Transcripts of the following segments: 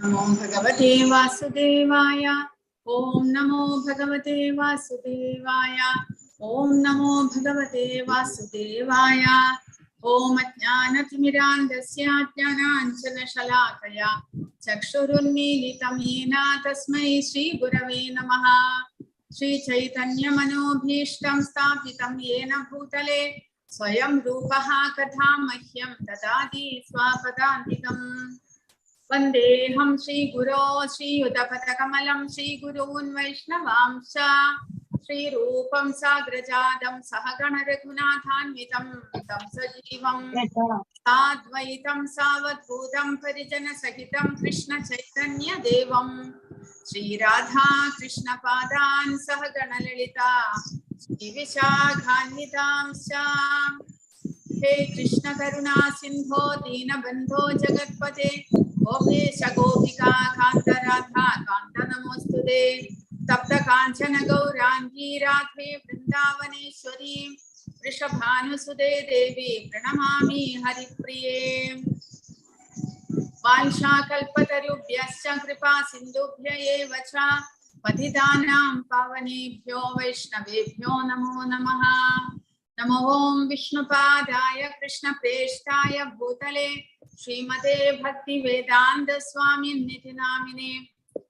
नमो भगवते वासुदेवाय। ओम नमो भगवते वासुदेवाय। ओम नमो भगवते वासुदेवाय। ओम अज्ञानतिमिरान्धस्य ज्ञानाञ्जनशलाकया चक्षुरुन्मीलितं येन तस्मै श्रीगुरवे नमः। श्रीचैतन्यमनोभीष्टं स्थापितं येन भूतले स्वयं रूपः कथा मह्यं ददाति स्वपदान्तिकम्। वन्देऽहं श्रीगुरो श्रीयुतपथकमलं श्रीगुरून् वैष्णवांश्च श्रीरूपं साग्रजातं सहगण रघुनाथान्वितं तं सजीवं साद्वैतं सावधूतं परिजनसहितं कृष्ण चैतन्यदेवं श्रीराधा कृष्णपादान् सहगण ललिता श्रीविशाखान्वितांश्च। हे कृष्ण करुणा सिंधो दीनबंधो जगत्पते गोपेश गोपिका कांत राधा कांत नमोस्तुते। तप्त कांचन गौरांगी राधे वृंदावनेश्वरी वृषभानुसुते देवी प्रणमामि हरिप्रिये। वाञ्छाकल्पतरुभ्यश्च कृपा सिन्धुभ्य एव च पतितानां पावनेभ्यो वैष्णवेभ्यो नमो नमः। नमो ओं विष्णुपादाय कृष्णप्रेष्ठाय भूतले श्रीमते भक्तिवेदान्त स्वामिन्निति नामिने।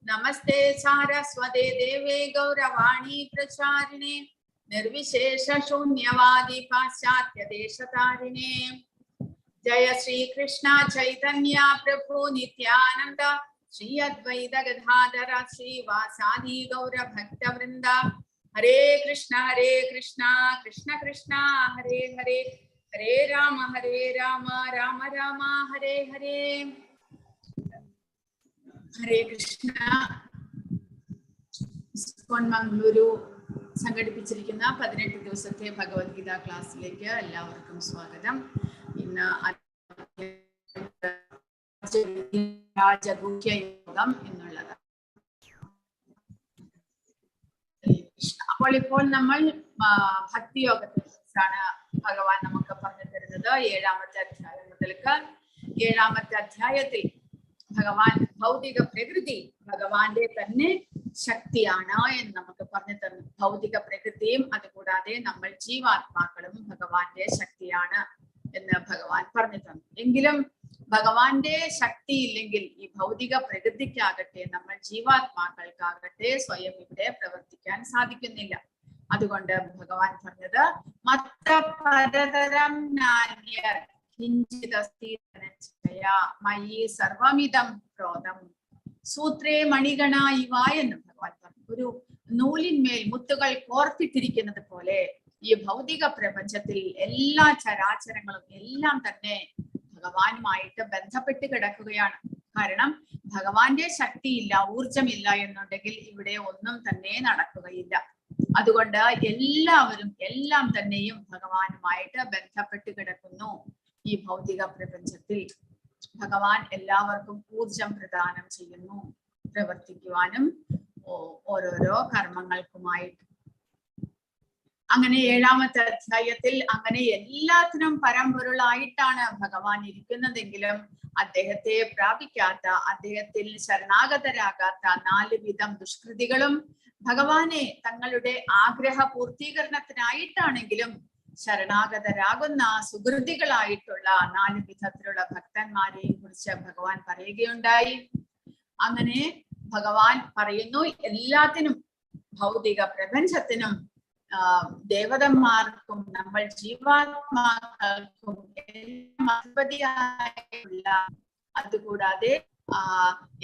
नमस्ते सारस्वते देवे गौरवाणी प्रचारिणे निर्विशेष शून्यवादी पाश्चात्य देशतारिणे। जय श्री कृष्ण चैतन्य प्रभु नित्यानंद श्री अद्वैत गदाधर श्रीवासादि गौर भक्त वृंद। हरे कृष्ण कृष्ण कृष्ण हरे हरे हरे राम राम राम हरे हरे। हरे कृष्ण। ഇസ്കോൺ മംഗളൂരു സംഘടിപ്പിച്ചിരിക്കുന്ന 18 ദിവസത്തെ ഭഗവത്ഗീത ക്ലാസ്സിലേക്ക് എല്ലാവർക്കും സ്വാഗതം. ഇന്ന് രാജഗുഹ്യയോഗം എന്നുള്ളത്. അപ്പോൾ ഇപ്പോൾ നമ്മൾ ഭക്തിയോഗത്തെ കുറിച്ചാണ് ഭഗവാൻ നമുക്ക് പറഞ്ഞു തരുന്നത്. 7ാമത്തെ അധ്യായം മുതൽക്ക് 7ാമത്തെ അധ്യായത്തിൽ ഭഗവാൻ ഭൗതിക പ്രകൃതി ഭഗവാന്റെ തന്നെ ശക്തിയാണ് എന്ന് നമുക്ക് പറഞ്ഞു തരുന്നു. ഭൗതിക പ്രകൃതിയും അതുകൂടാതെ നമ്മൾ ജീവാത്മാക്കളും ഭഗവാന്റെ ശക്തിയാണ് എന്ന് ഭഗവാൻ പറഞ്ഞു തന്നു. എങ്കിലും ഭഗവാന്റെ ശക്തി ഇല്ലെങ്കിൽ ഈ ഭൗതിക പ്രകൃതിക്കാകട്ടെ നമ്മൾ ജീവാത്മാക്കൾക്കാകട്ടെ സ്വയം ഇവിടെ പ്രവർത്തിക്കാൻ സാധിക്കുന്നില്ല. അതുകൊണ്ട് ഭഗവാൻ പറഞ്ഞത് മത്തപരതരം നാന്യർ കിഞ്ചിദസ്തി മയി സർവമിദം ക്രോധം സൂത്രേ മണിഗണ ഇവ എന്ന് ഭഗവാൻ പറഞ്ഞു. ഒരു നൂലിന്മേൽ മുത്തുകൾ കോർത്തിട്ടിരിക്കുന്നത് പോലെ ഈ ഭൗതിക പ്രപഞ്ചത്തിൽ എല്ലാ ചരാചരങ്ങളും എല്ലാം തന്നെ ഭഗവാനുമായിട്ട് ബന്ധപ്പെട്ട് കിടക്കുകയാണ്. കാരണം ഭഗവാന്റെ ശക്തിയില്ല, ഊർജമില്ല എന്നുണ്ടെങ്കിൽ ഇവിടെ ഒന്നും തന്നെ നടക്കുകയില്ല. അതുകൊണ്ട് എല്ലാവരും എല്ലാം തന്നെയും ഭഗവാനുമായിട്ട് ബന്ധപ്പെട്ട് കിടക്കുന്നു. ഈ ഭൗതിക പ്രപഞ്ചത്തിൽ ഭഗവാൻ എല്ലാവർക്കും ഊർജം പ്രദാനം ചെയ്യുന്നു പ്രവർത്തിക്കുവാനും ഓരോരോ കർമ്മങ്ങൾക്കുമായിട്ട്. അങ്ങനെ 7ാമത്തെ അധ്യായത്തിൽ അങ്ങനെ എല്ലാത്തിനും പരമ്പൊരുളായിട്ടാണ് ഭഗവാൻ ഇരിക്കുന്നതെങ്കിലും അദ്ദേഹത്തെ പ്രാപിക്കാത്ത, അദ്ദേഹത്തിൽ ശരണാഗതരാകാത്ത 4 വിധം ദുഷ്കൃതികളും ഭഗവാനെ തങ്ങളുടെ ആഗ്രഹ പൂർത്തീകരണത്തിനായിട്ടാണെങ്കിലും ശരണാഗതരാകുന്ന സുഹൃതികളായിട്ടുള്ള 4 വിധത്തിലുള്ള ഭക്തന്മാരെയും കുറിച്ച് ഭഗവാൻ പറയുകയുണ്ടായി. അങ്ങനെ ഭഗവാൻ പറയുന്നു എല്ലാത്തിനും, ഭൗതിക പ്രപഞ്ചത്തിനും ദേവതന്മാർക്കും നമ്മൾ ജീവാത്മാക്കൾക്കും അധിപതിയായിട്ടുള്ള, അതുകൂടാതെ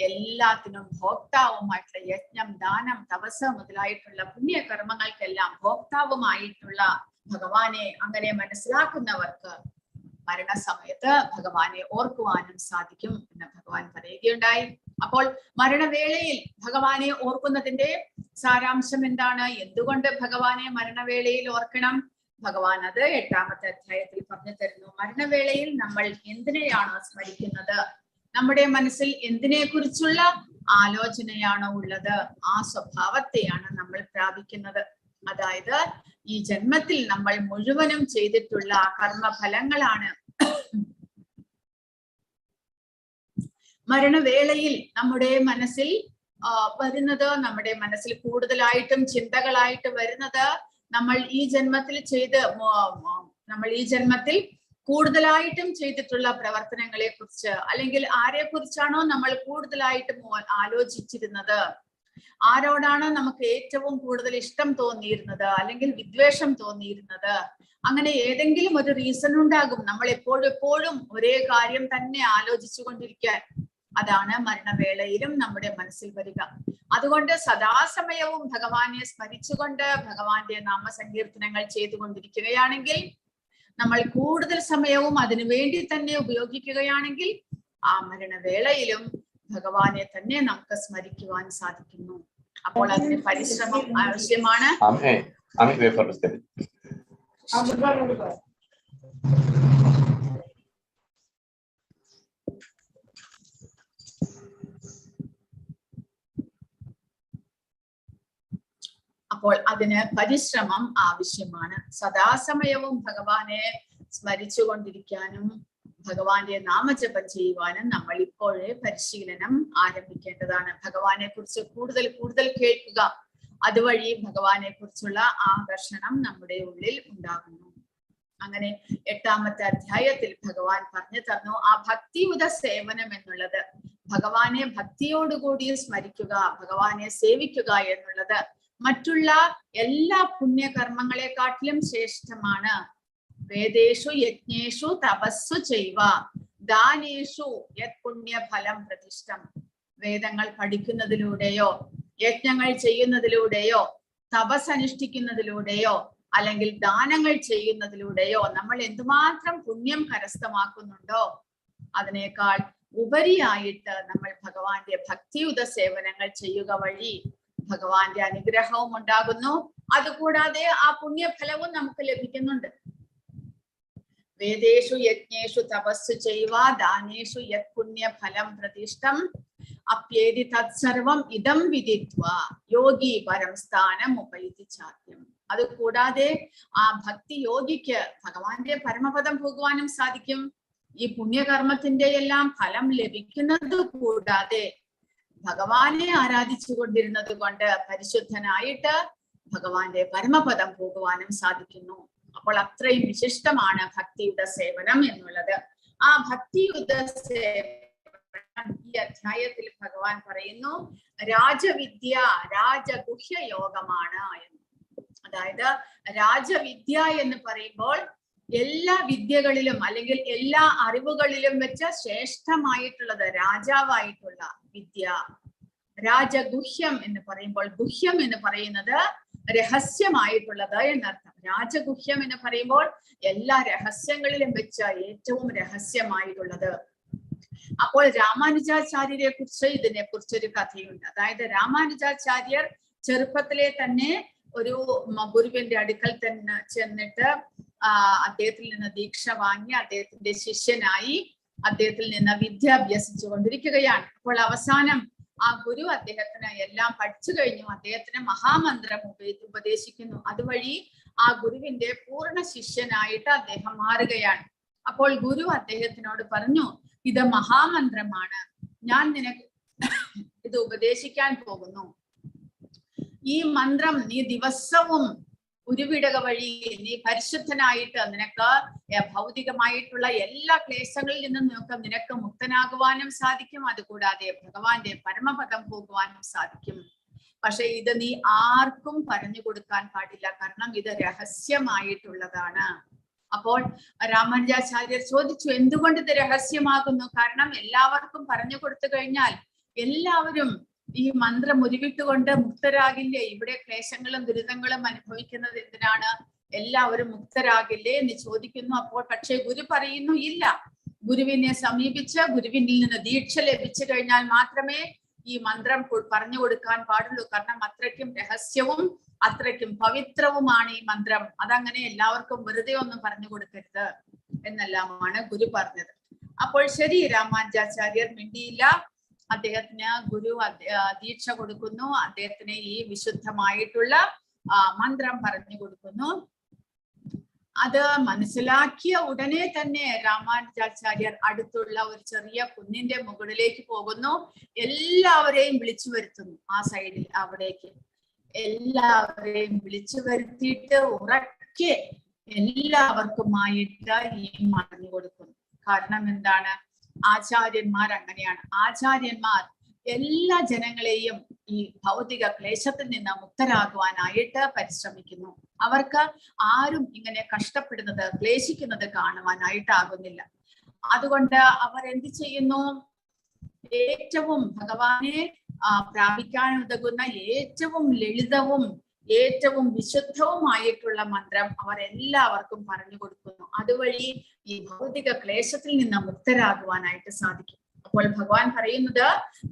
എല്ലാത്തിനും ഭോക്താവുമായിട്ടുള്ള യജ്ഞം, ദാനം, തപസ് മുതലായിട്ടുള്ള പുണ്യകർമ്മങ്ങൾക്കെല്ലാം ഭോക്താവുമായിട്ടുള്ള ഭഗവാനെ അങ്ങനെ മനസ്സിലാക്കുന്നവർക്ക് മരണസമയത്ത് ഭഗവാനെ ഓർക്കുവാനും സാധിക്കും എന്ന് ഭഗവാൻ പറയുകയുണ്ടായി. അപ്പോൾ മരണവേളയിൽ ഭഗവാനെ ഓർക്കുന്നതിന്റെ സാരാംശം എന്താണ്? എന്തുകൊണ്ട് ഭഗവാനെ മരണവേളയിൽ ഓർക്കണം? ഭഗവാൻ അത് 8ാമത്തെ അധ്യായത്തിൽ പറഞ്ഞു തരുന്നു. മരണവേളയിൽ നമ്മൾ എന്തിനെയാണോ സ്മരിക്കുന്നത്, നമ്മുടെ മനസ്സിൽ എന്തിനെ കുറിച്ചുള്ള ആലോചനയാണോ ഉള്ളത്, ആ സ്വഭാവത്തെയാണ് നമ്മൾ പ്രാപിക്കുന്നത്. അതായത് ഈ ജന്മത്തിൽ നമ്മൾ മുഴുവനും ചെയ്തിട്ടുള്ള കർമ്മഫലങ്ങളാണ് മരണവേളയിൽ നമ്മുടെ മനസ്സിൽ വരുന്നത്, നമ്മുടെ മനസ്സിൽ കൂടുതലായിട്ടും ചിന്തകളായിട്ട് വരുന്നത്, നമ്മൾ ഈ ജന്മത്തിൽ കൂടുതലായിട്ടും ചെയ്തിട്ടുള്ള പ്രവർത്തനങ്ങളെ കുറിച്ച്, അല്ലെങ്കിൽ ആരെ കുറിച്ചാണോ നമ്മൾ കൂടുതലായിട്ടും ആലോചിച്ചിരുന്നത്, ആരോടാണോ നമുക്ക് ഏറ്റവും കൂടുതൽ ഇഷ്ടം തോന്നിയിരുന്നത്, അല്ലെങ്കിൽ വിദ്വേഷം തോന്നിയിരുന്നത്, അങ്ങനെ ഏതെങ്കിലും ഒരു റീസൺ ഉണ്ടാകും നമ്മൾ എപ്പോഴും ഒരേ കാര്യം തന്നെ ആലോചിച്ചു കൊണ്ടിരിക്കാൻ. അതാണ് മരണവേളയിലും നമ്മുടെ മനസ്സിൽ വരിക. അതുകൊണ്ട് സദാസമയവും ഭഗവാനെ സ്മരിച്ചുകൊണ്ട് ഭഗവാന്റെ നാമസങ്കീർത്തനങ്ങൾ ചെയ്തുകൊണ്ടിരിക്കുകയാണെങ്കിൽ, നമ്മൾ കൂടുതൽ സമയവും അതിനു വേണ്ടി തന്നെ ഉപയോഗിക്കുകയാണെങ്കിൽ, ആ മരണവേളയിലും ഭഗവാനെ തന്നെ നമുക്ക് സ്മരിക്കുവാൻ സാധിക്കുന്നു. അപ്പോൾ അതിന് പരിശ്രമം ആവശ്യമാണ്. അപ്പോൾ അതിന് പരിശ്രമം ആവശ്യമാണ്. സദാസമയവും ഭഗവാനെ സ്മരിച്ചുകൊണ്ടിരിക്കാനും ഭഗവാന്റെ നാമജപം ചെയ്യുവാനും നമ്മൾ ഇപ്പോഴേ പരിശീലനം ആരംഭിക്കേണ്ടതാണ്. ഭഗവാനെ കുറിച്ച് കൂടുതൽ കേൾക്കുക. അതുവഴി ഭഗവാനെ കുറിച്ചുള്ള ആകർഷണം നമ്മുടെ ഉള്ളിൽ ഉണ്ടാകുന്നു. അങ്ങനെ 8ാമത്തെ അധ്യായത്തിൽ ഭഗവാൻ പറഞ്ഞു തന്നു ആ ഭക്തിയുത സേവനം എന്നുള്ളത്. ഭഗവാനെ ഭക്തിയോടുകൂടി സ്മരിക്കുക, ഭഗവാനെ സേവിക്കുക എന്നുള്ളത് മറ്റുള്ള എല്ലാ പുണ്യകർമ്മങ്ങളെക്കാട്ടിലും ശ്രേഷ്ഠമാണ്. വേദേഷു യജ്ഞേഷു തപസ്സു ചെയ്വ ദാനേഷു യത് പുണ്യഫലം പ്രതിഷ്ഠം. വേദങ്ങൾ പഠിക്കുന്നതിലൂടെയോ യജ്ഞങ്ങൾ ചെയ്യുന്നതിലൂടെയോ തപസ് അനുഷ്ഠിക്കുന്നതിലൂടെയോ അല്ലെങ്കിൽ ദാനങ്ങൾ ചെയ്യുന്നതിലൂടെയോ നമ്മൾ എന്തുമാത്രം പുണ്യം കരസ്ഥമാക്കുന്നുണ്ടോ, അതിനേക്കാൾ ഉപരിയായിട്ട് നമ്മൾ ഭഗവാന്റെ ഭക്തിയുത സേവനങ്ങൾ ചെയ്യുക വഴി ഭഗവാന്റെ അനുഗ്രഹവും ഉണ്ടാകുന്നു. അതുകൂടാതെ ആ പുണ്യഫലവും നമുക്ക് ലഭിക്കുന്നുണ്ട്. വേദേഷു യജ്ഞേഷു തപസ്സു ചെയ്വ ദാനേഷു യത് പുണ്യഫലം പ്രതിഷ്ഠം അപ്യേതി തത്സർവം ഇദം വിദിത്വ യോഗി പരം സ്ഥാനം ഉപൈതി ചാത്യം. അതുകൂടാതെ ആ ഭക്തി യോഗിക്ക് ഭഗവാന്റെ പരമപദം പോകുവാനും സാധിക്കും. ഈ പുണ്യകർമ്മത്തിന്റെ എല്ലാം ഫലം ലഭിക്കുന്നത് കൂടാതെ ഭഗവാനെ ആരാധിച്ചു കൊണ്ടിരുന്നത് കൊണ്ട് പരിശുദ്ധനായിട്ട് ഭഗവാന്റെ പരമപദം പോകുവാനും സാധിക്കുന്നു. അപ്പോൾ അത്രയും വിശിഷ്ടമാണ് ഭക്തിയുത സേവനം എന്നുള്ളത്. ആ ഭക്തിയുത സേവനം ഈ അധ്യായത്തിൽ ഭഗവാൻ പറയുന്നു രാജവിദ്യ രാജഗുഹ്യ യോഗമാണ് എന്ന്. അതായത് രാജവിദ്യ എന്ന് പറയുമ്പോൾ എല്ലാ വിദ്യകളിലും അല്ലെങ്കിൽ എല്ലാ അറിവുകളിലും വെച്ച് ശ്രേഷ്ഠമായിട്ടുള്ളത് രാജാവായിട്ടുള്ള വിദ്യ. രാജഗുഹ്യം എന്ന് പറയുമ്പോൾ ഗുഹ്യം എന്ന് പറയുന്നത് രഹസ്യമായിട്ടുള്ളത് എന്നർത്ഥം. രാജഗുഹ്യം എന്ന് പറയുമ്പോൾ എല്ലാ രഹസ്യങ്ങളിലും വെച്ച് ഏറ്റവും രഹസ്യമായിട്ടുള്ളത്. അപ്പോൾ രാമാനുജാചാര്യരെ കുറിച്ച് ഇതിനെ കുറിച്ചൊരു കഥയുണ്ട്. അതായത് രാമാനുജാചാര്യർ ചെറുപ്പത്തിലെ തന്നെ ഒരു ഗുരുവിന്റെ അടുക്കൽ തന്നെ ചെന്നിട്ട് അദ്ദേഹത്തിൽ നിന്ന് ദീക്ഷ വാങ്ങി അദ്ദേഹത്തിന്റെ ശിഷ്യനായി അദ്ദേഹത്തിൽ നിന്ന് വിദ്യ അഭ്യസിച്ചു കൊണ്ടിരിക്കുകയാണ്. അപ്പോൾ അവസാനം ആ ഗുരു അദ്ദേഹത്തിന് എല്ലാം പഠിച്ചു കഴിഞ്ഞു. അദ്ദേഹത്തിന് മഹാമന്ത്രം ഉപദേശിക്കുന്നു. അതുവഴി ആ ഗുരുവിന്റെ പൂർണ്ണ ശിഷ്യനായിട്ട് അദ്ദേഹം മാറുകയാണ്. അപ്പോൾ ഗുരു അദ്ദേഹത്തിനോട് പറഞ്ഞു, ഇത് മഹാമന്ത്രമാണ്, ഞാൻ നിനക്ക് ഇത് ഉപദേശിക്കാൻ പോകുന്നു. ഈ മന്ത്രം നീ ദിവസവും ഉരുവിടുക വഴി നീ പരിശുദ്ധനായിട്ട് നിനക്ക് ഭൗതികമായിട്ടുള്ള എല്ലാ ക്ലേശങ്ങളിൽ നിന്നും നിനക്ക് മുക്തനാകുവാനും സാധിക്കും. അതുകൂടാതെ ഭഗവാന്റെ പരമപദം പോകുവാനും സാധിക്കും. പക്ഷെ ഇത് നീ ആർക്കും പറഞ്ഞു കൊടുക്കാൻ പാടില്ല, കാരണം ഇത് രഹസ്യമായിട്ടുള്ളതാണ്. അപ്പോൾ രാമാനുജാചാര്യർ ചോദിച്ചു, എന്തുകൊണ്ട് ഇത് രഹസ്യമാകുന്നു? കാരണം എല്ലാവർക്കും പറഞ്ഞു കൊടുത്തു കഴിഞ്ഞാൽ എല്ലാവരും ഈ മന്ത്രം ഉരുവിട്ടുകൊണ്ട് മുക്തരാകില്ലേ? ഇവിടെ ക്ലേശങ്ങളും ദുരിതങ്ങളും അനുഭവിക്കുന്നത് എന്തിനാണ്? എല്ലാവരും മുക്തരാകില്ലേ എന്ന് ചോദിക്കുന്നു. അപ്പോൾ പക്ഷേ ഗുരു പറയുന്നു, ഇല്ല, ഗുരുവിനെ സമീപിച്ച് ഗുരുവിനിൽ നിന്ന് ദീക്ഷ ലഭിച്ചു കഴിഞ്ഞാൽ മാത്രമേ ഈ മന്ത്രം പറഞ്ഞു കൊടുക്കാൻ പാടുള്ളൂ. കാരണം അത്രയ്ക്കും രഹസ്യവും അത്രയ്ക്കും പവിത്രവുമാണ് ഈ മന്ത്രം. അതങ്ങനെ എല്ലാവർക്കും വെറുതെ ഒന്നും പറഞ്ഞു കൊടുക്കരുത് എന്നെല്ലാമാണ് ഗുരു പറഞ്ഞത്. അപ്പോൾ ശരി, രാമാനുജാചാര്യർ മിണ്ടിയില്ല. അദ്ദേഹത്തിന് ഗുരു ദീക്ഷ കൊടുക്കുന്നു. അദ്ദേഹത്തിന് ഈ വിശുദ്ധമായിട്ടുള്ള മന്ത്രം പറഞ്ഞു കൊടുക്കുന്നു. അത് മനസ്സിലാക്കിയ ഉടനെ തന്നെ രാമാനുജാചാര്യർ അടുത്തുള്ള ഒരു ചെറിയ കുന്നിന്റെ മുകളിലേക്ക് പോകുന്നു. എല്ലാവരെയും വിളിച്ചു വരുത്തുന്നു. ആ സൈഡിൽ അവിടേക്ക് എല്ലാവരെയും വിളിച്ചു വരുത്തിയിട്ട് ഉറക്കെ എല്ലാവർക്കുമായിട്ട് ഈ പറഞ്ഞു കൊടുക്കുന്നു. കാരണം എന്താണ്? ആചാര്യന്മാർ അങ്ങനെയാണ്. ആചാര്യന്മാർ എല്ലാ ജനങ്ങളെയും ഈ ഭൗതിക ക്ലേശത്തിൽ നിന്ന് മുക്തരാകുവാനായിട്ട് പരിശ്രമിക്കുന്നു. അവർക്ക് ആരും ഇങ്ങനെ കഷ്ടപ്പെടുന്നത്, ക്ലേശിക്കുന്നത് കാണുവാനായിട്ടാകുന്നില്ല. അതുകൊണ്ട് അവർ എന്ത് ചെയ്യുന്നു? ഏറ്റവും ഭഗവാനെ പ്രാപിക്കാൻ ഉതകുന്ന ഏറ്റവും ലളിതവും ഏറ്റവും വിശുദ്ധവുമായിട്ടുള്ള മന്ത്രം അവർ എല്ലാവർക്കും പറഞ്ഞു കൊടുക്കുന്നു. അതുവഴി ഈ ഭൗതിക ക്ലേശത്തിൽ നിന്ന് മുക്തരാകുവാനായിട്ട് സാധിക്കും. അപ്പോൾ ഭഗവാൻ പറയുന്നത്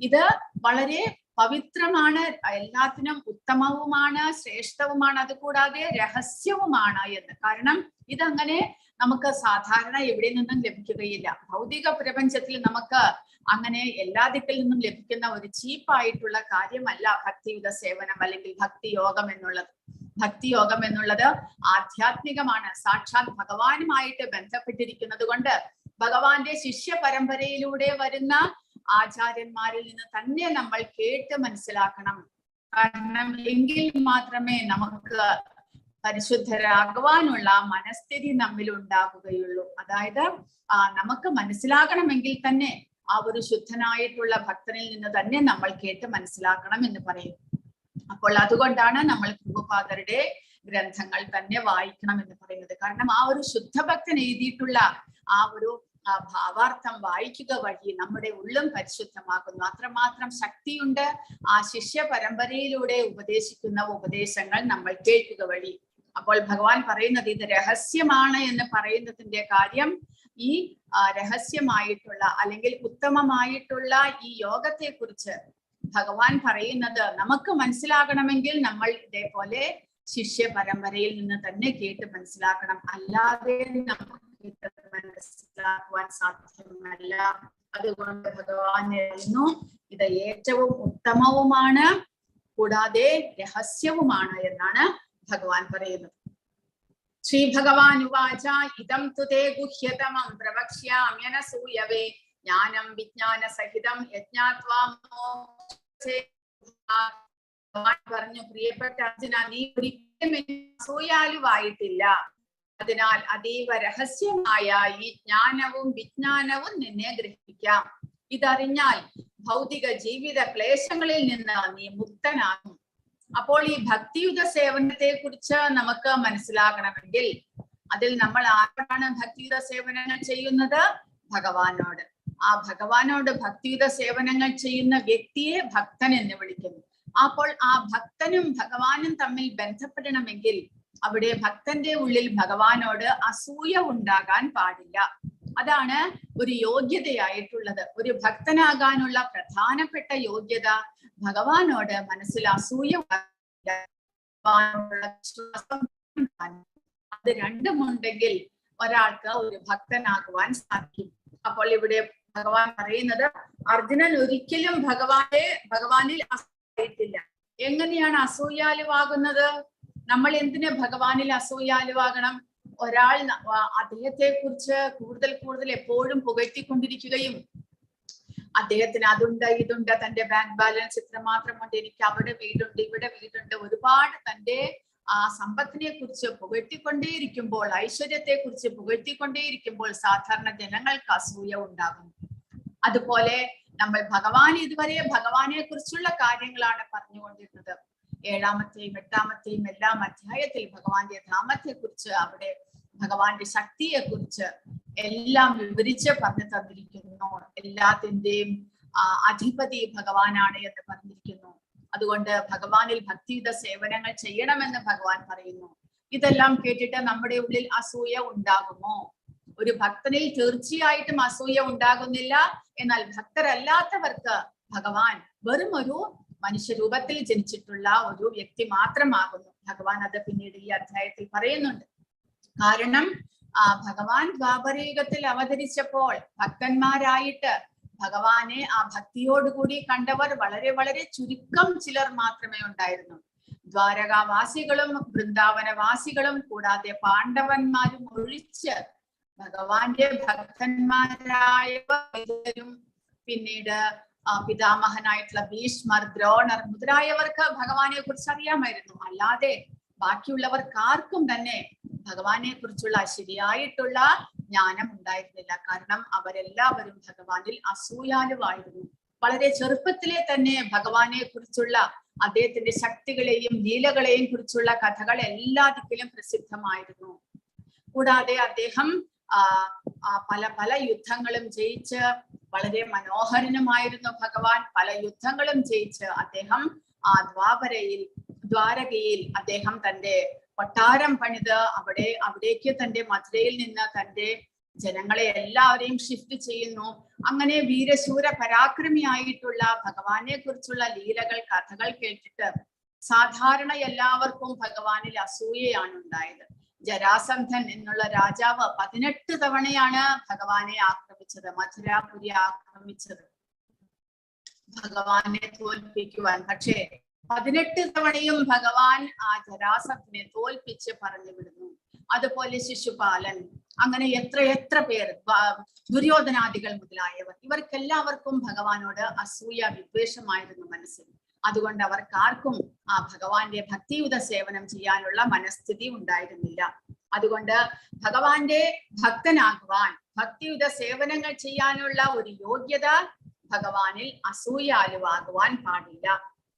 ഇത് വളരെ പവിത്രമാണ്, എല്ലാത്തിനും ഉത്തമവുമാണ്, ശ്രേഷ്ഠവുമാണ്, അതുകൂടാതെ രഹസ്യവുമാണ് എന്ന്. കാരണം ഇതങ്ങനെ നമുക്ക് സാധാരണ എവിടെ നിന്നും ലഭിക്കുകയില്ല. ഭൗതിക പ്രപഞ്ചത്തിൽ നമുക്ക് അങ്ങനെ എല്ലാ ദിക്കിൽ നിന്നും ലഭിക്കുന്ന ഒരു ചീപ്പായിട്ടുള്ള കാര്യമല്ല ഭക്തിയുത സേവനം അല്ലെങ്കിൽ ഭക്തിയോഗം എന്നുള്ളത്. ഭക്തിയോഗം എന്നുള്ളത് ആധ്യാത്മികമാണ്, സാക്ഷാത് ഭഗവാനുമായിട്ട് ബന്ധപ്പെട്ടിരിക്കുന്നത് കൊണ്ട് ഭഗവാന്റെ ശിഷ്യ പരമ്പരയിലൂടെ വരുന്ന ആചാര്യന്മാരിൽ നിന്ന് തന്നെ നമ്മൾ കേട്ട് മനസ്സിലാക്കണം. കാരണം എങ്കിൽ മാത്രമേ നമുക്ക് പരിശുദ്ധരാകുവാനുള്ള മനസ്ഥിതി നമ്മിൽ ഉണ്ടാകുകയുള്ളൂ. അതായത് നമുക്ക് മനസ്സിലാകണമെങ്കിൽ തന്നെ ആ ഒരു ശുദ്ധനായിട്ടുള്ള ഭക്തനിൽ നിന്ന് തന്നെ നമ്മൾ കേട്ട് മനസ്സിലാക്കണം എന്ന് പറയും. അപ്പോൾ അതുകൊണ്ടാണ് നമ്മൾ പ്രഭുപാദരുടെ ഗ്രന്ഥങ്ങൾ തന്നെ വായിക്കണം എന്ന് പറയുന്നത്. കാരണം ആ ഒരു ശുദ്ധഭക്തൻ എഴുതിയിട്ടുള്ള ആ ഒരു ഭാവാർത്ഥം വായിക്കുക വഴി നമ്മുടെ ഉള്ളും പരിശുദ്ധമാകുന്നു. അത്രമാത്രം ശക്തിയുണ്ട് ആ ശിഷ്യ പരമ്പരയിലൂടെ ഉപദേശിക്കുന്ന ഉപദേശങ്ങൾ നമ്മൾ കേൾക്കുക വഴി. അപ്പോൾ ഭഗവാൻ പറയുന്നത് ഇത് രഹസ്യമാണ് എന്ന് പറയുന്നതിന്റെ കാര്യം ഈ രഹസ്യമായിട്ടുള്ള അല്ലെങ്കിൽ ഉത്തമമായിട്ടുള്ള ഈ യോഗത്തെ കുറിച്ച് ഭഗവാൻ പറയുന്നത് നമുക്ക് മനസ്സിലാകണമെങ്കിൽ നമ്മൾ ഇതേപോലെ ശിഷ്യ പരമ്പരയിൽ നിന്ന് തന്നെ കേട്ട് മനസ്സിലാക്കണം. അല്ലാതെ നമുക്ക് മനസ്സിലാക്കുവാൻ സാധ്യമല്ല. അതുകൊണ്ട് ഭഗവാൻ പറയുന്നു ഇത് ഏറ്റവും ഉത്തമവുമാണ് കൂടാതെ രഹസ്യവുമാണ് എന്നാണ് ഭഗവാൻ പറയുന്നത്. ശ്രീ ഭഗവാൻ ഉവാച ഇദം തുതേ ഗുഹ്യതമം പ്രവക്ഷ്യാമ്യനസൂയവേ ജ്ഞാനം വിജ്ഞാന സഹിതം യജ്ഞാത്വാ മോക്ഷേ. ഭഗവാൻ പറഞ്ഞു, പ്രിയപ്പെട്ട അർജുന, നീ ഒരിക്കലും അസൂയാലുവായിട്ടില്ല. അതിനാൽ അതീവ രഹസ്യമായ ഈ ജ്ഞാനവും വിജ്ഞാനവും നിന്നെ ഗ്രഹിക്കാം. ഇതറിഞ്ഞാൽ ഭൗതിക ജീവിത ക്ലേശങ്ങളിൽ നിന്ന് നീ മുക്തനാകും. അപ്പോൾ ഈ ഭക്തിയുത സേവനത്തെ കുറിച്ച് നമുക്ക് മനസ്സിലാകണമെങ്കിൽ അതിൽ നമ്മൾ ആരാണ് ഭക്തിയുത സേവനങ്ങൾ ചെയ്യുന്നത്? ഭഗവാനോട്. ആ ഭഗവാനോട് ഭക്തിയുത സേവനങ്ങൾ ചെയ്യുന്ന വ്യക്തിയെ ഭക്തൻ എന്ന് വിളിക്കുന്നു. അപ്പോൾ ആ ഭക്തനും ഭഗവാനും തമ്മിൽ ബന്ധപ്പെടണമെങ്കിൽ അവിടെ ഭക്തന്റെ ഉള്ളിൽ ഭഗവാനോട് അസൂയ ഉണ്ടാകാൻ പാടില്ല. അതാണ് ഒരു യോഗ്യതയായിട്ടുള്ളത്. ഒരു ഭക്തനാകാനുള്ള പ്രധാനപ്പെട്ട യോഗ്യത ഭഗവാനോട് മനസ്സിൽ അസൂയ, വിശ്വാസം, അത് രണ്ടുമുണ്ടെങ്കിൽ ഒരാൾക്ക് ഒരു ഭക്തനാകുവാൻ സാധിക്കും. അപ്പോൾ ഇവിടെ ഭഗവാൻ പറയുന്നത് അർജുനൻ ഒരിക്കലും ഭഗവാനിൽ അസൂയായിട്ടില്ല. എങ്ങനെയാണ് അസൂയാലുവാകുന്നത്? നമ്മൾ എന്തിന് ഭഗവാനിൽ അസൂയാലുവാകണം? ഒരാൾ അദ്ദേഹത്തെ കുറിച്ച് കൂടുതൽ എപ്പോഴും പുകഴ്ത്തിക്കൊണ്ടിരിക്കുകയും അദ്ദേഹത്തിന് അതുണ്ട് ഇതുണ്ട്, തന്റെ ബാങ്ക് ബാലൻസ് ഇത്ര മാത്രമുണ്ട്, എനിക്ക് അവിടെ വീടുണ്ട് ഇവിടെ വീടുണ്ട്, ഒരുപാട് തന്റെ ആ സമ്പത്തിനെ കുറിച്ച് പുകഴ്ത്തിക്കൊണ്ടേയിരിക്കുമ്പോൾ, ഐശ്വര്യത്തെ കുറിച്ച് പുകഴ്ത്തിക്കൊണ്ടേയിരിക്കുമ്പോൾ സാധാരണ ജനങ്ങൾക്ക് അസൂയ ഉണ്ടാകും. അതുപോലെ നമ്മൾ ഇതുവരെ ഭഗവാനെ കുറിച്ചുള്ള കാര്യങ്ങളാണ് പറഞ്ഞുകൊണ്ടിരുന്നത്. 7-ാമത്തെയും 8-ാമത്തെയും എല്ലാം അധ്യായത്തിൽ ഭഗവാന്റെ ധാമത്തെ കുറിച്ച്, അവിടെ ഭഗവാന്റെ ശക്തിയെ കുറിച്ച് എല്ലാം വിവരിച്ച് പറഞ്ഞു തന്നിരിക്കുന്നു. എല്ലാത്തിന്റെയും അധിപതി ഭഗവാനാണ് എന്ന് പറഞ്ഞിരിക്കുന്നു. അതുകൊണ്ട് ഭഗവാനിൽ ഭക്തിയുത സേവനങ്ങൾ ചെയ്യണമെന്ന് ഭഗവാൻ പറയുന്നു. ഇതെല്ലാം കേട്ടിട്ട് നമ്മുടെ ഉള്ളിൽ അസൂയ ഉണ്ടാകുമോ? ഒരു ഭക്തനിൽ തീർച്ചയായിട്ടും അസൂയ ഉണ്ടാകുന്നില്ല. എന്നാൽ ഭക്തരല്ലാത്തവർക്ക് ഭഗവാൻ വെറും ഒരു മനുഷ്യരൂപത്തിൽ ജനിച്ചിട്ടുള്ള ഒരു വ്യക്തി മാത്രമാകുന്നു. ഭഗവാൻ അത് പിന്നീട് ഈ അധ്യായത്തിൽ പറയുന്നുണ്ട്. കാരണം ഭഗവാൻ ദ്വാപരയുഗത്തിൽ അവതരിച്ചപ്പോൾ ഭക്തന്മാരായിട്ട് ഭഗവാനെ ആ ഭക്തിയോടുകൂടി കണ്ടവർ വളരെ ചുരുക്കം ചിലർ മാത്രമേ ഉണ്ടായിരുന്നു. ദ്വാരകാവാസികളും വൃന്ദാവനവാസികളും കൂടാതെ പാണ്ഡവന്മാരും ഒഴിച്ച് ഭഗവാന്റെ ഭക്തന്മാരായവരും പിന്നീട് പിതാമഹനായിട്ടുള്ള ഭീഷ്മർ, ദ്രോണർ മുതലായവർക്ക് ഭഗവാനെ കുറിച്ച് അറിയാമായിരുന്നു. അല്ലാതെ ബാക്കിയുള്ളവർക്ക് ആർക്കും തന്നെ ഭഗവാനെ കുറിച്ചുള്ള ശരിയായിട്ടുള്ള ജ്ഞാനം ഉണ്ടായിരുന്നില്ല. കാരണം അവരെല്ലാവരും ഭഗവാനിൽ അസൂയാലുവായിരുന്നു. വളരെ ചെറുപ്പത്തിലെ തന്നെ ഭഗവാനെ കുറിച്ചുള്ള അദ്ദേഹത്തിന്റെ ശക്തികളെയും ലീലകളെയും കുറിച്ചുള്ള കഥകൾ എല്ലാ ദിക്കിലും പ്രസിദ്ധമായിരുന്നു. കൂടാതെ അദ്ദേഹം പല പല യുദ്ധങ്ങളും ജയിച്ച് വളരെ മനോഹരനുമായിരുന്നു ഭഗവാൻ. പല യുദ്ധങ്ങളും ജയിച്ച് അദ്ദേഹം ദ്വാരകയിൽ അദ്ദേഹം തന്റെ കൊട്ടാരം പണിത് അവിടേക്ക് തന്റെ മധുരയിൽ നിന്ന് തന്റെ ജനങ്ങളെ എല്ലാവരെയും ഷിഫ്റ്റ് ചെയ്യുന്നു. അങ്ങനെ വീരശൂര പരാക്രമിയായിട്ടുള്ള ഭഗവാനെ കുറിച്ചുള്ള ലീലകൾ, കഥകൾ കേട്ടിട്ട് സാധാരണ എല്ലാവർക്കും ഭഗവാനിൽ അസൂയയാണ് ഉണ്ടായത്. ജരാസന്ധൻ എന്നുള്ള രാജാവ് 18 തവണയാണ് ഭഗവാനെ ആക്രമിച്ചത്, മഥുരാപുരി ആക്രമിച്ചത് ഭഗവാനെ തോൽപ്പിക്കുവാൻ. പക്ഷേ 18 തവണയും ഭഗവാൻ ആ ജരാസന്ധനെ തോൽപ്പിച്ച് പറഞ്ഞു വിടുന്നു. അതുപോലെ ശിശുപാലൻ, അങ്ങനെ എത്ര പേർ, ദുര്യോധനാദികൾ മുതലായവർ, ഇവർക്കെല്ലാവർക്കും ഭഗവാനോട് അസൂയ, വിദ്വേഷമായിരുന്നു മനസ്സിൽ. അതുകൊണ്ട് അവർക്കാർക്കും ആ ഭഗവാന്റെ ഭക്തിയുത സേവനം ചെയ്യാനുള്ള മനസ്ഥിതി ഉണ്ടായിരുന്നില്ല. അതുകൊണ്ട് ഭഗവാന്റെ ഭക്തനാകുവാൻ, ഭക്തിയുത സേവനങ്ങൾ ചെയ്യാനുള്ള ഒരു യോഗ്യത ഭഗവാനിൽ അസൂയാലുവാകുവാൻ പാടില്ല.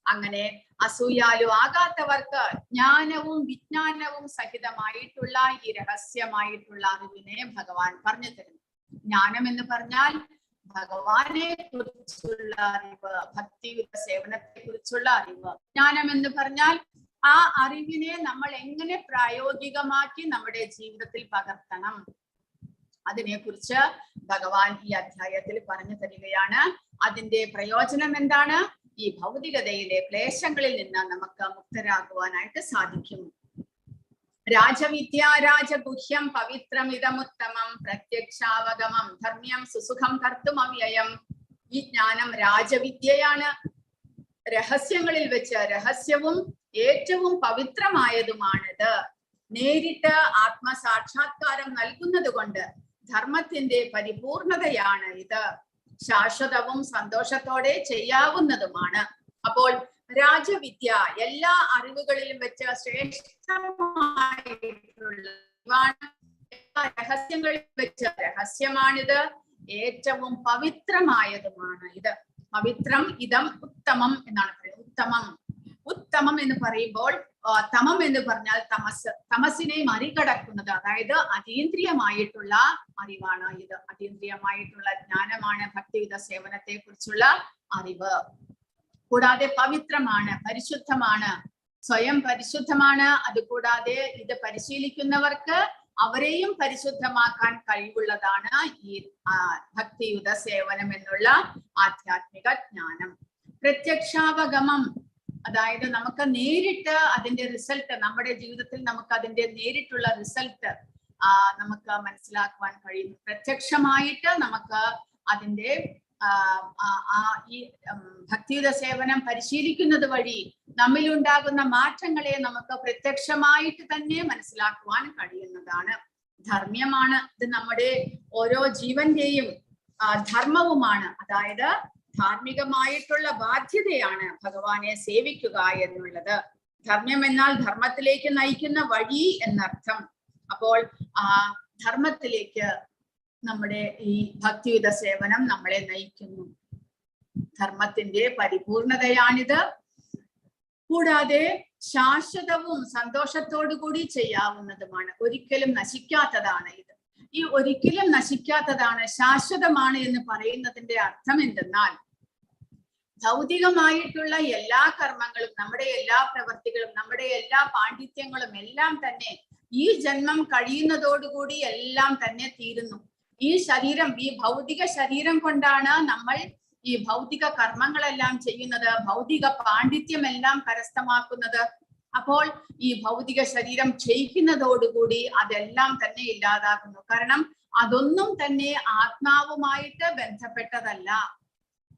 അങ്ങനെ അസൂയാലു ആകാത്തവർക്ക് ജ്ഞാനവും വിജ്ഞാനവും സഹിതമായിട്ടുള്ള ഈ രഹസ്യമായിട്ടുള്ള അറിവിനെ ഭഗവാൻ പറഞ്ഞു തരുന്നു. ജ്ഞാനം എന്ന് പറഞ്ഞാൽ ഭഗവാനെ കുറിച്ചുള്ള അറിവ്, ഭക്തിയുത സേവനത്തെ കുറിച്ചുള്ള അറിവ്. ജ്ഞാനം എന്ന് പറഞ്ഞാൽ ആ അറിവിനെ നമ്മൾ എങ്ങനെ പ്രായോഗികമാക്കി നമ്മുടെ ജീവിതത്തിൽ പകർത്തണം, അതിനെക്കുറിച്ച് ഭഗവാൻ ഈ അധ്യായത്തിൽ പറഞ്ഞു തരികയാണ്. അതിന്റെ പ്രയോജനം എന്താണ്? ഈ ഭൗതികതയിലെ ക്ലേശങ്ങളിൽ നിന്ന് നമുക്ക് മുക്തരാകുവാനായിട്ട് സാധിക്കും. രാജവിദ്യ രാജഗുഹ്യം പവിത്രമിതമുത്തമം പ്രത്യക്ഷാവഗമം ധർമ്മ്യം സുസുഖം കർത്തും അവ്യയം. ഈ ജ്ഞാനം രാജവിദ്യയാണ്. രഹസ്യങ്ങളിൽ വെച്ച് രഹസ്യവും ഏറ്റവും പവിത്രമായതുമാണിത്. നേരിട്ട് ആത്മസാക്ഷാത്കാരം നൽകുന്നത് കൊണ്ട് ധർമ്മത്തിന്റെ പരിപൂർണതയാണ് ഇത്. ശാശ്വതവും സന്തോഷത്തോടെ ചെയ്യാവുന്നതുമാണ്. അപ്പോൾ രാജവിദ്യ എല്ലാ അറിവുകളിലും വെച്ച് ശ്രേഷ്ഠമായിട്ടുള്ള രഹസ്യങ്ങളിൽ വെച്ച് രഹസ്യമാണിത്. ഏറ്റവും പവിത്രമായതുമാണ് ഇത്. പവിത്രം ഇതം ഉത്തമം എന്നാണ് പറയുന്നത്. ഉത്തമം എന്ന് പറയുമ്പോൾ തമം എന്ന് പറഞ്ഞാൽ തമസിനെ മറികടക്കുന്നത്, അതായത് അതീന്ദ്രിയമായിട്ടുള്ള അറിവാണ് ഇത്. അതീന്ദ്രിയമായിട്ടുള്ള ജ്ഞാനമാണ് ഭക്തിയുത സേവനത്തെ കുറിച്ചുള്ള അറിവ്. കൂടാതെ പവിത്രമാണ്, പരിശുദ്ധമാണ്, സ്വയം പരിശുദ്ധമാണ്. അതുകൂടാതെ ഇത് പരിശീലിക്കുന്നവർക്ക് അവരെയും പരിശുദ്ധമാക്കാൻ കഴിവുള്ളതാണ് ഈ ഭക്തിയുത സേവനം എന്നുള്ള ആധ്യാത്മിക ജ്ഞാനം. പ്രത്യക്ഷാവഗമം, അതായത് നമുക്ക് നേരിട്ട് അതിന്റെ റിസൾട്ട്, നമ്മുടെ ജീവിതത്തിൽ നമുക്ക് അതിന്റെ നേരിട്ടുള്ള റിസൾട്ട് നമുക്ക് മനസ്സിലാക്കുവാൻ കഴിയും. പ്രത്യക്ഷമായിട്ട് നമുക്ക് അതിന്റെ ഈ ഭക്തിയുത സേവനം പരിശീലിക്കുന്നത് വഴി നമ്മിലുണ്ടാകുന്ന മാറ്റങ്ങളെ നമുക്ക് പ്രത്യക്ഷമായിട്ട് തന്നെ മനസ്സിലാക്കുവാൻ കഴിയുന്നതാണ്. ധർമ്മ്യമാണ്, ഇത് നമ്മുടെ ഓരോ ജീവന്റെയും ധർമ്മവുമാണ്. അതായത് ധാർമ്മികമായിട്ടുള്ള ബാധ്യതയാണ് ഭഗവാനെ സേവിക്കുക എന്നുള്ളത്. ധർമ്മ്യം എന്നാൽ ധർമ്മത്തിലേക്ക് നയിക്കുന്ന വഴി എന്നർത്ഥം. അപ്പോൾ ധർമ്മത്തിലേക്ക് നമ്മുടെ ഈ ഭക്തിയുത സേവനം നമ്മളെ നയിക്കുന്നു. ധർമ്മത്തിന്റെ പരിപൂർണതയാണിത്. കൂടാതെ ശാശ്വതവും സന്തോഷത്തോടു കൂടി ചെയ്യാവുന്നതുമാണ്. ഒരിക്കലും നശിക്കാത്തതാണ് ഇത്. ഈ ഒരിക്കലും നശിക്കാത്തതാണ്, ശാശ്വതമാണ് എന്ന് പറയുന്നതിന്റെ അർത്ഥം എന്തെന്നാൽ, ഭൗതികമായിട്ടുള്ള എല്ലാ കർമ്മങ്ങളും, നമ്മുടെ എല്ലാ പ്രവൃത്തികളും, നമ്മുടെ എല്ലാ പാണ്ഡിത്യങ്ങളും എല്ലാം തന്നെ ഈ ജന്മം കഴിയുന്നതോടുകൂടി എല്ലാം തന്നെ തീരുന്നു. ഈ ശരീരം, ഈ ഭൗതിക ശരീരം കൊണ്ടാണ് നമ്മൾ ഈ ഭൗതിക കർമ്മങ്ങളെല്ലാം ചെയ്യുന്നത്, ഭൗതിക പാണ്ഡിത്യമെല്ലാം കരസ്ഥമാക്കുന്നത്. അപ്പോൾ ഈ ഭൗതിക ശരീരം ക്ഷയിക്കുന്നതോടുകൂടി അതെല്ലാം തന്നെ ഇല്ലാതാകുന്നു. കാരണം അതൊന്നും തന്നെ ആത്മാവുമായിട്ട് ബന്ധപ്പെട്ടതല്ല,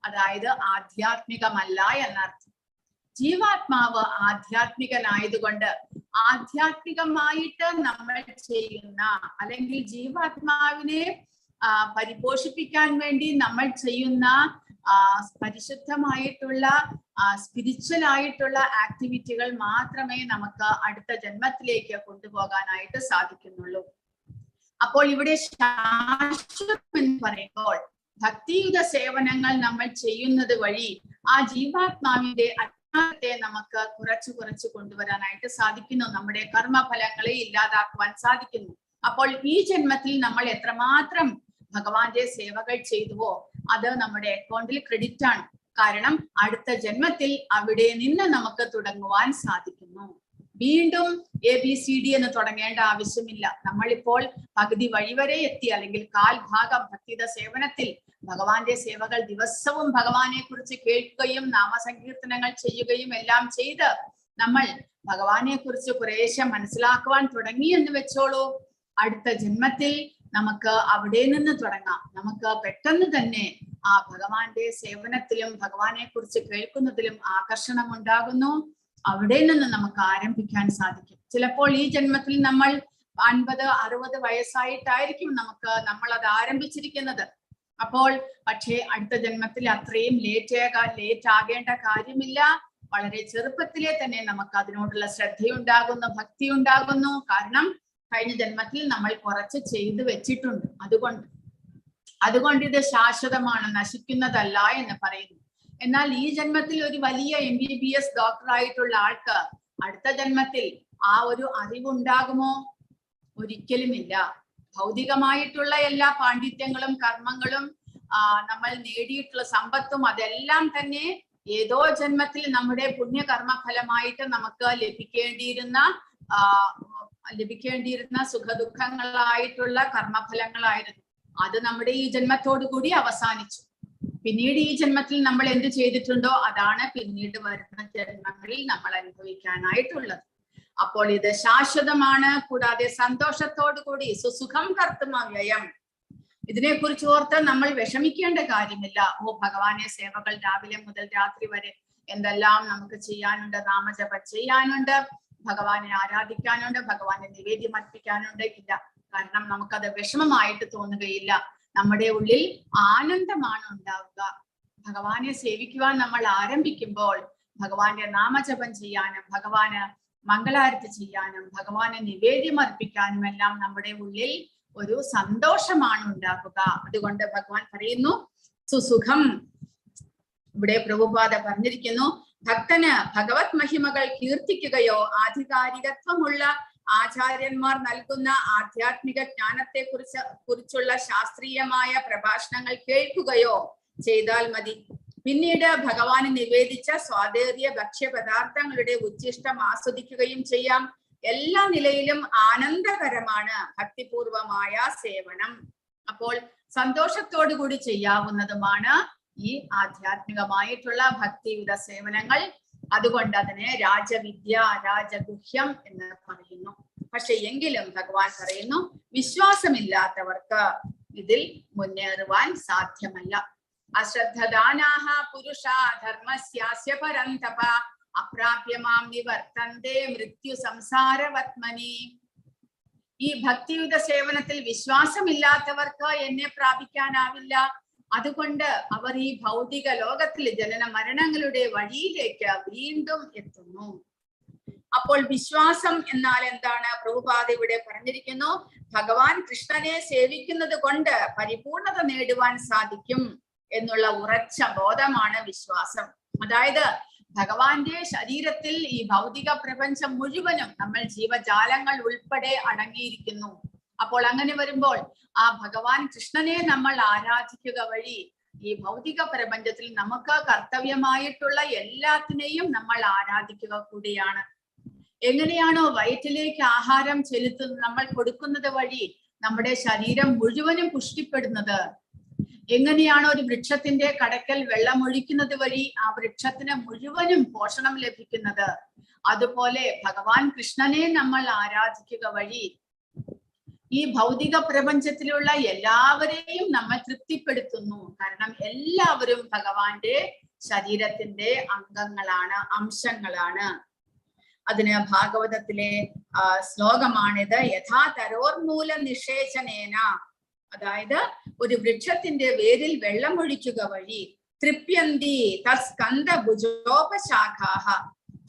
അതായത് ആധ്യാത്മികമല്ല എന്നർത്ഥം. ജീവാത്മാവ് ആധ്യാത്മികനായതുകൊണ്ട് ആധ്യാത്മികമായിട്ട് നമ്മൾ ചെയ്യുന്ന അല്ലെങ്കിൽ ജീവാത്മാവിനെ പരിപോഷിപ്പിക്കാൻ വേണ്ടി നമ്മൾ ചെയ്യുന്ന പരിശുദ്ധമായിട്ടുള്ള സ്പിരിച്വൽ ആയിട്ടുള്ള ആക്ടിവിറ്റികൾ മാത്രമേ നമുക്ക് അടുത്ത ജന്മത്തിലേക്ക് കൊണ്ടുപോകാനായിട്ട് സാധിക്കുന്നുള്ളൂ. അപ്പോൾ ഇവിടെ ശാശ്വതം എന്ന് പറയുമ്പോൾ ഭക്തിയുത സേവനങ്ങൾ നമ്മൾ ചെയ്യുന്നത് വഴി ആ ജീവാത്മാവിന്റെ അജ്ഞാനത്തെ നമുക്ക് കുറച്ച് കൊണ്ടുവരാനായിട്ട് സാധിക്കുന്നു. നമ്മുടെ കർമ്മഫലങ്ങളെ ഇല്ലാതാക്കുവാൻ സാധിക്കുന്നു. അപ്പോൾ ഈ ജന്മത്തിൽ നമ്മൾ എത്രമാത്രം ഭഗവാന്റെ സേവകൾ ചെയ്തുവോ അത് നമ്മുടെ അക്കൗണ്ടിൽ ക്രെഡിറ്റ് ആണ്. കാരണം അടുത്ത ജന്മത്തിൽ അവിടെ നിന്ന് നമുക്ക് തുടങ്ങുവാൻ സാധിക്കുന്നു. വീണ്ടും ABCD എന്ന് തുടങ്ങേണ്ട ആവശ്യമില്ല. നമ്മളിപ്പോൾ പകുതി വഴി വരെ എത്തി, അല്ലെങ്കിൽ കാൽഭാഗം ഭക്തിയുടെ സേവനത്തിൽ ഭഗവാന്റെ സേവകൾ ദിവസവും ഭഗവാനെ കുറിച്ച് കേൾക്കുകയും നാമസങ്കീർത്തനങ്ങൾ ചെയ്യുകയും എല്ലാം ചെയ്ത് നമ്മൾ ഭഗവാനെ കുറിച്ച് കുറേശ്ശെ മനസ്സിലാക്കുവാൻ തുടങ്ങി എന്ന് വെച്ചോളൂ. അടുത്ത ജന്മത്തിൽ നമുക്ക് അവിടെ നിന്ന് തുടങ്ങാം. നമുക്ക് പെട്ടെന്ന് തന്നെ ആ ഭഗവാന്റെ സേവനത്തിലും ഭഗവാനെ കുറിച്ച് കേൾക്കുന്നതിലും ആകർഷണം ഉണ്ടാകുന്നു. അവിടെ നിന്ന് നമുക്ക് ആരംഭിക്കാൻ സാധിക്കും. ചിലപ്പോൾ ഈ ജന്മത്തിൽ നമ്മൾ 50-60 വയസ്സായിട്ടായിരിക്കും നമ്മൾ അത് ആരംഭിച്ചിരിക്കുന്നത്. അപ്പോൾ പക്ഷേ അടുത്ത ജന്മത്തിൽ അത്രയും ലേറ്റ് ആകേണ്ട കാര്യമില്ല. വളരെ ചെറുപ്പത്തിലെ തന്നെ നമുക്ക് അതിനോടുള്ള ശ്രദ്ധയുണ്ടാകുന്നു, ഭക്തി ഉണ്ടാകുന്നു. കാരണം കഴിഞ്ഞ ജന്മത്തിൽ നമ്മൾ കുറച്ച് ചെയ്തു വെച്ചിട്ടുണ്ട്. അതുകൊണ്ട് ഇത് ശാശ്വതമാണ്, നശിക്കുന്നതല്ല എന്ന് പറയുന്നു. എന്നാൽ ഈ ജന്മത്തിൽ ഒരു വലിയ MBBS ഡോക്ടറായിട്ടുള്ള ആൾക്ക് അടുത്ത ജന്മത്തിൽ ആ ഒരു അറിവുണ്ടാകുമോ? ഒരിക്കലുമില്ല. ഭൗതികമായിട്ടുള്ള എല്ലാ പാണ്ഡിത്യങ്ങളും കർമ്മങ്ങളും നമ്മൾ നേടിയിട്ടുള്ള സമ്പത്തും അതെല്ലാം തന്നെ ഏതോ ജന്മത്തിൽ നമ്മുടെ പുണ്യകർമ്മ ഫലമായിട്ട് നമുക്ക് ലഭിക്കേണ്ടിയിരുന്ന സുഖദുഃഖങ്ങളായിട്ടുള്ള കർമ്മഫലങ്ങളായിരുന്നു. അത് നമ്മുടെ ഈ ജന്മത്തോടു കൂടി അവസാനിച്ചു. പിന്നീട് ഈ ജന്മത്തിൽ നമ്മൾ എന്ത് ചെയ്തിട്ടുണ്ടോ അതാണ് പിന്നീട് വരുന്ന ജന്മങ്ങളിൽ നമ്മൾ അനുഭവിക്കാനായിട്ടുള്ളത്. അപ്പോൾ ഇത് ശാശ്വതമാണ്. കൂടാതെ സന്തോഷത്തോടു കൂടി സുസുഖം കർത്തുമവ്യയം, ഇതിനെക്കുറിച്ച് ഓർത്ത് നമ്മൾ വിഷമിക്കേണ്ട കാര്യമില്ല. ഭഗവാനെ സേവകൾ രാവിലെ മുതൽ രാത്രി വരെ എന്തെല്ലാം നമുക്ക് ചെയ്യാനുണ്ട്. നാമജപം ചെയ്യാനുണ്ട്, ഭഗവാനെ ആരാധിക്കാനുണ്ട്, ഭഗവാനെ നിവേദ്യം അർപ്പിക്കാനുണ്ട്. ഇല്ല, കാരണം നമുക്കത് വിഷമമായിട്ട് തോന്നുകയില്ല. നമ്മുടെ ഉള്ളിൽ ആനന്ദമാണ് ഉണ്ടാവുക. ഭഗവാനെ സേവിക്കുവാൻ നമ്മൾ ആരംഭിക്കുമ്പോൾ ഭഗവാന്റെ നാമജപം ചെയ്യാനും ഭഗവാന് മംഗളാരതി ചെയ്യാനും ഭഗവാനെ നിവേദ്യം അർപ്പിക്കാനും എല്ലാം നമ്മുടെ ഉള്ളിൽ ഒരു സന്തോഷമാണ് ഉണ്ടാക്കുക. അതുകൊണ്ട് ഭഗവാൻ പറയുന്നു സുസുഖം. ഇവിടെ പ്രഭുപാദ പറഞ്ഞിരിക്കുന്നു, ഭക്തന് ഭഗവത് മഹിമകൾ കീർത്തിക്കുകയോ ആധികാരികത്വമുള്ള ആചാര്യന്മാർ നൽകുന്ന ആധ്യാത്മിക ജ്ഞാനത്തെ കുറിച്ചുള്ള ശാസ്ത്രീയമായ പ്രഭാഷണങ്ങൾ കേൾക്കുകയോ ചെയ്താൽ മതി. പിന്നീട് ഭഗവാന് നിവേദിച്ച സ്വാദേറിയ ഭക്ഷ്യപദാർത്ഥങ്ങളുടെ ഉച്ഛിഷ്ടം ആസ്വദിക്കുകയും ചെയ്യാം. എല്ലാ നിലയിലും ആനന്ദകരമാണ് ഭക്തിപൂർവമായ സേവനം. അപ്പോൾ സന്തോഷത്തോടു കൂടി ചെയ്യാവുന്നതുമാണ് ഈ ആധ്യാത്മികമായിട്ടുള്ള ഭക്തിയുത സേവനങ്ങൾ. അതുകൊണ്ട് അതിനെ രാജവിദ്യ, രാജഗുഹ്യം എന്ന് പറയുന്നു. പക്ഷെ എങ്കിലും ഭഗവാൻ പറയുന്നു, വിശ്വാസമില്ലാത്തവർക്ക് ഇതിൽ മുന്നേറുവാൻ സാധ്യമല്ല. അശ്രദ്ധദാനാഹ പുരുഷാ ധർമ്മസ്യാസ്യ പരന്തപ അപ്രാപ്യമാം നിവർത്തന്തേ മൃത്യു സംസാരവത്മനി. ഈ ഭക്തിയുത സേവനത്തിൽ വിശ്വാസമില്ലാത്തവർക്ക് എന്നെ പ്രാപിക്കാനാവില്ല. അതുകൊണ്ട് അവർ ഈ ഭൗതിക ലോകത്തിൽ ജനന മരണങ്ങളുടെ വഴിയിലേക്ക് വീണ്ടും എത്തുന്നു. അപ്പോൾ വിശ്വാസം എന്നാൽ എന്താണ്? പ്രഭുപാദ ഇവിടെ പറഞ്ഞിരിക്കുന്നു, ഭഗവാൻ കൃഷ്ണനെ സേവിക്കുന്നത് കൊണ്ട് പരിപൂർണത നേടുവാൻ സാധിക്കും എന്നുള്ള ഉറച്ച ബോധമാണ് വിശ്വാസം. അതായത് ഭഗവാന്റെ ശരീരത്തിൽ ഈ ഭൗതിക പ്രപഞ്ചം മുഴുവനും നമ്മൾ ജീവജാലങ്ങൾ ഉൾപ്പെടെ അടങ്ങിയിരിക്കുന്നു. അപ്പോൾ അങ്ങനെ വരുമ്പോൾ ആ ഭഗവാൻ കൃഷ്ണനെ നമ്മൾ ആരാധിക്കുക വഴി ഈ ഭൗതിക പ്രപഞ്ചത്തിൽ നമുക്ക് കർത്തവ്യമായിട്ടുള്ള എല്ലാത്തിനെയും നമ്മൾ ആരാധിക്കുക കൂടിയാണ്. എങ്ങനെയാണോ വയറ്റിലേക്ക് ആഹാരം നമ്മൾ കൊടുക്കുന്നത് വഴി നമ്മുടെ ശരീരം മുഴുവനും പുഷ്ടിപ്പെടുന്നത്, എങ്ങനെയാണോ ഒരു വൃക്ഷത്തിന്റെ കടക്കൽ വെള്ളമൊഴിക്കുന്നത് വഴി ആ വൃക്ഷത്തിന് മുഴുവനും പോഷണം ലഭിക്കുന്നത്, അതുപോലെ ഭഗവാൻ കൃഷ്ണനെ നമ്മൾ ആരാധിക്കുക വഴി ഈ ഭൗതിക പ്രപഞ്ചത്തിലുള്ള എല്ലാവരെയും നമ്മൾ തൃപ്തിപ്പെടുത്തുന്നു. കാരണം എല്ലാവരും ഭഗവാന്റെ ശരീരത്തിന്റെ അംഗങ്ങളാണ്, അംശങ്ങളാണ്. അതിന് ഭാഗവതത്തിലെ ശ്ലോകമാണിത്. യഥാ തരോർമൂല നിഷേചനേന, അതായത് ഒരു വൃക്ഷത്തിന്റെ വേരിൽ വെള്ളമൊഴിക്കുക വഴി തൃപ്യന്തി തസ്കന്ധ ഭുജോപശാഖാഹ,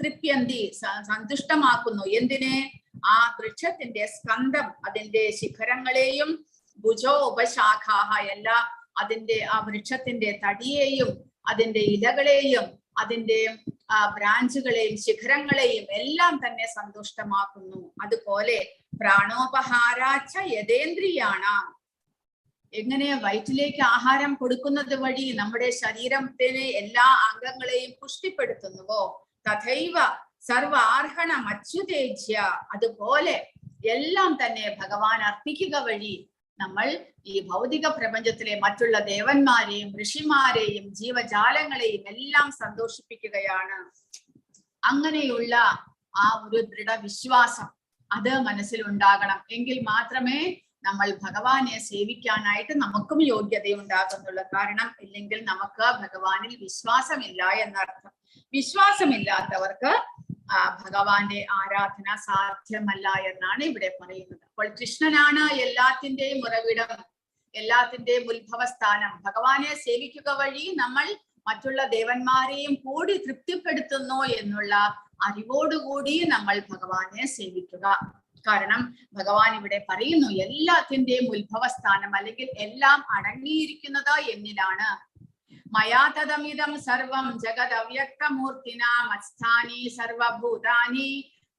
തൃപ്യന്തി സന്തുഷ്ടമാക്കുന്നു. എന്തിനെ? ആ വൃക്ഷത്തിന്റെ സ്കന്ധം, അതിന്റെ ശിഖരങ്ങളെയും, ഭുജോ ഉപശാഖാഹ എല്ലാ അതിന്റെ ആ വൃക്ഷത്തിന്റെ തടിയെയും അതിന്റെ ഇലകളെയും അതിന്റെ ബ്രാഞ്ചുകളെയും ശിഖരങ്ങളെയും എല്ലാം തന്നെ സന്തുഷ്ടമാക്കുന്നു. അതുപോലെ പ്രാണോപഹാരാച്ച യഥേന്ദ്രിയാണ്, എങ്ങനെ വയറ്റിലേക്ക് ആഹാരം കൊടുക്കുന്നത് വഴി നമ്മുടെ ശരീരത്തിന് എല്ലാ അംഗങ്ങളെയും പുഷ്ടിപ്പെടുത്തുന്നുവോ തഥൈവ സർവാർഹണം അച്യുതേജ്യ, അതുപോലെ എല്ലാം തന്നെ ഭഗവാൻ അർപ്പിക്കുക വഴി നമ്മൾ ഈ ഭൗതിക പ്രപഞ്ചത്തിലെ മറ്റുള്ള ദേവന്മാരെയും ഋഷിമാരെയും ജീവജാലങ്ങളെയും എല്ലാം സന്തോഷിപ്പിക്കുകയാണ്. അങ്ങനെയുള്ള ആ ഒരു ദൃഢവിശ്വാസം അത് മനസ്സിലുണ്ടാകണം. എങ്കിൽ മാത്രമേ നമ്മൾ ഭഗവാനെ സേവിക്കാനായിട്ട് നമുക്കും യോഗ്യതയുണ്ടാകുന്നുള്ളൂ. കാരണം ഇല്ലെങ്കിൽ നമുക്ക് ഭഗവാനിൽ വിശ്വാസമില്ല എന്നർത്ഥം. വിശ്വാസമില്ലാത്തവർക്ക് ഭഗവാന്റെ ആരാധന സാധ്യമല്ല എന്നാണ് ഇവിടെ പറയുന്നത്. അപ്പോൾ കൃഷ്ണനാണ് എല്ലാത്തിന്റെയും ഉറവിടം, എല്ലാത്തിന്റെയും ഉത്ഭവസ്ഥാനം. ഭഗവാനെ സേവിക്കുക വഴി നമ്മൾ മറ്റുള്ള ദേവന്മാരെയും കൂടി തൃപ്തിപ്പെടുത്തുന്നു എന്നുള്ള അറിവോടുകൂടി നമ്മൾ ഭഗവാനെ സേവിക്കുക. കാരണം ഭഗവാൻ ഇവിടെ പറയുന്നു എല്ലാത്തിന്റെയും ഉത്ഭവസ്ഥാനം അല്ലെങ്കിൽ എല്ലാം അടങ്ങിയിരിക്കുന്നത് എന്നിലാണ്. മയാതദമിദം സർവം ജഗത് അവ്യക്തമൂർത്തിന മത്സ്ഥാനി സർവഭൂതാനി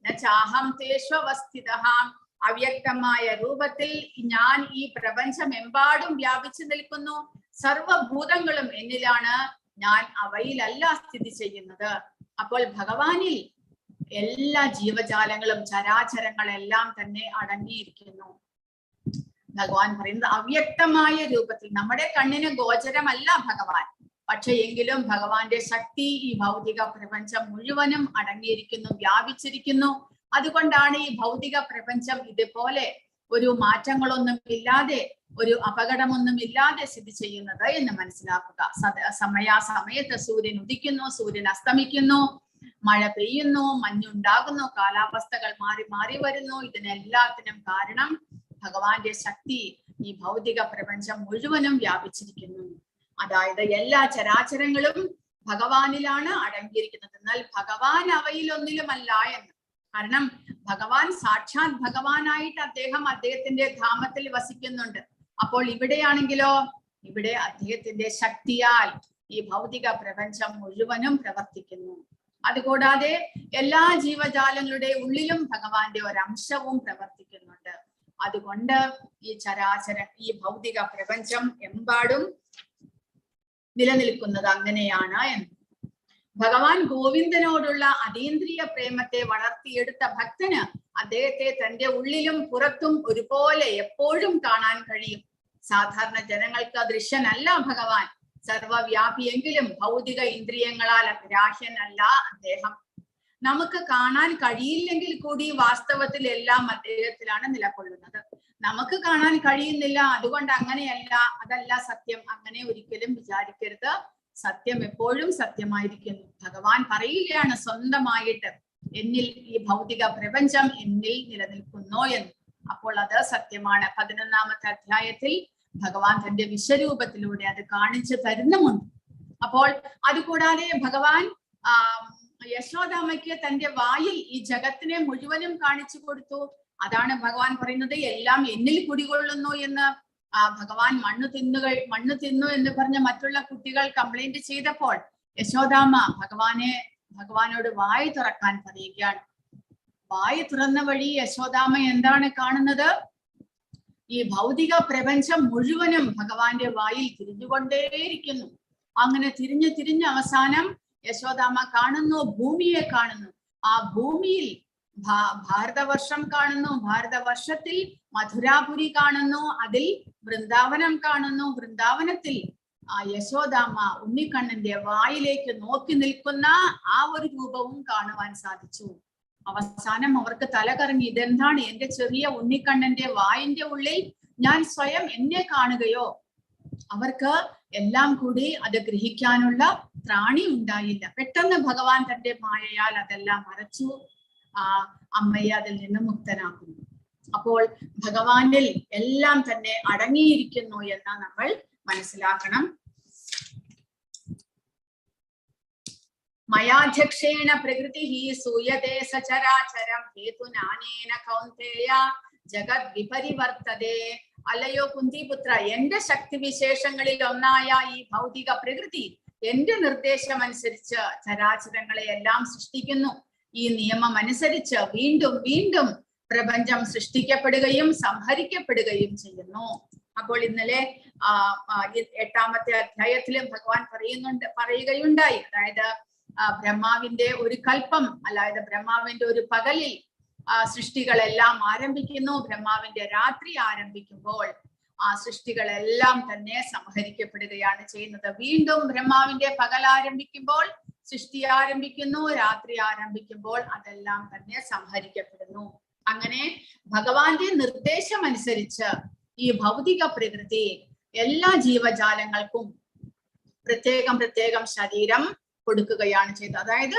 നചാഹം തേഷ്വവസ്ഥിതഃ, അവ്യക്തമായ രൂപത്തിൽ ഞാൻ ഈ പ്രപഞ്ചമെമ്പാടും വ്യാപിച്ചു നിൽക്കുന്നു. സർവഭൂതങ്ങളും എന്നിലാണ്, ഞാൻ അവയിലല്ല സ്ഥിതി ചെയ്യുന്നത്. അപ്പോൾ ഭഗവാനിൽ എല്ലാ ജീവജാലങ്ങളും ചരാചരങ്ങളെല്ലാം തന്നെ അടങ്ങിയിരിക്കുന്നു. ഭഗവാൻ പറയുന്നത് അവ്യക്തമായ രൂപത്തിൽ, നമ്മുടെ കണ്ണിന് ഗോചരമല്ല ഭഗവാൻ, പക്ഷെ എങ്കിലും ഭഗവാന്റെ ശക്തി ഈ ഭൗതിക പ്രപഞ്ചം മുഴുവനും അടങ്ങിയിരിക്കുന്നു, വ്യാപിച്ചിരിക്കുന്നു. അതുകൊണ്ടാണ് ഈ ഭൗതിക പ്രപഞ്ചം ഇതുപോലെ ഒരു മാറ്റങ്ങളൊന്നും ഇല്ലാതെ, ഒരു അപകടമൊന്നും ഇല്ലാതെ സ്ഥിതി ചെയ്യുന്നത് എന്ന് മനസ്സിലാക്കുക. സമയാസമയത്ത് സൂര്യൻ ഉദിക്കുന്നു, സൂര്യൻ അസ്തമിക്കുന്നു, മഴ പെയ്യുന്നു, മഞ്ഞുണ്ടാകുന്നു, കാലാവസ്ഥകൾ മാറി മാറി വരുന്നു. ഇതിനെല്ലാത്തിനും കാരണം ഭഗവാന്റെ ശക്തി ഈ ഭൗതിക പ്രപഞ്ചം മുഴുവനും വ്യാപിച്ചിരിക്കുന്നു. അതായത് എല്ലാ ചരാചരങ്ങളും ഭഗവാനിലാണ് അടങ്ങിയിരിക്കുന്നത്. എന്നാൽ ഭഗവാൻ അവയിലൊന്നിലുമല്ല എന്ന്. കാരണം ഭഗവാൻ സാക്ഷാത് ഭഗവാനായിട്ട് അദ്ദേഹത്തിന്റെ ധാമത്തിൽ വസിക്കുന്നുണ്ട്. അപ്പോൾ ഇവിടെയാണെങ്കിലോ, ഇവിടെ അദ്ദേഹത്തിന്റെ ശക്തിയാൽ ഈ ഭൗതിക പ്രപഞ്ചം മുഴുവനും പ്രവർത്തിക്കുന്നു. അതുകൂടാതെ എല്ലാ ജീവജാലങ്ങളുടെ ഉള്ളിലും ഭഗവാന്റെ ഒരംശവും പ്രവർത്തിക്കുന്നുണ്ട്. അതുകൊണ്ട് ഈ ഈ ഭൗതിക പ്രപഞ്ചം എമ്പാടും നിലനിൽക്കുന്നത് അങ്ങനെയാണ് എന്ന്. ഭഗവാൻ ഗോവിന്ദനോടുള്ള അതീന്ദ്രിയ പ്രേമത്തെ വളർത്തിയെടുത്ത ഭക്തന് അദ്ദേഹത്തെ തന്റെ ഉള്ളിലും പുറത്തും ഒരുപോലെ എപ്പോഴും കാണാൻ കഴിയും. സാധാരണ ജനങ്ങൾക്ക് ദൃശ്യനല്ല ഭഗവാൻ, സർവവ്യാപിയെങ്കിലും ഭൗതിക ഇന്ദ്രിയങ്ങളാൽ ഗ്രാഹ്യനല്ല അദ്ദേഹം. നമുക്ക് കാണാൻ കഴിയില്ലെങ്കിൽ കൂടി വാസ്തവത്തിൽ എല്ലാം അദ്ദേഹത്തിലാണ് നിലകൊള്ളുന്നത്. നമുക്ക് കാണാൻ കഴിയുന്നില്ല, അതുകൊണ്ട് അങ്ങനെയല്ല, അതല്ല സത്യം, അങ്ങനെ ഒരിക്കലും വിചാരിക്കരുത്. സത്യം എപ്പോഴും സത്യമായിരിക്കുന്നു. ഭഗവാൻ പറയുകയാണ് സ്വന്തമായിട്ട്, എന്നിൽ ഈ ഭൗതിക പ്രപഞ്ചം എന്നിൽ നിലനിൽക്കുന്നു എന്ന്. അപ്പോൾ അത് സത്യമാണ്. 11ാമത്തെ അധ്യായത്തിൽ ഭഗവാൻ തന്റെ വിശ്വരൂപത്തിലൂടെ അത് കാണിച്ചു തരുന്നുമുണ്ട്. അപ്പോൾ അതുകൂടാതെ ഭഗവാൻ യശോദാമ്മയ്ക്ക് തന്റെ വായിൽ ഈ ജഗത്തിനെ മുഴുവനും കാണിച്ചു കൊടുത്തു. അതാണ് ഭഗവാൻ പറയുന്നത് എല്ലാം എന്നിൽ കുടികൊള്ളുന്നു എന്ന്. ഭഗവാൻ മണ്ണ് തിന്നു എന്ന് പറഞ്ഞ് മറ്റുള്ള കുട്ടികൾ കംപ്ലൈന്റ് ചെയ്തപ്പോൾ യശോദാമ്മ ഭഗവാനോട് വായ തുറക്കാൻ പറയുകയാണ്. വായ തുറന്ന വഴി യശോദാമ്മ എന്താണ് കാണുന്നത്? ഈ ഭൗതിക പ്രപഞ്ചം മുഴുവനും ഭഗവാന്റെ വായിൽ തിരിഞ്ഞുകൊണ്ടേയിരിക്കുന്നു. അങ്ങനെ തിരിഞ്ഞ് അവസാനം യശോദാമ്മ കാണുന്നു, ഭൂമിയെ കാണുന്നു. ആ ഭൂമിയിൽ ഭാരതവർഷം കാണുന്നു, ഭാരതവർഷത്തിൽ മധുരാപുരി കാണുന്നു, അതിൽ വൃന്ദാവനം കാണുന്നു. വൃന്ദാവനത്തിൽ ആ യശോദാമ്മ ഉണ്ണിക്കണ്ണന്റെ വായിലേക്ക് നോക്കി നിൽക്കുന്ന ആ ഒരു രൂപവും കാണുവാൻ സാധിച്ചു. അവസാനം അവർക്ക് തലകറങ്ങി, ഇതെന്താണ്? എന്റെ ചെറിയ ഉണ്ണിക്കണ്ണന്റെ വായിന്റെ ഉള്ളിൽ ഞാൻ സ്വയം എന്നെ കാണുകയോ? അവർക്ക് എല്ലാം കൂടി അത് ഗ്രഹിക്കാനുള്ള ത്രാണി ഉണ്ടായില്ല. പെട്ടെന്ന് ഭഗവാൻ തന്റെ മായയാൽ അതെല്ലാം മറച്ചു അമ്മയെ അതിൽ നിന്ന് മുക്തനാക്കുന്നു. അപ്പോൾ ഭഗവാനിൽ എല്ലാം തന്നെ അടങ്ങിയിരിക്കുന്നു എന്ന് നമ്മൾ മനസ്സിലാക്കണം. മയാധ്യക്ഷേണ പ്രകൃതി സൂയതേ സചരാചരം ഹേതുനാനേന കൗന്ദേയ ജഗത് വിപരിവർത്തതേ. അല്ലയോ കുന്തിപുത്ര, എന്റെ ശക്തിവിശേഷങ്ങളിൽ ഒന്നായ ഈ ഭൗതിക പ്രകൃതി എന്റെ നിർദ്ദേശമനുസരിച്ച് ചരാചരങ്ങളെ എല്ലാം സൃഷ്ടിക്കുന്നു. ഈ നിയമം അനുസരിച്ച് വീണ്ടും വീണ്ടും പ്രപഞ്ചം സൃഷ്ടിക്കപ്പെടുകയും സംഹരിക്കപ്പെടുകയും ചെയ്യുന്നു. അപ്പോൾ ഇന്നലെ 8ാമത്തെ അധ്യായത്തിലും ഭഗവാൻ പറയുകയുണ്ടായി. അതായത് ബ്രഹ്മാവിന്റെ ഒരു കൽപ്പം, അതായത് ബ്രഹ്മാവിന്റെ ഒരു പകലിൽ സൃഷ്ടികളെല്ലാം ആരംഭിക്കുന്നു. ബ്രഹ്മാവിന്റെ രാത്രി ആരംഭിക്കുമ്പോൾ ആ സൃഷ്ടികളെല്ലാം തന്നെ സംഹരിക്കപ്പെടുകയാണ് ചെയ്യുന്നത്. വീണ്ടും ബ്രഹ്മാവിന്റെ പകൽ ആരംഭിക്കുമ്പോൾ സൃഷ്ടി ആരംഭിക്കുന്നു, രാത്രി ആരംഭിക്കുമ്പോൾ അതെല്ലാം തന്നെ സംഹരിക്കപ്പെടുന്നു. അങ്ങനെ ഭഗവാന്റെ നിർദ്ദേശം അനുസരിച്ച് ഈ ഭൗതിക പ്രകൃതി എല്ലാ ജീവജാലങ്ങൾക്കും പ്രത്യേകം പ്രത്യേകം ശരീരം കൊടുക്കുകയാണ് ചെയ്തത്. അതായത്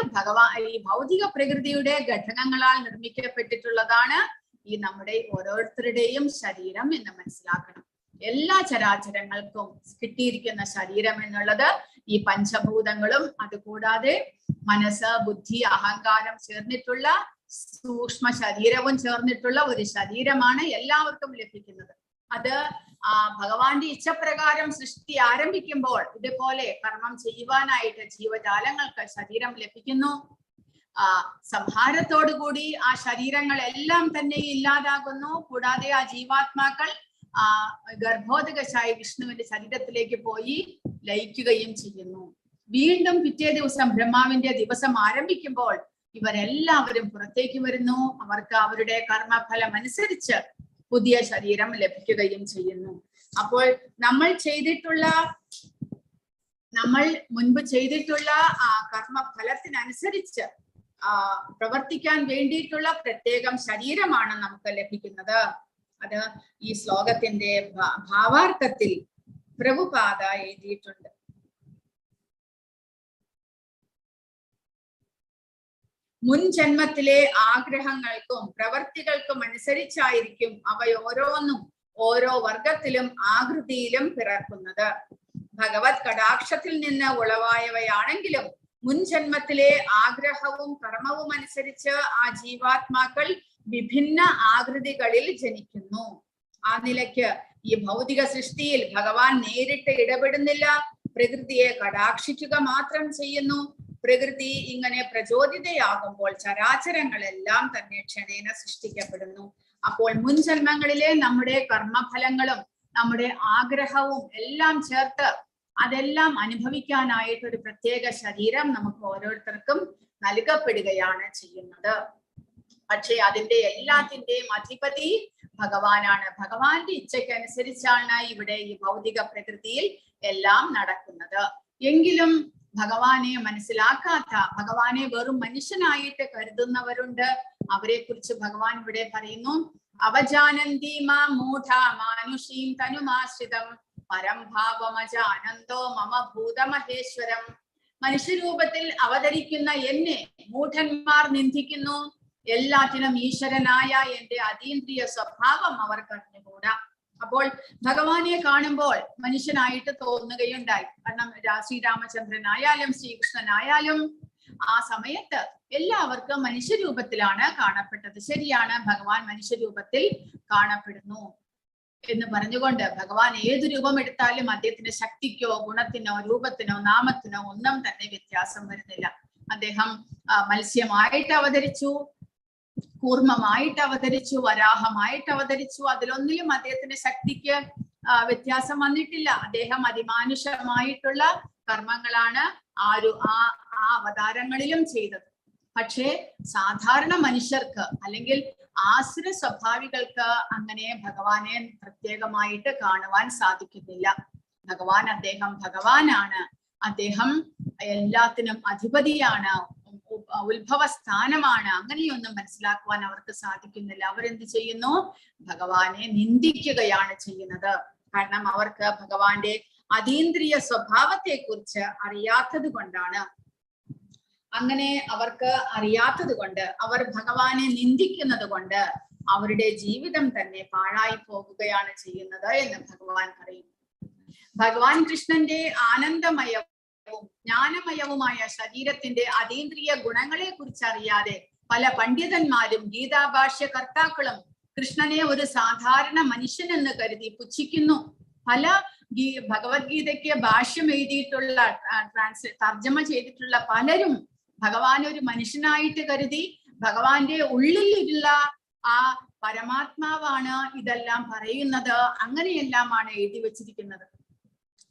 ഈ ഭൗതിക പ്രകൃതിയുടെ ഘടകങ്ങളാൽ നിർമ്മിക്കപ്പെട്ടിട്ടുള്ളതാണ് ഈ നമ്മുടെ ഓരോരുത്തരുടെയും ശരീരം എന്ന് മനസ്സിലാക്കണം. എല്ലാ ചരാചരങ്ങൾക്കും കിട്ടിയിരിക്കുന്ന ശരീരം എന്നുള്ളത് ഈ പഞ്ചഭൂതങ്ങളും അതുകൂടാതെ മനസ്സ്, ബുദ്ധി, അഹങ്കാരം ചേർന്നിട്ടുള്ള സൂക്ഷ്മ ശരീരവും ചേർന്നിട്ടുള്ള ഒരു ശരീരമാണ് എല്ലാവർക്കും ലഭിക്കുന്നത്. അത് ഭഗവാന്റെ ഇച്ഛപ്രകാരം സൃഷ്ടി ആരംഭിക്കുമ്പോൾ ഇതുപോലെ കർമ്മം ചെയ്യുവാനായിട്ട് ജീവജാലങ്ങൾക്ക് ശരീരം ലഭിക്കുന്നു. സംഹാരത്തോടുകൂടി ആ ശരീരങ്ങളെല്ലാം തന്നെ ഇല്ലാതാകുന്നു. കൂടാതെ ആ ജീവാത്മാക്കൾ ഗർഭോദകശായി വിഷ്ണുവിന്റെ ശരീരത്തിലേക്ക് പോയി ലയിക്കുകയും ചെയ്യുന്നു. വീണ്ടും പിറ്റേ ദിവസം ബ്രഹ്മാവിന്റെ ദിവസം ആരംഭിക്കുമ്പോൾ ഇവരെല്ലാവരും പുറത്തേക്ക് വരുന്നു. അവർക്ക് അവരുടെ കർമ്മഫലം അനുസരിച്ച് പുതിയ ശരീരം ലഭിക്കുകയും ചെയ്യുന്നു. അപ്പോൾ നമ്മൾ മുൻപ് ചെയ്തിട്ടുള്ള കർമ്മഫലത്തിനനുസരിച്ച് പ്രവർത്തിക്കാൻ വേണ്ടിയിട്ടുള്ള പ്രത്യേകം ശരീരമാണ് നമുക്ക് ലഭിക്കുന്നത്. അത് ഈ ശ്ലോകത്തിന്റെ ഭാവാർത്ഥത്തിൽ പ്രഭുപാദ എഴുതിയിട്ടുണ്ട്. മുൻ ജന്മത്തിലെ ആഗ്രഹങ്ങൾക്കും പ്രവർത്തികൾക്കും അനുസരിച്ചായിരിക്കും അവയോരോന്നും ഓരോ വർഗത്തിലും ആകൃതിയിലും പിറക്കുന്നത്. ഭഗവത് കടാക്ഷത്തിൽ നിന്ന് ഉളവായവയാണെങ്കിലും മുൻ ജന്മത്തിലെ ആഗ്രഹവും കർമ്മവും അനുസരിച്ച് ആ ജീവാത്മാക്കൾ വിഭിന്ന ആകൃതികളിൽ ജനിക്കുന്നു. ആ നിലയ്ക്ക് ഈ ഭൗതിക സൃഷ്ടിയിൽ ഭഗവാൻ നേരിട്ട് ഇടപെടുന്നില്ല, പ്രകൃതിയെ കടാക്ഷിക്കുക മാത്രം ചെയ്യുന്നു. പ്രകൃതി ഇങ്ങനെ പ്രചോദിതയാകുമ്പോൾ ചരാചരങ്ങളെല്ലാം തന്നെ ക്ഷണേന സൃഷ്ടിക്കപ്പെടുന്നു. അപ്പോൾ മുൻ ജന്മങ്ങളിലെ നമ്മുടെ കർമ്മഫലങ്ങളും നമ്മുടെ ആഗ്രഹവും എല്ലാം ചേർത്ത് അതെല്ലാം അനുഭവിക്കാനായിട്ട് ഒരു പ്രത്യേക ശരീരം നമുക്ക് ഓരോരുത്തർക്കും നൽകപ്പെടുകയാണ് ചെയ്യുന്നത്. പക്ഷെ അതിന്റെ എല്ലാത്തിന്റെയും അധിപതി ഭഗവാനാണ്. ഭഗവാന്റെ ഇച്ഛയ്ക്കനുസരിച്ചാണ് ഇവിടെ ഈ ഭൗതിക പ്രകൃതിയിൽ എല്ലാം നടക്കുന്നത്. എങ്കിലും ഭഗവാനെ മനസ്സിലാക്കാത്ത, ഭഗവാനെ വെറും മനുഷ്യനായിട്ട് കരുതുന്നവരുണ്ട്. അവരെ കുറിച്ച് ഭഗവാൻ ഇവിടെ പറയുന്നു, അവജാനന്തി മാം മൂഢ മാനുഷീം തനുമാശ്രിതം പരം ഭാവമജാനന്ദോ മമ ഭൂതമഹേശ്വരം. മനുഷ്യരൂപത്തിൽ അവതരിക്കുന്ന എന്നെ മൂഢന്മാർ നിന്ദിക്കുന്നു. എല്ലാത്തിനും ഈശ്വരനായ എന്റെ അതീന്ദ്രിയ സ്വഭാവം അവർക്ക് അറിഞ്ഞുകൂടാ. അപ്പോൾ ഭഗവാനെ കാണുമ്പോൾ മനുഷ്യനായിട്ട് തോന്നുകയുണ്ടായി. കാരണം ശ്രീരാമചന്ദ്രനായാലും ശ്രീകൃഷ്ണനായാലും ആ സമയത്ത് എല്ലാവർക്കും മനുഷ്യരൂപത്തിലാണ് കാണപ്പെട്ടത്. ശരിയാണ്, ഭഗവാൻ മനുഷ്യരൂപത്തിൽ കാണപ്പെടുന്നു എന്ന് പറഞ്ഞുകൊണ്ട് ഭഗവാൻ ഏത് രൂപം എടുത്താലും അദ്ദേഹത്തിന്റെ ശക്തിക്കോ ഗുണത്തിനോ രൂപത്തിനോ നാമത്തിനോ ഒന്നും തന്നെ വ്യത്യാസം വരുന്നില്ല. അദ്ദേഹം മത്സ്യമായിട്ട് അവതരിച്ചു, കൂർമ്മമായിട്ട് അവതരിച്ചു, വരാഹമായിട്ട് അവതരിച്ചു. അതിലൊന്നിലും അദ്ദേഹത്തിന്റെ ശക്തിക്ക് വ്യത്യാസം വന്നിട്ടില്ല. അദ്ദേഹം അതിമാനുഷമായിട്ടുള്ള കർമ്മങ്ങളാണ് ആ അവതാരങ്ങളിലും ചെയ്തത്. പക്ഷേ സാധാരണ മനുഷ്യർക്ക് അല്ലെങ്കിൽ ആസുര സ്വഭാവികൾക്ക് അങ്ങനെ ഭഗവാനെ പ്രത്യേകമായിട്ട് കാണുവാൻ സാധിക്കുന്നില്ല. അദ്ദേഹം ഭഗവാനാണ്. അദ്ദേഹം എല്ലാത്തിനും അധിപതിയാണ്, ഉത്ഭവസ്ഥാനമാണ്. അങ്ങനെയൊന്നും മനസ്സിലാക്കുവാൻ അവർക്ക് സാധിക്കുന്നില്ല. അവരെന്ത് ചെയ്യുന്നു? ഭഗവാനെ നിന്ദിക്കുകയാണ് ചെയ്യുന്നത്. കാരണം അവർക്ക് ഭഗവാന്റെ അതീന്ദ്രിയ സ്വഭാവത്തെ കുറിച്ച് അറിയാത്തത് കൊണ്ടാണ്. അങ്ങനെ അവർക്ക് അറിയാത്തത് കൊണ്ട്, അവർ ഭഗവാനെ നിന്ദിക്കുന്നത് കൊണ്ട് അവരുടെ ജീവിതം തന്നെ പാഴായി പോകുകയാണ് ചെയ്യുന്നത് എന്ന് ഭഗവാൻ പറയും. ഭഗവാൻ കൃഷ്ണന്റെ ആനന്ദമയവും ജ്ഞാനമയവുമായ ശരീരത്തിന്റെ അതീന്ദ്രിയ ഗുണങ്ങളെ കുറിച്ച് അറിയാതെ പല പണ്ഡിതന്മാരും ഗീതാഭാഷ്യകർത്താക്കളും കൃഷ്ണനെ ഒരു സാധാരണ മനുഷ്യനെന്ന് കരുതി പുച്ഛിക്കുന്നു. പല ഭഗവത്ഗീതയ്ക്ക് ഭാഷ്യം എഴുതിയിട്ടുള്ള തർജ്ജമ ചെയ്തിട്ടുള്ള പലരും ഭഗവാൻ ഒരു മനുഷ്യനായിട്ട് കരുതി ഭഗവാന്റെ ഉള്ളിലുള്ള ആ പരമാത്മാവാണ് ഇതെല്ലാം പറയുന്നത്, അങ്ങനെയെല്ലാമാണ് എഴുതി വച്ചിരിക്കുന്നത്.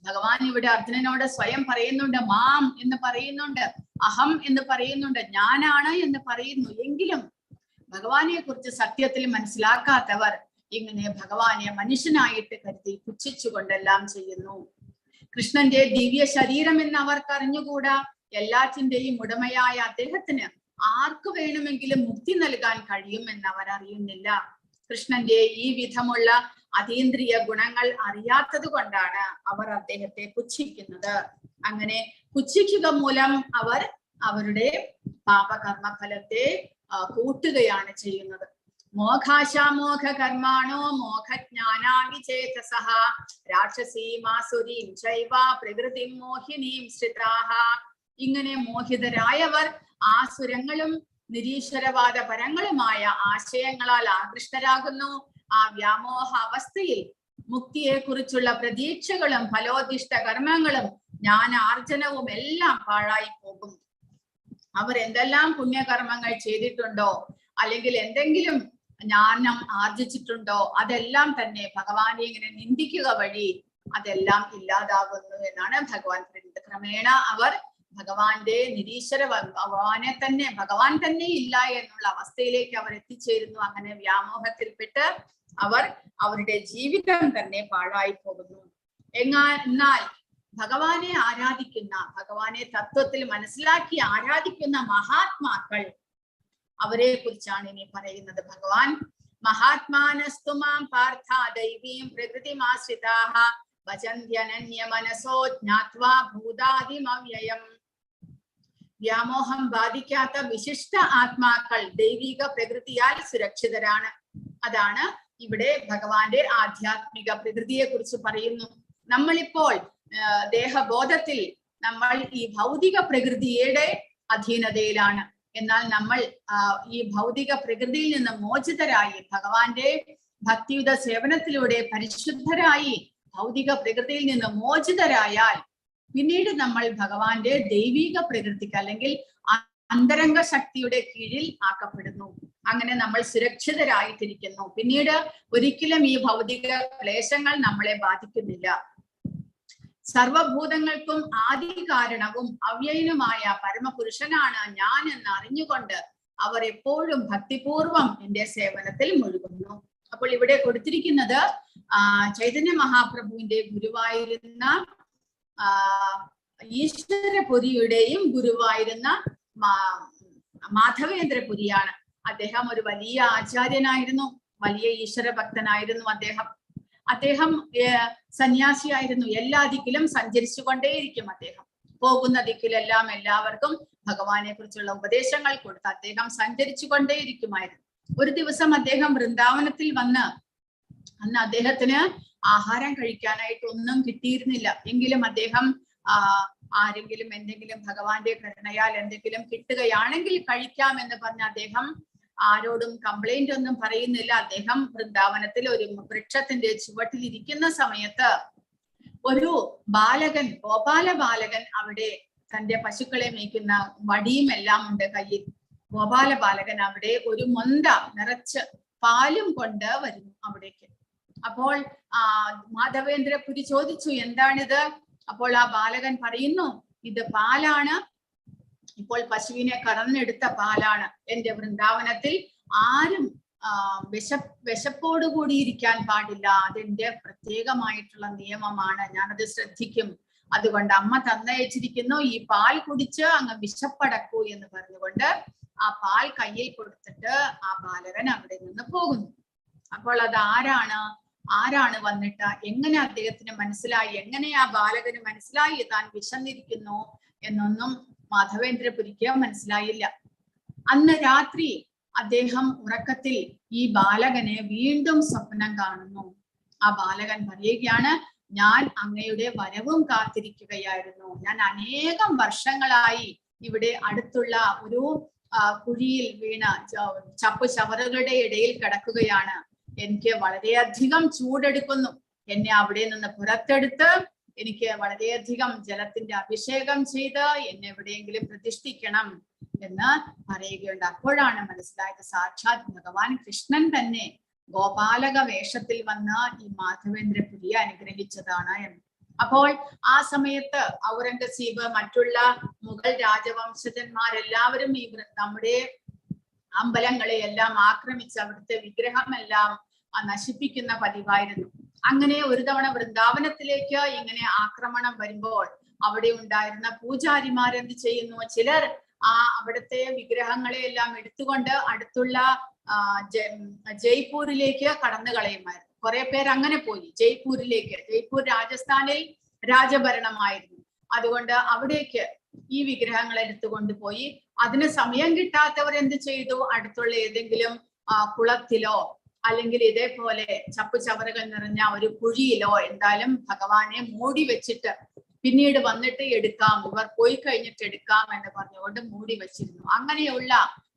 ഭഗവാൻ ഇവിടെ അർജുനനോട് സ്വയം പറയുന്നുണ്ട്, മാം എന്ന് പറയുന്നുണ്ട്, അഹം എന്ന് പറയുന്നുണ്ട്, ഞാനാണ് എന്ന് പറയുന്നു. എങ്കിലും ഭഗവാനെ കുറിച്ച് സത്യത്തിൽ മനസ്സിലാക്കാത്തവർ ഇങ്ങനെ ഭഗവാനെ മനുഷ്യനായിട്ട് കരുതി പുച്ഛിച്ചുകൊണ്ടെല്ലാം ചെയ്യുന്നു. കൃഷ്ണന്റെ ദിവ്യ ശരീരം എന്ന് അവർക്ക് അറിഞ്ഞുകൂടാ. എല്ലാറ്റിന്റെയും ഉടമയായ അദ്ദേഹത്തിന് ആർക്ക് വേണമെങ്കിലും മുക്തി നൽകാൻ കഴിയുമെന്ന് അവർ അറിയുന്നില്ല. കൃഷ്ണന്റെ ഈ വിധമുള്ള അതീന്ദ്രിയ ഗുണങ്ങൾ അറിയാത്തത് കൊണ്ടാണ് അവർ അദ്ദേഹത്തെ പുച്ഛിക്കുന്നത്. അങ്ങനെ പുച്ഛിക്കുക മൂലം അവർ അവരുടെ പാപകർമ്മ ഫലത്തെ കൂട്ടുകയാണ് ചെയ്യുന്നത്. മോഘാശാമോഘ കർമാണോ മോഘജ്ഞാനാവിചേതസഃ രാക്ഷസീമാസുരീം ചൈവ പ്രകൃതിം മോഹിനീം ശ്രിതാഃ. ഇങ്ങനെ മോഹിതരായവർ ആസുരങ്ങളും നിരീശ്വരവാദ പരങ്ങളുമായ ആശയങ്ങളാൽ ആകൃഷ്ടരാകുന്നു. ആ വ്യാമോഹ അവസ്ഥയിൽ മുക്തിയെ കുറിച്ചുള്ള പ്രതീക്ഷകളും ഫലോദിഷ്ട കർമ്മങ്ങളും ജ്ഞാനാർജനവും എല്ലാം പാഴായി പോകും. അവർ എന്തെല്ലാം പുണ്യകർമ്മങ്ങൾ ചെയ്തിട്ടുണ്ടോ അല്ലെങ്കിൽ എന്തെങ്കിലും ജ്ഞാനം ആർജിച്ചിട്ടുണ്ടോ അതെല്ലാം തന്നെ ഭഗവാനെ ഇങ്ങനെ നിന്ദിക്കുക വഴി അതെല്ലാം ഇല്ലാതാകുന്നു എന്നാണ് ഭഗവാൻ പറയുന്നത്. ക്രമേണ അവർ ഭഗവാന്റെ നിരീശ്വര ഭഗവാൻ തന്നെ ഇല്ല എന്നുള്ള അവസ്ഥയിലേക്ക് അവർ എത്തിച്ചേരുന്നു. അങ്ങനെ വ്യാമോഹത്തിൽപ്പെട്ട് അവർ അവരുടെ ജീവിതം തന്നെ പാഴായി പോകുന്നു. എന്നാൽ ഭഗവാനെ ആരാധിക്കുന്ന, ഭഗവാനെ തത്വത്തിൽ മനസ്സിലാക്കി ആരാധിക്കുന്ന മഹാത്മാക്കൾ, അവരെ കുറിച്ചാണ് ഇനി പറയുന്നത്. ഭഗവാൻ മഹാത്മാനസ്തു മാം പാർത്ഥ ദൈവീം പ്രകൃതിമാശ്രിതാഃ ഭജന്ത്യനന്യ മനസോ ജ്ഞാത്വാ ഭൂതാദിമവ്യയം. വ്യാമോഹം ബാധിക്കാത്ത വിശിഷ്ട ആത്മാക്കൾ ദൈവിക പ്രകൃതിയാൽ സുരക്ഷിതരാണ്. അതാണ് ഇവിടെ ഭഗവാന്റെ ആധ്യാത്മിക പ്രകൃതിയെ കുറിച്ച് പറയുന്നു. നമ്മളിപ്പോൾ ദേഹബോധത്തിൽ നമ്മൾ ഈ ഭൗതിക പ്രകൃതിയുടെ അധീനതയിലാണ്. എന്നാൽ നമ്മൾ ഈ ഭൗതിക പ്രകൃതിയിൽ നിന്ന് മോചിതരായി ഭഗവാന്റെ ഭക്തിയുത സേവനത്തിലൂടെ പരിശുദ്ധരായി ഭൗതിക പ്രകൃതിയിൽ നിന്ന് മോചിതരായാൽ പിന്നീട് നമ്മൾ ഭഗവാന്റെ ദൈവിക പ്രകൃതിക്ക് അല്ലെങ്കിൽ അന്തരംഗ ശക്തിയുടെ കീഴിൽ ആക്കപ്പെടുന്നു. അങ്ങനെ നമ്മൾ സുരക്ഷിതരായിട്ടിരിക്കുന്നു. പിന്നീട് ഒരിക്കലും ഈ ഭൗതിക ക്ലേശങ്ങൾ നമ്മളെ ബാധിക്കുന്നില്ല. സർവഭൂതങ്ങൾക്കും ആദി കാരണവും അവ്യയനുമായ പരമപുരുഷനാണ് ഞാൻ എന്ന് അറിഞ്ഞുകൊണ്ട് അവർ എപ്പോഴും ഭക്തിപൂർവം എന്റെ സേവനത്തിൽ മുഴുകുന്നു. അപ്പോൾ ഇവിടെ കൊടുത്തിരിക്കുന്നത് ചൈതന്യ മഹാപ്രഭുവിന്റെ ഗുരുവായിരുന്ന ഈശ്വരപുരിയുടെയും ഗുരുവായിരുന്ന മാധവേന്ദ്രപുരിയാണ്. അദ്ദേഹം ഒരു വലിയ ആചാര്യനായിരുന്നു, വലിയ ഈശ്വര ഭക്തനായിരുന്നു. അദ്ദേഹം സന്യാസിയായിരുന്നു. എല്ലാ ദിക്കിലും സഞ്ചരിച്ചു കൊണ്ടേയിരിക്കും. അദ്ദേഹം പോകുന്ന ദിക്കിലെല്ലാം എല്ലാവർക്കും ഭഗവാനെ കുറിച്ചുള്ള ഉപദേശങ്ങൾ കൊടുത്ത് അദ്ദേഹം സഞ്ചരിച്ചു കൊണ്ടേയിരിക്കുമായിരുന്നു. ഒരു ദിവസം അദ്ദേഹം വൃന്ദാവനത്തിൽ വന്ന്, അന്ന് അദ്ദേഹത്തിന് ആഹാരം കഴിക്കാനായിട്ട് ഒന്നും കിട്ടിയിരുന്നില്ല. എങ്കിലും അദ്ദേഹം ആരെങ്കിലും എന്തെങ്കിലും ഭഗവാന്റെ കരുണയാൽ എന്തെങ്കിലും കിട്ടുകയാണെങ്കിൽ കഴിക്കാം എന്ന് പറഞ്ഞ അദ്ദേഹം ആരോടും കംപ്ലൈന്റ് ഒന്നും പറയുന്നില്ല. അദ്ദേഹം വൃന്ദാവനത്തിൽ ഒരു വൃക്ഷത്തിന്റെ ചുവട്ടിൽ ഇരിക്കുന്ന സമയത്ത് ഒരു ബാലകൻ, ഗോപാല ബാലകൻ അവിടെ തന്റെ പശുക്കളെ മേയ്ക്കുന്ന വടിയും എല്ലാം ഉണ്ട് കയ്യിൽ. ഗോപാല ബാലകൻ അവിടെ ഒരു മൊന്ത നിറച്ച് പാലും കൊണ്ട് വരുന്നു അവിടേക്ക്. അപ്പോൾ മാധവേന്ദ്രപുരി ചോദിച്ചു, എന്താണിത്? അപ്പോൾ ആ ബാലകൻ പറയുന്നു, ഇത് പാലാണ്, ഇപ്പോൾ പശുവിനെ കറന്നെടുത്ത പാലാണ്. എന്റെ വൃന്ദാവനത്തിൽ ആരും വിശപ്പോടുകൂടി ഇരിക്കാൻ പാടില്ല. അതെന്റെ പ്രത്യേകമായിട്ടുള്ള നിയമമാണ്, ഞാനത് ശ്രദ്ധിക്കും. അതുകൊണ്ട് അമ്മ തന്നയച്ചിരിക്കുന്നു, ഈ പാൽ കുടിച്ച് അങ്ങ് വിശപ്പടക്കൂ എന്ന് പറഞ്ഞുകൊണ്ട് ആ പാൽ കയ്യിൽ കൊടുത്തിട്ട് ആ ബാലകൻ അവിടെ നിന്ന് പോകുന്നു. അപ്പോൾ അത് ആരാണ്? ആരാണ് വന്നിട്ട് എങ്ങനെ അദ്ദേഹത്തിന് മനസ്സിലായി, എങ്ങനെ ആ ബാലകന് മനസ്സിലായി താൻ വിശന്നിരിക്കുന്നു എന്നൊന്നും മാധവേന്ദ്രപുരിക്ക് മനസ്സിലായില്ല. അന്ന് രാത്രി അദ്ദേഹം ഉറക്കത്തിൽ ഈ ബാലകനെ വീണ്ടും സ്വപ്നം കാണുന്നു. ആ ബാലകൻ പറയുകയാണ്, ഞാൻ അങ്ങയുടെ വരവും കാത്തിരിക്കുകയായിരുന്നു. ഞാൻ അനേകം വർഷങ്ങളായി ഇവിടെ അടുത്തുള്ള ഒരു കുഴിയിൽ വീണ ചപ്പു ചവറുകളുടെ ഇടയിൽ കിടക്കുകയാണ്. എനിക്ക് വളരെയധികം ചൂടെടുക്കുന്നു. എന്നെ അവിടെ നിന്ന് പുറത്തെടുത്ത് എനിക്ക് വളരെയധികം ജലത്തിന്റെ അഭിഷേകം ചെയ്ത് എന്നെ എവിടെയെങ്കിലും പ്രതിഷ്ഠിക്കണം എന്ന് പറയുകയുണ്ട്. അപ്പോഴാണ് മനസ്സിലായത് സാക്ഷാത് ഭഗവാൻ കൃഷ്ണൻ തന്നെ ഗോപാലക വേഷത്തിൽ വന്ന് ഈ മാധവേന്ദ്രപുരിയെ അനുഗ്രഹിച്ചതാണ് എന്ന്. അപ്പോൾ ആ സമയത്ത് ഔറംഗസീബ്, മറ്റുള്ള മുഗൾ രാജവംശജന്മാരെല്ലാവരും ഈ നമ്മുടെ അമ്പലങ്ങളെ എല്ലാം ആക്രമിച്ച് അവിടുത്തെ വിഗ്രഹമെല്ലാം നശിപ്പിക്കുന്ന പതിവായിരുന്നു. അങ്ങനെ ഒരു തവണ വൃന്ദാവനത്തിലേക്ക് ഇങ്ങനെ ആക്രമണം വരുമ്പോൾ അവിടെ ഉണ്ടായിരുന്ന പൂജാരിമാരെന്ത് ചെയ്യുന്നു, ചിലർ അവിടുത്തെ വിഗ്രഹങ്ങളെ എല്ലാം എടുത്തുകൊണ്ട് അടുത്തുള്ള ജയ്പൂരിലേക്ക് കടന്നു കളയുമായിരുന്നു. കുറെ പേർ അങ്ങനെ പോയി ജയ്പൂരിലേക്ക്. ജയ്പൂർ രാജസ്ഥാനിൽ രാജഭരണമായിരുന്നു. അതുകൊണ്ട് അവിടേക്ക് ഈ വിഗ്രഹങ്ങൾ എടുത്തുകൊണ്ടുപോയി. അതിന് സമയം കിട്ടാത്തവർ എന്ത് ചെയ്തു, അടുത്തുള്ള ഏതെങ്കിലും കുളത്തിലോ അല്ലെങ്കിൽ ഇതേപോലെ ചപ്പു ചവറുകൾ നിറഞ്ഞ ഒരു കുഴിയിലോ എന്തായാലും ഭഗവാനെ മൂടി വെച്ചിട്ട് പിന്നീട് വന്നിട്ട് എടുക്കാം, ഇവർ പോയി കഴിഞ്ഞിട്ട് എടുക്കാം എന്ന് പറഞ്ഞുകൊണ്ട് മൂടി വെച്ചിരുന്നു. അങ്ങനെയുള്ള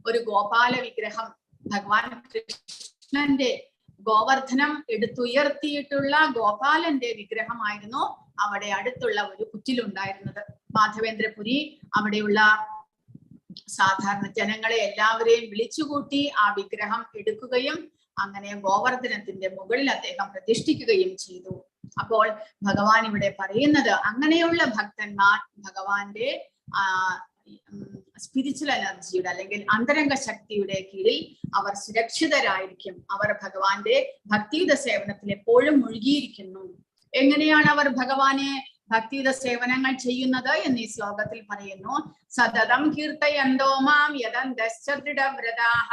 ഒരു ഗോപാല വിഗ്രഹം, ഭഗവാൻ കൃഷ്ണന്റെ ഗോവർദ്ധനം എടുത്തുയർത്തിയിട്ടുള്ള ഗോപാലന്റെ വിഗ്രഹമായിരുന്നു അവിടെ അടുത്തുള്ള ഒരു കുറ്റിലുണ്ടായിരുന്നത്. മാധവേന്ദ്രപുരി അവിടെയുള്ള സാധാരണ ജനങ്ങളെ എല്ലാവരെയും വിളിച്ചുകൂട്ടി ആ വിഗ്രഹം എടുക്കുകയും അങ്ങനെ ഗോവർദ്ധനത്തിന്റെ മുകളിൽ അദ്ദേഹം പ്രതിഷ്ഠിക്കുകയും ചെയ്തു. അപ്പോൾ ഭഗവാൻ ഇവിടെ പറയുന്നത്, അങ്ങനെയുള്ള ഭക്തന്മാർ ഭഗവാന്റെ സ്പിരിച്വൽ എനർജിയുടെ അല്ലെങ്കിൽ അന്തരംഗ ശക്തിയുടെ കീഴിൽ അവർ സുരക്ഷിതരായിരിക്കും. അവർ ഭഗവാന്റെ ഭക്തിയുത സേവനത്തിൽ എപ്പോഴും മുഴുകിയിരിക്കുന്നു. എങ്ങനെയാണ് അവർ ഭഗവാനെ ഭക്തിയുത സേവനങ്ങൾ ചെയ്യുന്നത് എന്ന് ഈ ശ്ലോകത്തിൽ പറയുന്നു. സതതം കീർത്തയന്തോ മാം യദന്തശ്ച ദൃഢവ്രതാഃ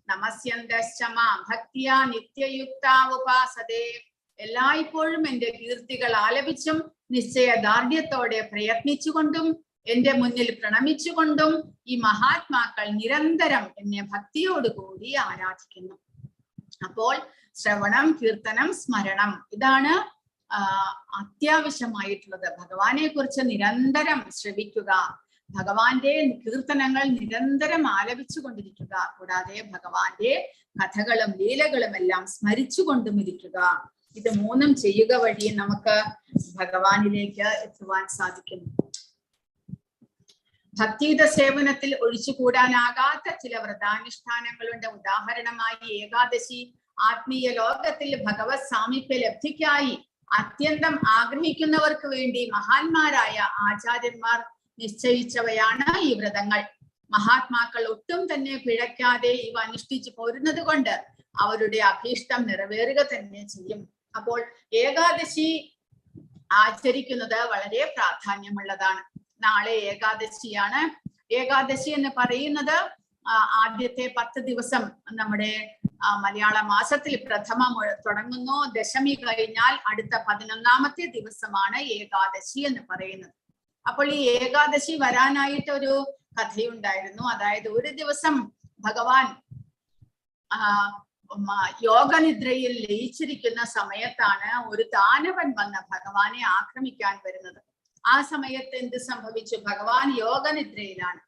നമസ്യന്തശ്ച മാം ഭക്തിയാ നിത്യയുക്താവുപാസതേ. എല്ലായ്പ്പോഴും എന്റെ കീർത്തികൾ ആലപിച്ചും നിശ്ചയദാർഢ്യത്തോടെ പ്രയത്നിച്ചുകൊണ്ടും എന്റെ മുന്നിൽ പ്രണമിച്ചുകൊണ്ടും ഈ മഹാത്മാക്കൾ നിരന്തരം എന്നെ ഭക്തിയോടുകൂടി ആരാധിക്കുന്നു. അപ്പോൾ ശ്രവണം, കീർത്തനം, സ്മരണം, ഇതാണ് അത്യാവശ്യമായിട്ടുള്ളത്. ഭഗവാനെ കുറിച്ച് നിരന്തരം ശ്രവിക്കുക, ഭഗവാന്റെ കീർത്തനങ്ങൾ നിരന്തരം ആലപിച്ചു കൊണ്ടിരിക്കുക, കൂടാതെ ഭഗവാന്റെ കഥകളും ലീലകളും എല്ലാം സ്മരിച്ചു കൊണ്ടും ഇരിക്കുക. ഇത് മൂന്നും ചെയ്യുക വഴി നമുക്ക് ഭഗവാനിലേക്ക് എത്തുവാൻ സാധിക്കും. ഭക്തിയുത സേവനത്തിൽ ഒഴിച്ചുകൂടാനാകാത്ത ചില വ്രതാനുഷ്ഠാനങ്ങളുണ്ട്. ഉദാഹരണമായി ഏകാദശി ആത്മീയ ലോകത്തിൽ ഭഗവത് സാമീപ്യ ലബ്ധിക്കായി അത്യന്തം ആഗ്രഹിക്കുന്നവർക്ക് വേണ്ടി മഹാന്മാരായ ആചാര്യന്മാർ നിശ്ചയിച്ചവയാണ് ഈ വ്രതങ്ങൾ. മഹാത്മാക്കൾ ഒട്ടും തന്നെ പിഴയ്ക്കാതെ ഇവ അനുഷ്ഠിച്ചു പോരുന്നത് കൊണ്ട് അവരുടെ അഭീഷ്ടം നിറവേറുക തന്നെ ചെയ്യും. അപ്പോൾ ഏകാദശി ആചരിക്കുന്നത് വളരെ പ്രാധാന്യമുള്ളതാണ്. നാളെ ഏകാദശിയാണ്. ഏകാദശി എന്ന് പറയുന്നത് ആദ്യത്തെ 10 ദിവസം നമ്മുടെ മലയാള മാസത്തിൽ പ്രഥമ തുടങ്ങുന്നു. ദശമി കഴിഞ്ഞാൽ അടുത്ത 11ാമത്തെ ദിവസമാണ് ഏകാദശി എന്ന് പറയുന്നത്. അപ്പോൾ ഈ ഏകാദശി വരാനായിട്ട് ഒരു കഥയുണ്ടായിരുന്നു. അതായത് ഒരു ദിവസം ഭഗവാൻ യോഗനിദ്രയിൽ ലയിച്ചിരിക്കുന്ന സമയത്താണ് ഒരു ദാനവൻ വന്ന് ഭഗവാനെ ആക്രമിക്കാൻ വരുന്നത്. ആ സമയത്ത് എന്ത് സംഭവിച്ചു? ഭഗവാൻ യോഗനിദ്രയിലാണ്.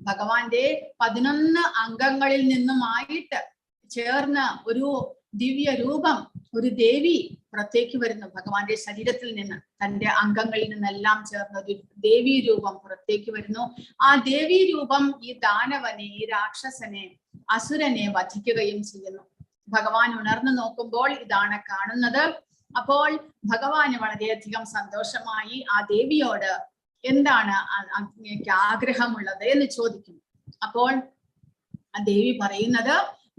ഭഗവാന്റെ 11 അംഗങ്ങളിൽ നിന്നുമായിട്ട് ചേർന്ന് ഒരു ദിവ്യ രൂപം, ഒരു ദേവി പുറത്തേക്ക് വരുന്നു. ഭഗവാന്റെ ശരീരത്തിൽ നിന്ന്, തന്റെ അംഗങ്ങളിൽ നിന്നെല്ലാം ചേർന്ന് ഒരു ദേവീ രൂപം പുറത്തേക്ക് വരുന്നു. ആ ദേവീ രൂപം ഈ ദാനവനെ, ഈ രാക്ഷസനെ, അസുരനെ വധിക്കുകയും ചെയ്യുന്നു. ഭഗവാൻ ഉണർന്നു നോക്കുമ്പോൾ ഇതാണ് കാണുന്നത്. അപ്പോൾ ഭഗവാന് വളരെയധികം സന്തോഷമായി ആ ദേവിയോട് എന്താണ് അങ്ങേക്ക് ആഗ്രഹമുള്ളത് എന്ന് ചോദിക്കുന്നു. അപ്പോൾ ആ ദേവി പറയുന്നത്,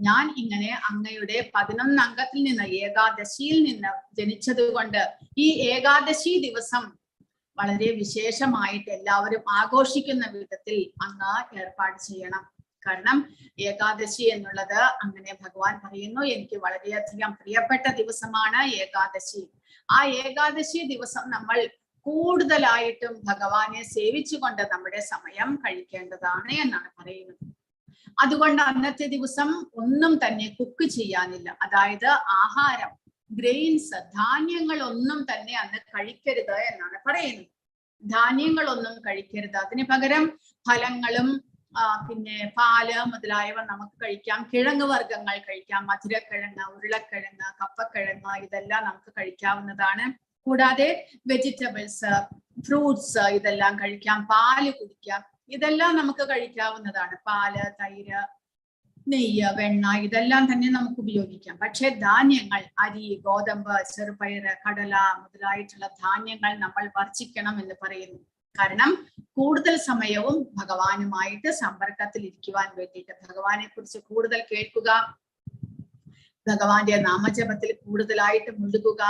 ഞാൻ ഇങ്ങനെ അങ്ങയുടെ 11 അംഗത്തിൽ നിന്ന്, ഏകാദശിയിൽ നിന്ന് ജനിച്ചത് കൊണ്ട് ഈ ഏകാദശി ദിവസം വളരെ വിശേഷമായിട്ട് എല്ലാവരും ആഘോഷിക്കുന്ന വിധത്തിൽ അങ്ങ് ഏർപ്പാട് ചെയ്യണം. കാരണം ഏകാദശി എന്നുള്ളത് അങ്ങനെ ഭഗവാൻ പറയുന്നു, എനിക്ക് വളരെയധികം പ്രിയപ്പെട്ട ദിവസമാണ് ഏകാദശി. ആ ഏകാദശി ദിവസം നമ്മൾ കൂടുതലായിട്ടും ഭഗവാനെ സേവിച്ചുകൊണ്ട് നമ്മുടെ സമയം കഴിക്കേണ്ടതാണ് എന്നാണ് പറയുന്നത്. അതുകൊണ്ട് അന്നത്തെ ദിവസം ഒന്നും തന്നെ കുക്ക് ചെയ്യാനില്ല. അതായത് ആഹാരം, ഗ്രെയിൻസ്, ധാന്യങ്ങൾ ഒന്നും തന്നെ അന്ന് കഴിക്കരുത് എന്നാണ് പറയുന്നത്. ധാന്യങ്ങളൊന്നും കഴിക്കരുത്. അതിന് പകരം ഫലങ്ങളും പിന്നെ പാല് മുതലായവ നമുക്ക് കഴിക്കാം. കിഴങ്ങ് വർഗ്ഗങ്ങൾ കഴിക്കാം. മധുരക്കിഴങ്ങ്, ഉരുളക്കിഴങ്ങ്, കപ്പക്കിഴങ്ങ് ഇതെല്ലാം നമുക്ക് കഴിക്കാവുന്നതാണ്. കൂടാതെ വെജിറ്റബിൾസ്, ഫ്രൂട്ട്സ് ഇതെല്ലാം കഴിക്കാം. പാല് കുടിക്കാം. ഇതെല്ലാം നമുക്ക് കഴിക്കാവുന്നതാണ്. പാല്, തൈര്, നെയ്യ്, വെണ്ണ ഇതെല്ലാം തന്നെ നമുക്ക് ഉപയോഗിക്കാം. പക്ഷെ ധാന്യങ്ങൾ, അരി, ഗോതമ്പ്, ചെറുപയറ്, കടല മുതലായിട്ടുള്ള ധാന്യങ്ങൾ നമ്മൾ വർജിക്കണം എന്ന് പറയുന്നു. കാരണം കൂടുതൽ സമയവും ഭഗവാനുമായിട്ട് സമ്പർക്കത്തിൽ ഇരിക്കുവാൻ വേണ്ടിയിട്ട്, ഭഗവാനെ കുറിച്ച് കൂടുതൽ കേൾക്കുക, ഭഗവാന്റെ നാമജപത്തിൽ കൂടുതലായിട്ട് മുഴുകുക,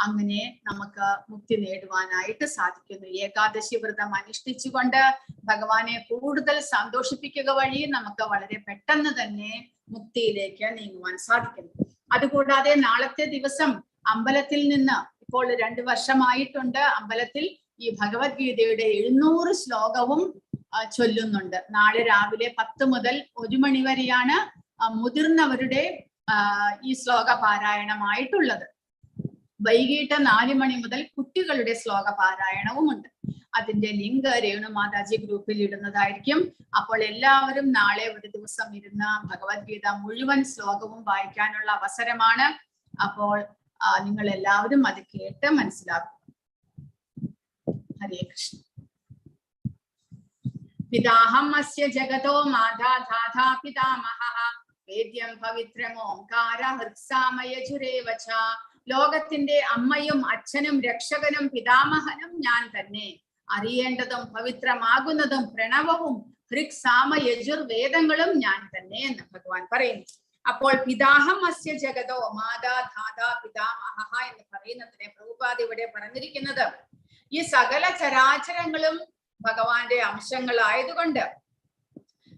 അങ്ങനെ നമുക്ക് മുക്തി നേടുവാനായിട്ട് സാധിക്കുന്നു. ഏകാദശി വ്രതം അനുഷ്ഠിച്ചുകൊണ്ട് ഭഗവാനെ കൂടുതൽ സന്തോഷിപ്പിക്കുക വഴി നമുക്ക് വളരെ പെട്ടെന്ന് തന്നെ മുക്തിയിലേക്ക് നീങ്ങുവാൻ സാധിക്കുന്നു. അതുകൂടാതെ നാളത്തെ ദിവസം അമ്പലത്തിൽ നിന്ന്, ഇപ്പോൾ 2 വർഷമായിട്ടുണ്ട് അമ്പലത്തിൽ ഈ ഭഗവത്ഗീതയുടെ 700 ശ്ലോകവും ചൊല്ലുന്നുണ്ട്. നാളെ രാവിലെ 10 മുതൽ 1 മണി വരെയാണ് മുതിർന്നവരുടെ ഈ ശ്ലോക പാരായണമായിട്ടുള്ളത്. വൈകിട്ട് 4 മണി മുതൽ കുട്ടികളുടെ ശ്ലോക പാരായണവും ഉണ്ട്. അതിന്റെ ലിങ്ക് രേണുമാതാജി ഗ്രൂപ്പിൽ ഇടുന്നതായിരിക്കും. അപ്പോൾ എല്ലാവരും നാളെ ഒരു ദിവസം ഇരുന്ന് ഭഗവത്ഗീത മുഴുവൻ ശ്ലോകവും വായിക്കാനുള്ള അവസരമാണ്. അപ്പോൾ നിങ്ങൾ എല്ലാവരും അത് കേട്ട് മനസ്സിലാക്കും. ഹരേ കൃഷ്ണ. പിതാഹം അസ്യ ജഗതോ മാതാ ധാതാ പിതാമഹഃ വേദ്യം പവിത്രമോംകാര ഹൃത്സാമയജുരേവച. ലോകത്തിന്റെ അമ്മയും അച്ഛനും രക്ഷകനും പിതാമഹനും ഞാൻ തന്നെ. അറിയേണ്ടതും പവിത്രമാകുന്നതും പ്രണവവും ഹൃക്സാമ യജുർവേദങ്ങളും ഞാൻ തന്നെ എന്ന് ഭഗവാൻ പറയുന്നു. അപ്പോൾ പിതാഹം അസ്യ ജഗതോ മാതാ ധാതാ പിതാമഹഃ എന്ന് പറയുന്നതിനെ പ്രഭുപാദ ഇവിടെ പറഞ്ഞിരിക്കുന്നത്, ഈ സകല ചരാചരങ്ങളും ഭഗവാന്റെ അംശങ്ങളായതുകൊണ്ട്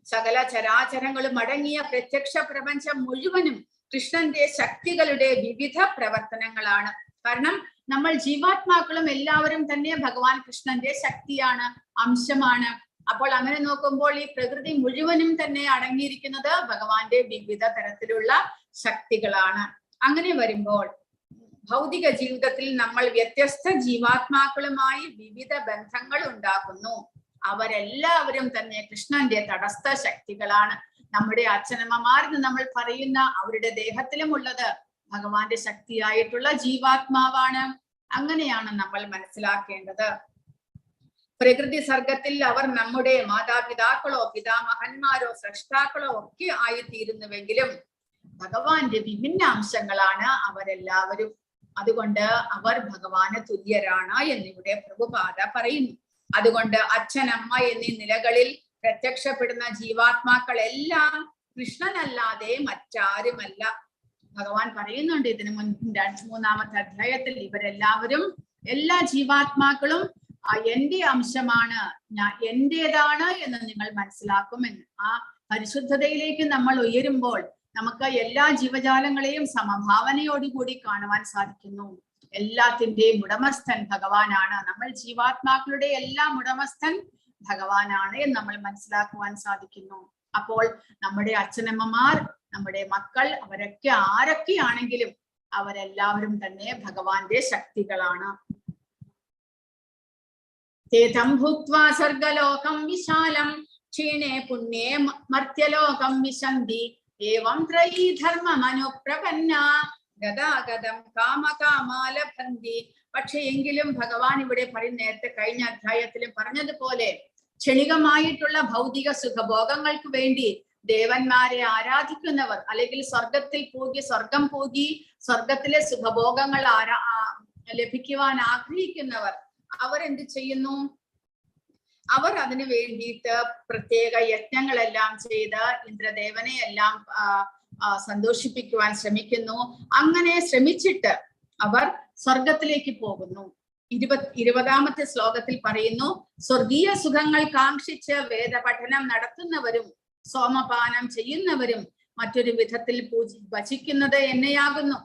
സകല ചരാചരങ്ങളും അടങ്ങിയ പ്രത്യക്ഷ പ്രപഞ്ചം മുഴുവനും കൃഷ്ണന്റെ ശക്തികളുടെ വിവിധ പ്രവർത്തനങ്ങളാണ്. കാരണം നമ്മൾ ജീവാത്മാക്കളും എല്ലാവരും തന്നെ ഭഗവാൻ കൃഷ്ണന്റെ ശക്തിയാണ്, അംശമാണ്. അപ്പോൾ അങ്ങനെ നോക്കുമ്പോൾ ഈ പ്രകൃതി മുഴുവനും തന്നെ അടങ്ങിയിരിക്കുന്നത് ഭഗവാന്റെ വിവിധ തരത്തിലുള്ള ശക്തികളാണ്. അങ്ങനെ വരുമ്പോൾ ഭൗതിക ജീവിതത്തിൽ നമ്മൾ വ്യത്യസ്ത ജീവാത്മാക്കളുമായി വിവിധ ബന്ധങ്ങൾ ഉണ്ടാക്കുന്നു. അവരെല്ലാവരും തന്നെ കൃഷ്ണന്റെ തടസ്ഥ ശക്തികളാണ്. നമ്മുടെ അച്ഛനമ്മമാരെന്ന് നമ്മൾ പറയുന്ന അവരുടെ ദേഹത്തിലും ഉള്ളത് ഭഗവാന്റെ ശക്തിയായിട്ടുള്ള ജീവാത്മാവാണ്. അങ്ങനെയാണ് നമ്മൾ മനസ്സിലാക്കേണ്ടത്. പ്രകൃതി സർഗത്തിൽ അവർ നമ്മുടെ മാതാപിതാക്കളോ പിതാമഹന്മാരോ സൃഷ്ടാക്കളോ ഒക്കെ ആയിത്തീരുന്നുവെങ്കിലും ഭഗവാന്റെ വിഭിന്ന അംശങ്ങളാണ് അവരെല്ലാവരും. അതുകൊണ്ട് അവർ ഭഗവാന് തുല്യരാണ് എന്നിവിടെ പ്രഭുപാദ പറയുന്നു. അതുകൊണ്ട് അച്ഛനമ്മ എന്നീ നിലകളിൽ പ്രത്യക്ഷപ്പെടുന്ന ജീവാത്മാക്കൾ എല്ലാം കൃഷ്ണനല്ലാതെ മറ്റാരുമല്ല. ഭഗവാൻ പറയുന്നുണ്ട് ഇതിനു മുൻപ് 3-ാമത്തെ അധ്യായത്തിൽ, ഇവരെല്ലാവരും, എല്ലാ ജീവാത്മാക്കളും എന്റെ അംശമാണ്, എന്റേതാണ് എന്ന് നിങ്ങൾ മനസ്സിലാക്കുമെന്ന്. ആ പരിശുദ്ധതയിലേക്ക് നമ്മൾ ഉയരുമ്പോൾ നമുക്ക് എല്ലാ ജീവജാലങ്ങളെയും സമഭാവനയോടുകൂടി കാണുവാൻ സാധിക്കുന്നു. എല്ലാത്തിന്റെയും ഉടമസ്ഥൻ ഭഗവാനാണ്. നമ്മൾ ജീവാത്മാക്കളുടെ എല്ലാം ഉടമസ്ഥൻ ഭഗവാനാണ് എന്ന് നമ്മൾ മനസ്സിലാക്കുവാൻ സാധിക്കുന്നു. അപ്പോൾ നമ്മുടെ അച്ഛനമ്മമാർ, നമ്മുടെ മക്കൾ, അവരൊക്കെ ആരൊക്കെയാണെങ്കിലും അവരെല്ലാവരും തന്നെ ഭഗവാന്റെ ശക്തികളാണ്. തേതം ഭുക്വാ സ്വർഗലോകം വിശാലം ക്ഷീണേ പുണ്യേ മർത്യലോകം വിശന്തി ഏവം ത്രയീ ധർമ്മമനുപ്രപന്ന ഗതാഗതം കാമകാമാലഭന്തി. പക്ഷെ എങ്കിലും ഭഗവാൻ ഇവിടെ നേരത്തെ കഴിഞ്ഞ അധ്യായത്തിലും പറഞ്ഞതുപോലെ ക്ഷണികമായിട്ടുള്ള ഭൗതിക സുഖഭോഗങ്ങൾക്ക് വേണ്ടി ദേവന്മാരെ ആരാധിക്കുന്നവർ, അല്ലെങ്കിൽ സ്വർഗത്തിൽ പോകി സ്വർഗം പോകി സ്വർഗത്തിലെ സുഖഭോഗങ്ങൾ ലഭിക്കുവാൻ ആഗ്രഹിക്കുന്നവർ, അവരെന്ത് ചെയ്യുന്നു? അവർ അതിനു വേണ്ടിയിട്ട് പ്രത്യേക യജ്ഞങ്ങളെല്ലാം ചെയ്ത് ഇന്ദ്രദേവനെ എല്ലാം സന്തോഷിപ്പിക്കുവാൻ ശ്രമിക്കുന്നു. അങ്ങനെ ശ്രമിച്ചിട്ട് അവർ സ്വർഗത്തിലേക്ക് പോകുന്നു. 20-ാമത്തെ ശ്ലോകത്തിൽ പറയുന്നു, സ്വർഗീയ സുഖങ്ങൾ കാക്ഷിച്ച് വേദപഠനം നടത്തുന്നവരും സോമപാനം ചെയ്യുന്നവരും മറ്റൊരു വിധത്തിൽ ഭജിക്കുന്നത് എന്നെയാകുന്നു.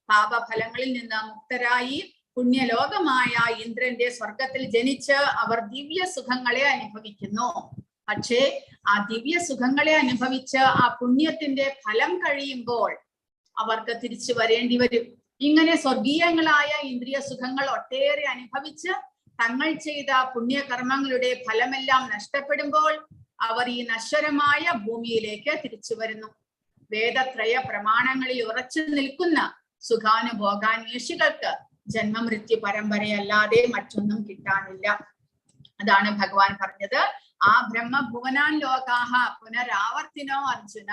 പാപഫലങ്ങളിൽ നിന്ന് മുക്തരായി പുണ്യലോകമായ ഇന്ദ്രന്റെ സ്വർഗത്തിൽ ജനിച്ച് അവർ ദിവ്യ സുഖങ്ങളെ അനുഭവിക്കുന്നു. പക്ഷേ ആ ദിവ്യ സുഖങ്ങളെ അനുഭവിച്ച് ആ പുണ്യത്തിന്റെ ഫലം കഴിയുമ്പോൾ അവർക്ക് തിരിച്ചു വരേണ്ടി വരും. ഇങ്ങനെ സ്വർഗീയങ്ങളായ ഇന്ദ്രിയ സുഖങ്ങൾ ഒട്ടേറെ അനുഭവിച്ച് തങ്ങൾ ചെയ്ത പുണ്യകർമ്മങ്ങളുടെ ഫലമെല്ലാം നഷ്ടപ്പെടുമ്പോൾ അവർ ഈ നശ്വരമായ ഭൂമിയിലേക്ക് തിരിച്ചു വരുന്നു. വേദത്രയ പ്രമാണങ്ങളിൽ ഉറച്ചു നിൽക്കുന്ന സുഖാനുഭോഗാന്വേഷികൾക്ക് ജന്മമൃത്യു പരമ്പരയല്ലാതെ മറ്റൊന്നും കിട്ടാനില്ല. അതാണ് ഭഗവാൻ പറഞ്ഞത്, ആ ബ്രഹ്മഭുവനാൻ ലോകാഹ പുനരാവർത്തിനോ അർജുന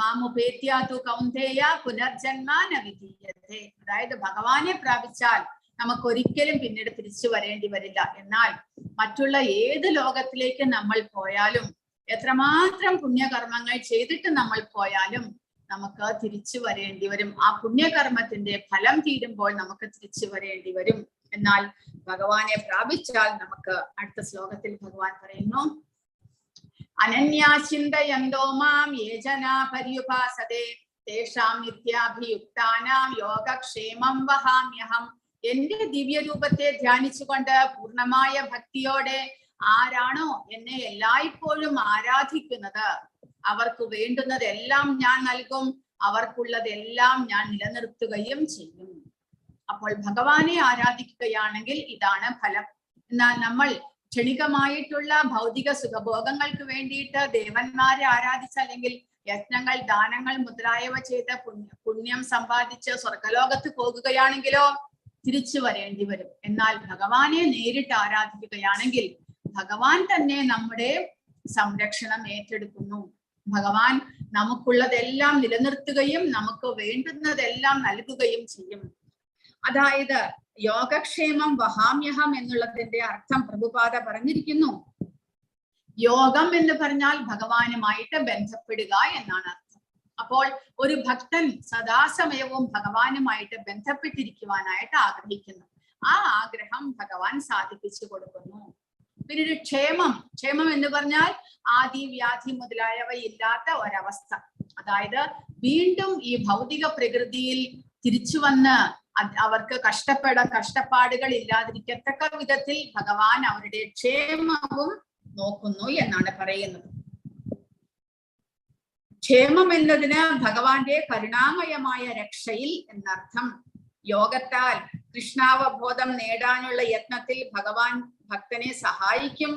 മാമുപേത്യാതു കൗന്ദേയ പുനർജന്മ ന വിധീയതേ. അതായത് ഭഗവാനെ പ്രാപിച്ചാൽ നമുക്ക് ഒരിക്കലും പിന്നീട് തിരിച്ചു വരേണ്ടി വരില്ല. എന്നാൽ മറ്റുള്ള ഏത് ലോകത്തിലേക്ക് നമ്മൾ പോയാലും, എത്രമാത്രം പുണ്യകർമ്മങ്ങൾ ചെയ്തിട്ട് നമ്മൾ പോയാലും നമുക്ക് തിരിച്ചു വരേണ്ടി വരും. ആ പുണ്യകർമ്മത്തിന്റെ ഫലം തീരുമ്പോൾ നമുക്ക് തിരിച്ചു വരേണ്ടി വരും. എന്നാൽ ഭഗവാനെ പ്രാപിച്ചാൽ നമുക്ക് അടുത്ത ശ്ലോകത്തിൽ ഭഗവാൻ പറയുന്നു, അനന്യാചിന്തയന്തോ മാം യേ ജനാ പര്യുപാസതേ തേഷാം നിത്യാഭിയുക്താനാം യോഗക്ഷേമം വഹാമ്യഹം. എന്റെ ദിവ്യരൂപത്തെ ധ്യാനിച്ചുകൊണ്ട് പൂർണ്ണമായ ഭക്തിയോടെ ആരാണോ എന്നെ എല്ലായ്പ്പോഴും ആരാധിക്കുന്നത് അവർക്ക് വേണ്ടുന്നതെല്ലാം ഞാൻ നൽകും, അവർക്കുള്ളതെല്ലാം ഞാൻ നിലനിർത്തുകയും ചെയ്യും. അപ്പോൾ ഭഗവാനെ ആരാധിക്കുകയാണെങ്കിൽ ഇതാണ് ഫലം. എന്നാൽ നമ്മൾ ക്ഷണികമായിട്ടുള്ള ഭൗതിക സുഖഭോഗങ്ങൾക്ക് വേണ്ടിയിട്ട് ദേവന്മാരെ ആരാധിച്ചല്ലെങ്കിൽ യജ്ഞങ്ങൾ, ദാനങ്ങൾ മുതലായവ ചെയ്ത് പുണ്യം സമ്പാദിച്ച് സ്വർഗലോകത്ത് പോകുകയാണെങ്കിലോ തിരിച്ചു വരേണ്ടി വരും. എന്നാൽ ഭഗവാനെ നേരിട്ട് ആരാധിക്കുകയാണെങ്കിൽ ഭഗവാൻ തന്നെ നമ്മുടെ സംരക്ഷണം ഏറ്റെടുക്കുന്നു. ഭഗവാൻ നമുക്കുള്ളതെല്ലാം നിലനിർത്തുകയും നമുക്ക് വേണ്ടുന്നതെല്ലാം നൽകുകയും ചെയ്യും. അതായത് യോഗക്ഷേമം വഹാമ്യഹം എന്നുള്ളതിന്റെ അർത്ഥം പ്രഭുപാദ പറഞ്ഞിരിക്കുന്നു. യോഗം എന്ന് പറഞ്ഞാൽ ഭഗവാനുമായിട്ട് ബന്ധപ്പെടുക എന്നാണ് അർത്ഥം. അപ്പോൾ ഒരു ഭക്തൻ സദാസമയവും ഭഗവാനുമായിട്ട് ബന്ധപ്പെട്ടിരിക്കുവാനായിട്ട് ആഗ്രഹിക്കുന്നു. ആ ആഗ്രഹം ഭഗവാൻ സാധിപ്പിച്ചു കൊടുക്കുന്നു. പിന്നീട് ക്ഷേമം. ക്ഷേമം എന്ന് പറഞ്ഞാൽ ആദി വ്യാധി മുതലായവ ഇല്ലാത്ത ഒരവസ്ഥ. അതായത് വീണ്ടും ഈ ഭൗതിക പ്രകൃതിയിൽ തിരിച്ചു വന്ന് അവർക്ക് കഷ്ടപ്പാടുകൾ ഇല്ലാതിരിക്കത്തക്ക വിധത്തിൽ ഭഗവാൻ അവരുടെ ക്ഷേമവും നോക്കുന്നു എന്നാണ് പറയുന്നത്. ക്ഷേമം എന്നതിന് ഭഗവാന്റെ കരുണാമയമായ രക്ഷയിൽ എന്നർത്ഥം. യോഗത്താൽ കൃഷ്ണാവബോധം നേടാനുള്ള യത്നത്തിൽ ഭഗവാൻ ഭക്തനെ സഹായിക്കും.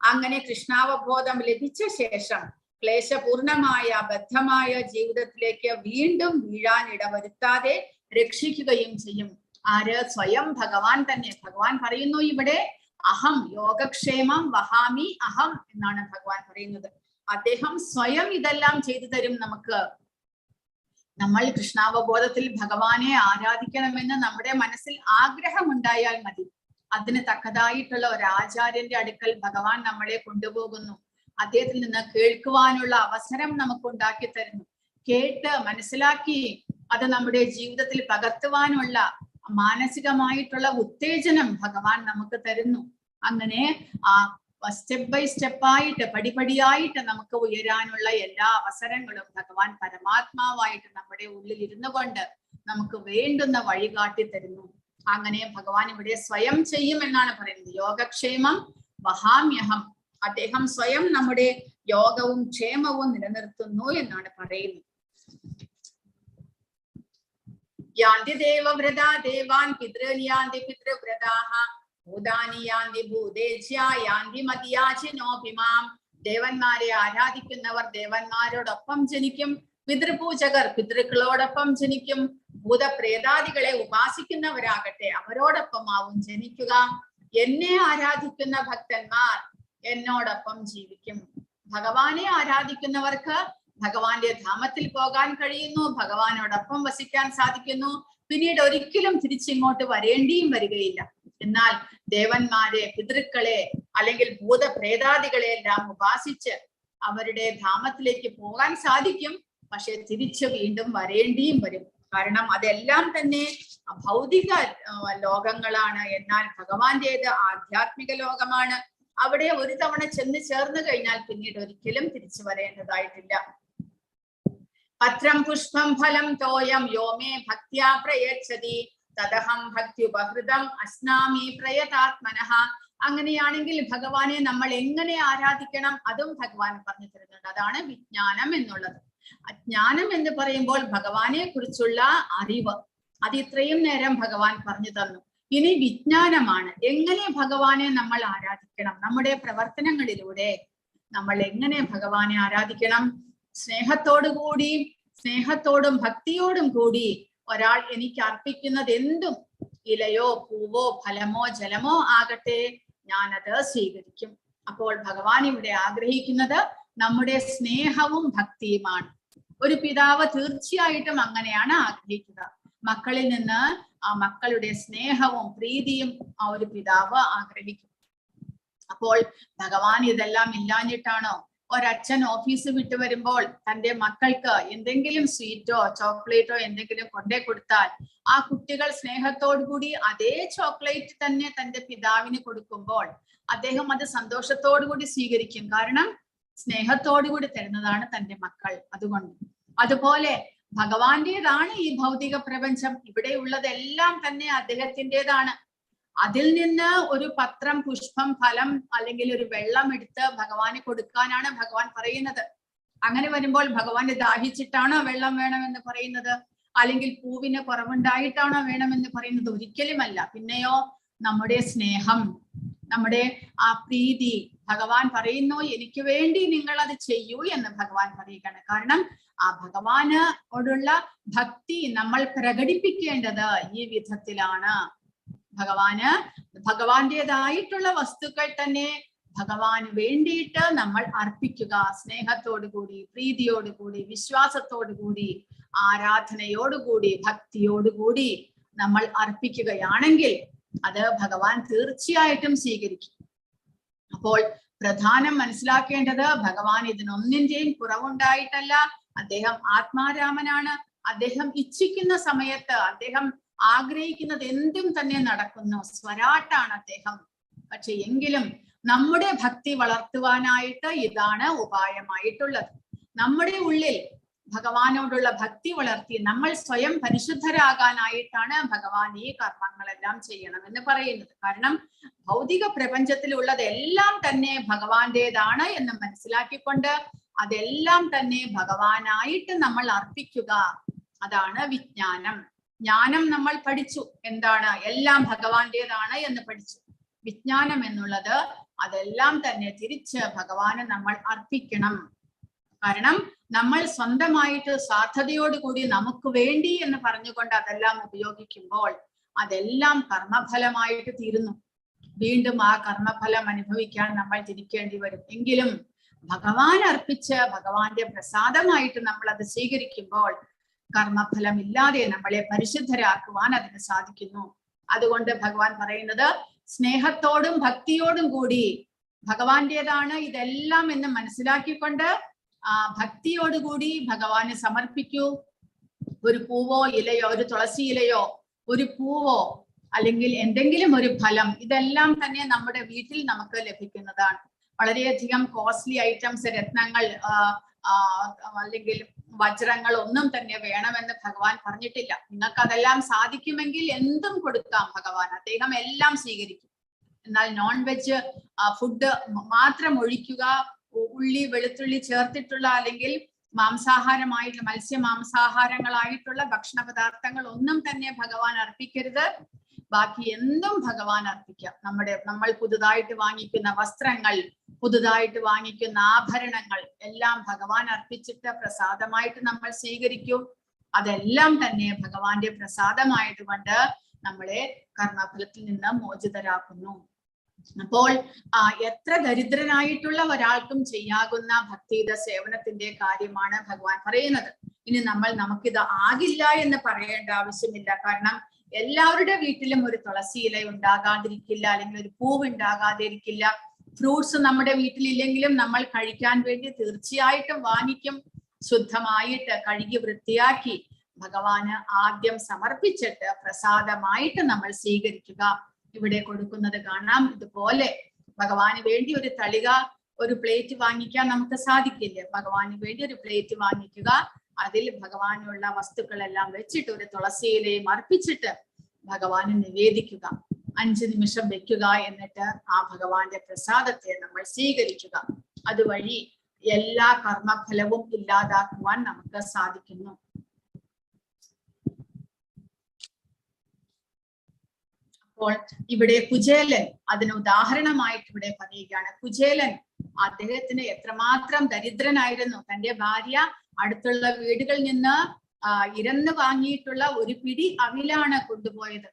അങ്ങനെ കൃഷ്ണാവബോധം ലഭിച്ച ശേഷം ക്ലേശപൂർണമായ ബദ്ധമായ ജീവിതത്തിലേക്ക് വീണ്ടും വീഴാൻ ഇടവരുത്താതെ രക്ഷിക്കുകയും ചെയ്യും. ആര്? സ്വയം ഭഗവാൻ തന്നെ. ഭഗവാൻ പറയുന്നു ഇവിടെ അഹം യോഗക്ഷേമം വഹാമി അഹം എന്നാണ് ഭഗവാൻ പറയുന്നത്. അദ്ദേഹം സ്വയം ഇതെല്ലാം ചെയ്തു തരും നമുക്ക്. നമ്മൾ കൃഷ്ണാവബോധത്തിൽ ഭഗവാനെ ആരാധിക്കണമെന്ന് നമ്മുടെ മനസ്സിൽ ആഗ്രഹമുണ്ടായാൽ മതി. അതിന് തക്കതായിട്ടുള്ള ഒരു ആചാര്യന്റെ അടുക്കൽ ഭഗവാൻ നമ്മളെ കൊണ്ടുപോകുന്നു. അദ്ദേഹത്തിൽ നിന്ന് കേൾക്കുവാനുള്ള അവസരം നമുക്ക് ഉണ്ടാക്കി തരുന്നു. കേട്ട് മനസ്സിലാക്കി അത് നമ്മുടെ ജീവിതത്തിൽ പകർത്തുവാനുള്ള മാനസികമായിട്ടുള്ള ഉത്തേജനം ഭഗവാൻ നമുക്ക് തരുന്നു. അങ്ങനെ ആ സ്റ്റെപ്പ് ബൈ സ്റ്റെപ്പായിട്ട് പടിപടിയായിട്ട് നമുക്ക് ഉയരാനുള്ള എല്ലാ അവസരങ്ങളും ഭഗവാൻ പരമാത്മാവായിട്ട് നമ്മുടെ ഉള്ളിൽ ഇരുന്നു കൊണ്ട് നമുക്ക് വേണ്ടുന്ന വഴി കാട്ടി തരുന്നു. അങ്ങനെ ഭഗവാൻ ഇവിടെ സ്വയം ചെയ്യും എന്നാണ് പറയുന്നത്. യോഗക്ഷേമം വഹാമ്യഹം. അദ്ദേഹം സ്വയം നമ്മുടെ യോഗവും ക്ഷേമവും നിലനിർത്തുന്നു എന്നാണ് പറയുന്നത്. യാന്തി ദേവവ്രതാ ദേവാൻ പിതൃൻ യാന്തി പിതൃവ്രതാഹ ഭൂതാനി യാന്തി ഭൂതേജ്യ യാന്തി മതിയാചിനോഭിമാം. ദേവന്മാരെ ആരാധിക്കുന്നവർ ദേവന്മാരോടൊപ്പം ജനിക്കും. പിതൃപൂജകർ പിതൃക്കളോടൊപ്പം ജനിക്കും. ഭൂതപ്രേതാദികളെ ഉപാസിക്കുന്നവരാകട്ടെ അവരോടൊപ്പമാവും ജനിക്കുക. എന്നെ ആരാധിക്കുന്ന ഭക്തന്മാർ എന്നോടൊപ്പം ജീവിക്കും. ഭഗവാനെ ആരാധിക്കുന്നവർക്ക് ഭഗവാന്റെ ധാമത്തിൽ പോകാൻ കഴിയുന്നു, ഭഗവാനോടൊപ്പം വസിക്കാൻ സാധിക്കുന്നു. പിന്നീട് ഒരിക്കലും തിരിച്ചിങ്ങോട്ട് വരേണ്ടിയും വരികയില്ല. എന്നാൽ ദേവന്മാരെ, പിതൃക്കളെ അല്ലെങ്കിൽ ഭൂതപ്രേതാദികളെ എല്ലാം ഉപാസിച്ച് അവരുടെ ധാമത്തിലേക്ക് പോകാൻ സാധിക്കും. പക്ഷെ തിരിച്ച് വീണ്ടും വരേണ്ടിയും വരും. കാരണം അതെല്ലാം തന്നെ ഭൗതിക ലോകങ്ങളാണ്. എന്നാൽ ഭഗവാന്റേത് ആധ്യാത്മിക ലോകമാണ്. അവിടെ ഒരു തവണ ചെന്ന് ചേർന്ന് കഴിഞ്ഞാൽ പിന്നീട് ഒരിക്കലും തിരിച്ചു വരേണ്ടതായിട്ടില്ല. പത്രം പുഷ്പം ഫലം തോയം യോമേ ഭക്ത്യാ പ്രയച്ഛതി തദഹം ഭക്ത്യുപഹൃതം അസ്നാമി പ്രയതാത്മനഃ. അങ്ങനെയാണെങ്കിൽ ഭഗവാനെ നമ്മൾ എങ്ങനെ ആരാധിക്കണം അതും ഭഗവാൻ പറഞ്ഞു തരുന്നുണ്ട്. അതാണ് വിജ്ഞാനം എന്നുള്ളത്. അജ്ഞാനം എന്ന് പറയുമ്പോൾ ഭഗവാനെ കുറിച്ചുള്ള അറിവ്, അത് ഇത്രയും നേരം ഭഗവാൻ പറഞ്ഞു തന്നു. ഇനി വിജ്ഞാനമാണ്. എങ്ങനെ ഭഗവാനെ നമ്മൾ ആരാധിക്കണം, നമ്മുടെ പ്രവർത്തനങ്ങളിലൂടെ നമ്മൾ എങ്ങനെ ഭഗവാനെ ആരാധിക്കണം. സ്നേഹത്തോടുകൂടി, സ്നേഹത്തോടും ഭക്തിയോടും കൂടി ഒരാൾ എനിക്ക് അർപ്പിക്കുന്നത് എന്തും, ഇലയോ പൂവോ ഫലമോ ജലമോ ആകട്ടെ, ഞാനത് സ്വീകരിക്കും. അപ്പോൾ ഭഗവാൻ ഇവിടെ ആഗ്രഹിക്കുന്നത് നമ്മുടെ സ്നേഹവും ഭക്തിയുമാണ്. ഒരു പിതാവ് തീർച്ചയായിട്ടും അങ്ങനെയാണ് ആഗ്രഹിക്കുക. മക്കളിൽ നിന്ന് ആ മക്കളുടെ സ്നേഹവും പ്രീതിയും ആ ഒരു പിതാവ് ആഗ്രഹിക്കും. അപ്പോൾ ഭഗവാൻ ഇതെല്ലാം ഇല്ലാഞ്ഞിട്ടാണോ ഒരച്ഛൻ ഓഫീസ് വിട്ടു വരുമ്പോൾ തന്റെ മക്കൾക്ക് എന്തെങ്കിലും സ്വീറ്റോ ചോക്ലേറ്റോ എന്തെങ്കിലും കൊണ്ടേ കൊടുത്താൽ ആ കുട്ടികൾ സ്നേഹത്തോടു കൂടി അതേ ചോക്ലേറ്റ് തന്നെ തന്റെ പിതാവിന് കൊടുക്കുമ്പോൾ അദ്ദേഹം അത് സന്തോഷത്തോടു കൂടി സ്വീകരിക്കും. കാരണം സ്നേഹത്തോടു കൂടി തരുന്നതാണ് തന്റെ മക്കൾ. അതുപോലെ ഭഗവാന്റേതാണ് ഈ ഭൗതിക പ്രപഞ്ചം. ഇവിടെ ഉള്ളതെല്ലാം തന്നെ അദ്ദേഹത്തിൻ്റെതാണ്. അതിൽ നിന്ന് ഒരു പത്രം, പുഷ്പം, ഫലം അല്ലെങ്കിൽ ഒരു വെള്ളം എടുത്ത് ഭഗവാന് കൊടുക്കാനാണ് ഭഗവാൻ പറയുന്നത്. അങ്ങനെ വരുമ്പോൾ ഭഗവാന് ദാഹിച്ചിട്ടാണോ വെള്ളം വേണമെന്ന് പറയുന്നത്, അല്ലെങ്കിൽ പൂവിന് കുറവുണ്ടായിട്ടാണോ വേണമെന്ന് പറയുന്നത്? ഒരിക്കലുമല്ല. പിന്നെയോ നമ്മുടെ സ്നേഹം, നമ്മുടെ ആ പ്രീതി, ഭഗവാൻ പറയുന്നു എനിക്ക് വേണ്ടി നിങ്ങൾ അത് ചെയ്യൂ എന്ന് ഭഗവാൻ പറയുകയാണ്. കാരണം ആ ഭഗവാനോടുള്ള ഭക്തി നമ്മൾ പ്രകടിപ്പിക്കേണ്ടത് ഈ വിധത്തിലാണ്. ഭഗവാന്റേതായിട്ടുള്ള വസ്തുക്കൾ തന്നെ ഭഗവാന് വേണ്ടിയിട്ട് നമ്മൾ അർപ്പിക്കുക. സ്നേഹത്തോടുകൂടി, പ്രീതിയോടുകൂടി, വിശ്വാസത്തോടുകൂടി, ആരാധനയോടുകൂടി, ഭക്തിയോടുകൂടി നമ്മൾ അർപ്പിക്കുകയാണെങ്കിൽ അത് ഭഗവാൻ തീർച്ചയായിട്ടും സ്വീകരിക്കും. അപ്പോൾ പ്രധാനം മനസ്സിലാക്കേണ്ടത് ഭഗവാൻ ഇതിനൊന്നിന്റെയും കുറവുണ്ടായിട്ടല്ല. അദ്ദേഹം ആത്മാരാമനാണ്. അദ്ദേഹം ഇച്ഛിക്കുന്ന സമയത്ത് അദ്ദേഹം ആഗ്രഹിക്കുന്നത് എന്തും തന്നെ നടക്കുന്നു. സ്വരാട്ടാണ് അദ്ദേഹം. പക്ഷെ എങ്കിലും നമ്മുടെ ഭക്തി വളർത്തുവാനായിട്ട് ഇതാണ് ഉപായമായിട്ടുള്ളത്. നമ്മുടെ ഉള്ളിൽ ഭഗവാനോടുള്ള ഭക്തി വളർത്തി നമ്മൾ സ്വയം പരിശുദ്ധരാകാനായിട്ടാണ് ഭഗവാൻ ഈ കർമ്മങ്ങളെല്ലാം ചെയ്യണമെന്ന് പറയുന്നത്. കാരണം ഭൗതിക പ്രപഞ്ചത്തിലുള്ളതെല്ലാം തന്നെ ഭഗവാന്റേതാണ് എന്ന് മനസ്സിലാക്കിക്കൊണ്ട് അതെല്ലാം തന്നെ ഭഗവാനായിട്ട് നമ്മൾ അർപ്പിക്കുക. അതാണ് വിജ്ഞാനം. ജ്ഞാനം നമ്മൾ പഠിച്ചു, എന്താണ്? എല്ലാം ഭഗവാന്റേതാണ് എന്ന് പഠിച്ചു. വിജ്ഞാനം എന്നുള്ളത് അതെല്ലാം തന്നെ തിരിച്ച് ഭഗവാന് നമ്മൾ അർപ്പിക്കണം. കാരണം നമ്മൾ സ്വന്തമായിട്ട് സാധ്യതയോടുകൂടി നമുക്ക് വേണ്ടി എന്ന് പറഞ്ഞുകൊണ്ട് അതെല്ലാം ഉപയോഗിക്കുമ്പോൾ അതെല്ലാം കർമ്മഫലമായിട്ട് തീരുന്നു. വീണ്ടും ആ കർമ്മഫലം അനുഭവിക്കാൻ നമ്മൾ തിരിക്കേണ്ടി വരും. എങ്കിലും ഭഗവാൻ അർപ്പിച്ച് ഭഗവാന്റെ പ്രസാദമായിട്ട് നമ്മൾ അത് സ്വീകരിക്കുമ്പോൾ കർമ്മഫലം ഇല്ലാതെ നമ്മളെ പരിശുദ്ധരാക്കുവാൻ അതിന് സാധിക്കുന്നു. അതുകൊണ്ട് ഭഗവാൻ പറയുന്നത് സ്നേഹത്തോടും ഭക്തിയോടും കൂടി ഭഗവാന്റേതാണ് ഇതെല്ലാം എന്ന് മനസ്സിലാക്കിക്കൊണ്ട് ഭക്തിയോടുകൂടി ഭഗവാന് സമർപ്പിക്കൂ. ഒരു പൂവോ ഇലയോ, ഒരു തുളസി ഇലയോ, ഒരു പൂവോ, അല്ലെങ്കിൽ എന്തെങ്കിലും ഒരു ഫലം, ഇതെല്ലാം തന്നെ നമ്മുടെ വീട്ടിൽ നമുക്ക് ലഭിക്കുന്നതാണ്. വളരെയധികം കോസ്റ്റ്ലി ഐറ്റംസ്, രത്നങ്ങൾ അല്ലെങ്കിൽ വജ്രങ്ങൾ ഒന്നും തന്നെ വേണമെന്ന് ഭഗവാൻ പറഞ്ഞിട്ടില്ല. നിങ്ങൾക്ക് അതെല്ലാം സാധിക്കുമെങ്കിൽ എന്തും കൊടുക്കാം ഭഗവാൻ, അദ്ദേഹം എല്ലാം സ്വീകരിക്കും. എന്നാൽ നോൺ വെജ് ഫുഡ് മാത്രം ഒഴിക്കുക, ഉള്ളി വെളുത്തുള്ളി ചേർത്തിട്ടുള്ള അല്ലെങ്കിൽ മാംസാഹാരമായിട്ടുള്ള മത്സ്യമാംസാഹാരങ്ങളായിട്ടുള്ള ഭക്ഷണ പദാർത്ഥങ്ങൾ ഒന്നും തന്നെ ഭഗവാൻ അർപ്പിക്കരുത്. ബാക്കി എന്തും ഭഗവാൻ അർപ്പിക്കാം. നമ്മൾ പുതുതായിട്ട് വാങ്ങിക്കുന്ന വസ്ത്രങ്ങൾ, പുതുതായിട്ട് വാങ്ങിക്കുന്ന ആഭരണങ്ങൾ എല്ലാം ഭഗവാൻ അർപ്പിച്ചിട്ട് പ്രസാദമായിട്ട് നമ്മൾ സ്വീകരിക്കും. അതെല്ലാം തന്നെ ഭഗവാന്റെ പ്രസാദമായതുകൊണ്ട് നമ്മളെ കർമ്മഫലത്തിൽ നിന്ന് മോചിതരാക്കുന്നു. അപ്പോൾ എത്ര ദരിദ്രനായിട്ടുള്ള ഒരാൾക്കും ചെയ്യാകുന്ന ഭക്തിയുടെ സേവനത്തിന്റെ കാര്യമാണ് ഭഗവാൻ പറയുന്നത്. ഇനി നമുക്കിത് ആകില്ല എന്ന് പറയേണ്ട ആവശ്യമില്ല. കാരണം എല്ലാവരുടെ വീട്ടിലും ഒരു തുളസി ഇല ഉണ്ടാകാതിരിക്കില്ല, അല്ലെങ്കിൽ ഒരു പൂവ് ഉണ്ടാകാതിരിക്കില്ല. ഫ്രൂട്ട്സ് നമ്മുടെ വീട്ടിലില്ലെങ്കിലും നമ്മൾ കഴിക്കാൻ വേണ്ടി തീർച്ചയായിട്ടും വാങ്ങിക്കും. ശുദ്ധമായിട്ട് കഴുകി വൃത്തിയാക്കി ഭഗവാന് ആദ്യം സമർപ്പിച്ചിട്ട് പ്രസാദമായിട്ട് നമ്മൾ സ്വീകരിക്കുക. ഇവിടെ കൊടുക്കുന്നത് കാണാം. ഇതുപോലെ ഭഗവാന് വേണ്ടി ഒരു തളിക, ഒരു പ്ലേറ്റ് വാങ്ങിക്കാൻ നമുക്ക് സാധിക്കില്ല. ഭഗവാന് വേണ്ടി ഒരു പ്ലേറ്റ് വാങ്ങിക്കുക, അതിൽ ഭഗവാനുള്ള വസ്തുക്കളെല്ലാം വെച്ചിട്ട് ഒരു തുളസിയിലയും അർപ്പിച്ചിട്ട് ഭഗവാന് നിവേദിക്കുക, 5 നിമിഷം വെക്കുക. എന്നിട്ട് ആ ഭഗവാന്റെ പ്രസാദത്തെ നമ്മൾ സ്വീകരിക്കുക. അതുവഴി എല്ലാ കർമ്മഫലവും ഇല്ലാതാക്കുവാൻ നമുക്ക് സാധിക്കുന്നു. അപ്പോൾ ഇവിടെ കുചേലൻ അതിന് ഉദാഹരണമായിട്ട് ഇവിടെ പറയുകയാണ്. കുചേലൻ അദ്ദേഹത്തിന് എത്രമാത്രം ദരിദ്രനായിരുന്നു. തന്റെ ഭാര്യ അടുത്തുള്ള വീടുകളിൽ നിന്ന് ഇരന്ന് വാങ്ങിയിട്ടുള്ള ഒരു പിടി അവിലാണ് കൊണ്ടുപോയത്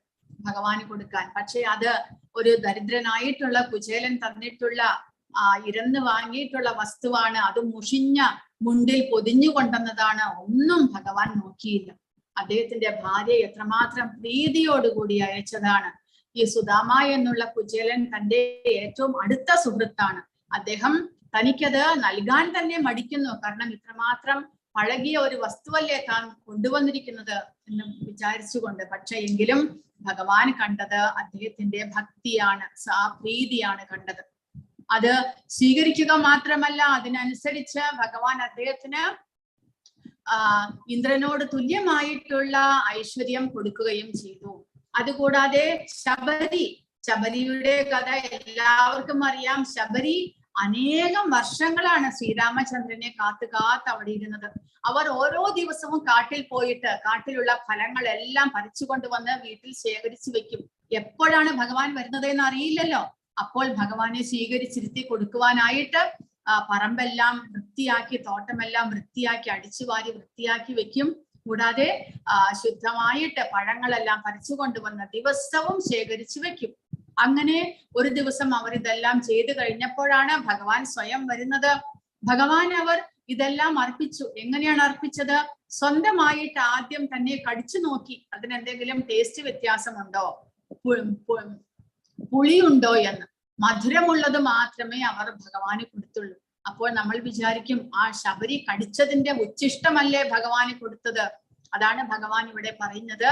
ഭഗവാന് കൊടുക്കാൻ. പക്ഷെ അത് ഒരു ദരിദ്രനായിട്ടുള്ള കുചേലൻ തന്നിട്ടുള്ള ഇരന്ന് വാങ്ങിയിട്ടുള്ള വസ്തുവാണ്. അത് മുഷിഞ്ഞ മുണ്ടിൽ പൊതിഞ്ഞു കൊണ്ടുവന്നതാണ്. ഒന്നും ഭഗവാൻ നോക്കിയില്ല. അദ്ദേഹത്തിന്റെ ഭാര്യ എത്രമാത്രം പ്രീതിയോടുകൂടി അയച്ചതാണ്. ഈ സുദാമ എന്നുള്ള കുചേലൻ തന്റെ ഏറ്റവും അടുത്ത സുഹൃത്താണ്. അദ്ദേഹം തനിക്കത് നൽകാൻ തന്നെ മടിക്കുന്നു. കാരണം ഇത്രമാത്രം പഴകിയ ഒരു വസ്തുവല്ലേ താൻ കൊണ്ടുവന്നിരിക്കുന്നത് എന്ന് വിചാരിച്ചുകൊണ്ട്. പക്ഷെ എങ്കിലും ഭഗവാൻ കണ്ടത് അദ്ദേഹത്തിന്റെ ഭക്തിയാണ്, പ്രീതിയാണ് കണ്ടത്. അത് സ്വീകരിക്കുക മാത്രമല്ല, അതിനനുസരിച്ച് ഭഗവാൻ അദ്ദേഹത്തിന് ഇന്ദ്രനോട് തുല്യമായിട്ടുള്ള ഐശ്വര്യം കൊടുക്കുകയും ചെയ്തു. അതുകൂടാതെ ശബരിയുടെ കഥ എല്ലാവർക്കും അറിയാം. ശബരി അനേകം വർഷങ്ങളാണ് ശ്രീരാമചന്ദ്രനെ കാത്ത് അവിടെ ഇരുന്നത്. അവർ ഓരോ ദിവസവും കാട്ടിൽ പോയിട്ട് കാട്ടിലുള്ള ഫലങ്ങളെല്ലാം പറിച്ചു കൊണ്ടുവന്ന് വീട്ടിൽ ശേഖരിച്ചു വെക്കും. എപ്പോഴാണ് ഭഗവാൻ വരുന്നത് എന്ന് അറിയില്ലല്ലോ. അപ്പോൾ ഭഗവാനെ സ്വീകരിച്ചിരുത്തി കൊടുക്കുവാനായിട്ട് പറമ്പെല്ലാം വൃത്തിയാക്കി, തോട്ടമെല്ലാം വൃത്തിയാക്കി, അടിച്ചുവാരി വൃത്തിയാക്കി വെക്കും. കൂടാതെ ശുദ്ധമായിട്ട് പഴങ്ങളെല്ലാം പറിച്ചു കൊണ്ടുവന്ന് ദിവസവും ശേഖരിച്ചു വെക്കും. അങ്ങനെ ഒരു ദിവസം അവർ ഇതെല്ലാം ചെയ്തു കഴിഞ്ഞപ്പോഴാണ് ഭഗവാൻ സ്വയം വരുന്നത്. ഭഗവാൻ അവർ ഇതെല്ലാം അർപ്പിച്ചു. എങ്ങനെയാണ് അർപ്പിച്ചത്? സ്വന്തമായിട്ട് ആദ്യം തന്നെ കടിച്ചു നോക്കി, അതിനെന്തെങ്കിലും ടേസ്റ്റ് വ്യത്യാസമുണ്ടോ, പുളിയുണ്ടോ എന്ന്. മധുരമുള്ളത് മാത്രമേ അവർ ഭഗവാന് കൊടുത്തുള്ളൂ. അപ്പോൾ നമ്മൾ വിചാരിക്കും, ആ ശബരി കടിച്ചതിന്റെ ഉച്ഛിഷ്ടമല്ലേ ഭഗവാന് കൊടുത്തത്? അതാണ് ഭഗവാൻ ഇവിടെ പറയുന്നത്.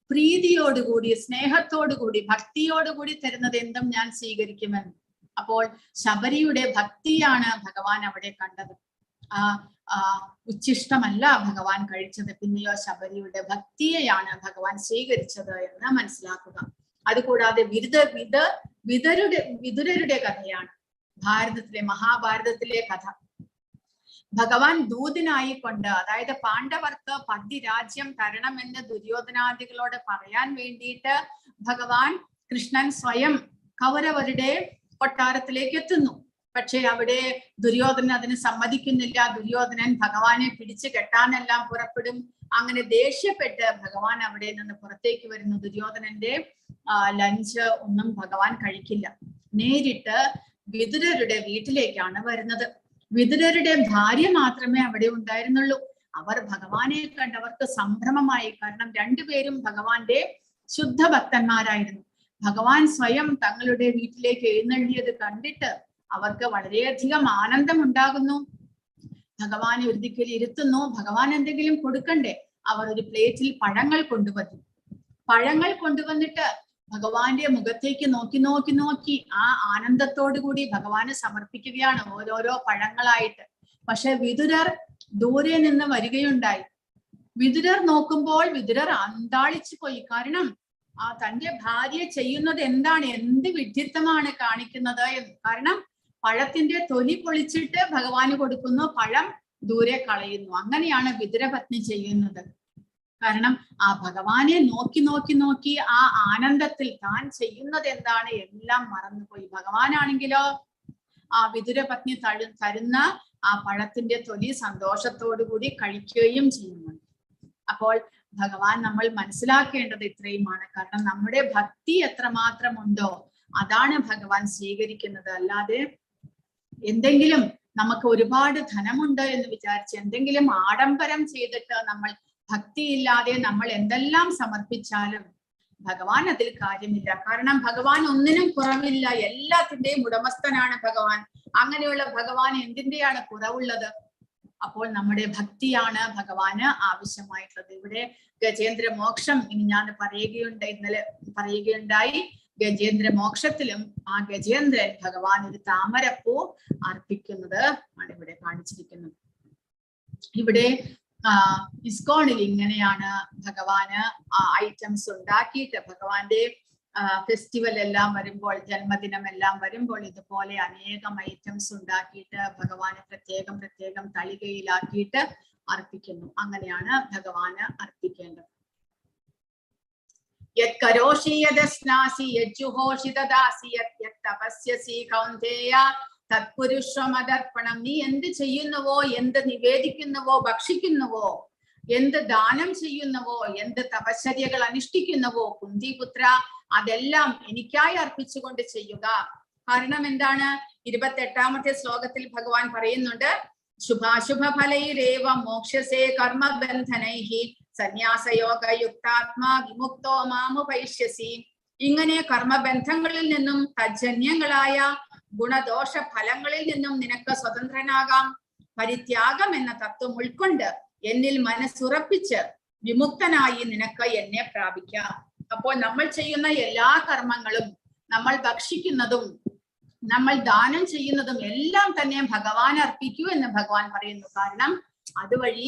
പ്രീതിയോടുകൂടി, സ്നേഹത്തോടുകൂടി, ഭക്തിയോടുകൂടി തരുന്നത് എന്തും ഞാൻ സ്വീകരിക്കുമെന്ന്. അപ്പോൾ ശബരിയുടെ ഭക്തിയാണ് ഭഗവാൻ അവിടെ കണ്ടത്. ഉച്ഛിഷ്ടമല്ല ഭഗവാൻ കഴിച്ചത്, പിന്നെയോ ശബരിയുടെ ഭക്തിയെയാണ് ഭഗവാൻ സ്വീകരിച്ചത് എന്ന് മനസ്സിലാക്കുക. അതുകൂടാതെ വിതുരരുടെ കഥയാണ് മഹാഭാരതത്തിലെ കഥ. ഭഗവാൻ ദൂതനായിക്കൊണ്ട്, അതായത് പാണ്ഡവർക്ക് പദ്യരാജ്യം തരണമെന്ന് ദുര്യോധനാദികളോട് പറയാൻ വേണ്ടിയിട്ട് ഭഗവാൻ കൃഷ്ണൻ സ്വയം കൗരവരുടെ കൊട്ടാരത്തിലേക്ക് എത്തുന്നു. പക്ഷെ അവിടെ ദുര്യോധനൻ അതിന് സമ്മതിക്കുന്നില്ല. ദുര്യോധനൻ ഭഗവാനെ പിടിച്ചു കെട്ടാനെല്ലാം പുറപ്പെടും. അങ്ങനെ ദേഷ്യപ്പെട്ട് ഭഗവാൻ അവിടെ നിന്ന് പുറത്തേക്ക് വരുന്നു. ദുര്യോധനന്റെ ലഞ്ച് ഒന്നും ഭഗവാൻ കഴിക്കില്ല. നേരിട്ട് വിതുരരുടെ വീട്ടിലേക്കാണ് വരുന്നത്. വിതുരരുടെ ഭാര്യ മാത്രമേ അവിടെ ഉണ്ടായിരുന്നുള്ളൂ. അവർ ഭഗവാനെ കണ്ടവർക്ക് സംഭ്രമമായി. കാരണം രണ്ടുപേരും ഭഗവാന്റെ ശുദ്ധ ഭക്തന്മാരായിരുന്നു. ഭഗവാൻ സ്വയം തങ്ങളുടെ വീട്ടിലേക്ക് എഴുന്നള്ളിയത് കണ്ടിട്ട് അവർക്ക് വളരെയധികം ആനന്ദം ഉണ്ടാകുന്നു. ഭഗവാനെ ഒരിക്കൽ ഇരുത്തുന്നു. ഭഗവാൻ എന്തെങ്കിലും കൊടുക്കണ്ടേ? അവർ ഒരു പ്ലേറ്റിൽ പഴങ്ങൾ കൊണ്ടുവന്നു. പഴങ്ങൾ കൊണ്ടുവന്നിട്ട് ഭഗവാന്റെ മുഖത്തേക്ക് നോക്കി ആ ആനന്ദത്തോടു കൂടി ഭഗവാന് സമർപ്പിക്കുകയാണ് ഓരോരോ പഴങ്ങളായിട്ട്. പക്ഷെ വിതുരർ ദൂരെ നിന്ന് വരികയുണ്ടായി. വിതുരർ നോക്കുമ്പോൾ വിതുരർ അന്താളിച്ചു പോയി. കാരണം തന്റെ ഭാര്യ ചെയ്യുന്നത് എന്താണ്, എന്ത് വിഡ്ഢിത്തമാണ് കാണിക്കുന്നത് എന്ന്. കാരണം പഴത്തിന്റെ തൊലി പൊളിച്ചിട്ട് ഭഗവാന് കൊടുക്കുന്നു, പഴം ദൂരെ കളയുന്നു. അങ്ങനെയാണ് വിതുരപത്നി ചെയ്യുന്നത്. കാരണം ആ ഭഗവാനെ നോക്കി ആ ആനന്ദത്തിൽ താൻ ചെയ്യുന്നത് എന്താണ് എല്ലാം മറന്നുപോയി. ഭഗവാനാണെങ്കിലോ ആ വിതുരപത്നി തരുന്ന ആ പഴത്തിന്റെ തൊലി സന്തോഷത്തോടു കൂടി കഴിക്കുകയും ചെയ്യുന്നുണ്ട്. അപ്പോൾ ഭഗവാൻ നമ്മൾ മനസ്സിലാക്കേണ്ടത് ഇത്രയുമാണ്. കാരണം നമ്മുടെ ഭക്തി എത്രമാത്രം ഉണ്ടോ അതാണ് ഭഗവാൻ സ്വീകരിക്കുന്നത്. അല്ലാതെ എന്തെങ്കിലും നമുക്ക് ഒരുപാട് ധനമുണ്ട് എന്ന് വിചാരിച്ച് എന്തെങ്കിലും ആഡംബരം ചെയ്തിട്ട് നമ്മൾ ഭക്തിയില്ലാതെ നമ്മൾ എന്തെല്ലാം സമർപ്പിച്ചാലും ഭഗവാൻ അതിൽ കാര്യമില്ല. കാരണം ഭഗവാൻ ഒന്നിനും കുറവില്ല, എല്ലാത്തിന്റെയും ഉടമസ്ഥനാണ് ഭഗവാൻ. അങ്ങനെയുള്ള ഭഗവാൻ എന്തിന്റെയാണ് കുറവുള്ളത്? അപ്പോൾ നമ്മുടെ ഭക്തിയാണ് ഭഗവാന് ആവശ്യമായിട്ടുള്ളത്. ഇവിടെ ഗജേന്ദ്ര മോക്ഷം ഇനി ഞാൻ ഇന്നലെ പറയുകയുണ്ടായി. ഗജേന്ദ്ര മോക്ഷത്തിലും ആ ഗജേന്ദ്രൻ ഭഗവാൻ ഒരു താമരപ്പൂ അർപ്പിക്കുന്നത് ആണ് ഇവിടെ കാണിച്ചിരിക്കുന്നത്. ഇവിടെ ഇസ്കോണിൽ ഇങ്ങനെയാണ് ഭഗവാന് ഐറ്റംസ് ഉണ്ടാക്കിയിട്ട് ഭഗവാന്റെ ഫെസ്റ്റിവൽ എല്ലാം വരുമ്പോൾ, ജന്മദിനം എല്ലാം വരുമ്പോൾ ഇതുപോലെ അനേകം ഐറ്റംസ് ഉണ്ടാക്കിയിട്ട് ഭഗവാന് പ്രത്യേകം പ്രത്യേകം തളികയിലാക്കിയിട്ട് അർപ്പിക്കുന്നു. അങ്ങനെയാണ് ഭഗവാന് അർപ്പിക്കേണ്ടത്. യത് കരോഷി യദസ്നാസി യജ്ജുഹോഷി തദാസി യത് തപസ്യസി കൗന്ദേയ തത്പുരുഷമദർപ്പണം. നീ എന്ത് ചെയ്യുന്നുവോ, എന്ത് നിവേദിക്കുന്നുവോ, ഭക്ഷിക്കുന്നുവോ, എന്ത് ദാനം ചെയ്യുന്നുവോ, എന്ത് തപശ്ചര്യകൾ അനുഷ്ഠിക്കുന്നുവോ കുന്തിപുത്ര, അതെല്ലാം എനിക്കായി അർപ്പിച്ചുകൊണ്ട് ചെയ്യുക. കാരണം എന്താണ്? 28ാമത്തെ ശ്ലോകത്തിൽ ഭഗവാൻ പറയുന്നുണ്ട്, ശുഭാശുഭ ഫലൈരേവ മോക്ഷസേ കർമ്മബന്ധനൈഹി സന്യാസയോഗയുക്താത്മാ വിമുക്തോ മാമുപൈഷ്യസി. ഇങ്ങനെ കർമ്മബന്ധങ്ങളിൽ നിന്നും തജ്ജന്യങ്ങളായ ഗുണദോഷ ഫലങ്ങളിൽ നിന്നും നിനക്ക് സ്വതന്ത്രനാകാം. പരിത്യാഗം എന്ന തത്വം ഉൾക്കൊണ്ട് എന്നിൽ മനസ്സുറപ്പിച്ച് വിമുക്തനായി നിനക്ക് എന്നെ പ്രാപിക്കാം. അപ്പോൾ നമ്മൾ ചെയ്യുന്ന എല്ലാ കർമ്മങ്ങളും, നമ്മൾ ഭക്ഷിക്കുന്നതും നമ്മൾ ദാനം ചെയ്യുന്നതും എല്ലാം തന്നെ ഭഗവാൻ അർപ്പിക്കൂ എന്ന് ഭഗവാൻ പറയുന്നു. കാരണം അതുവഴി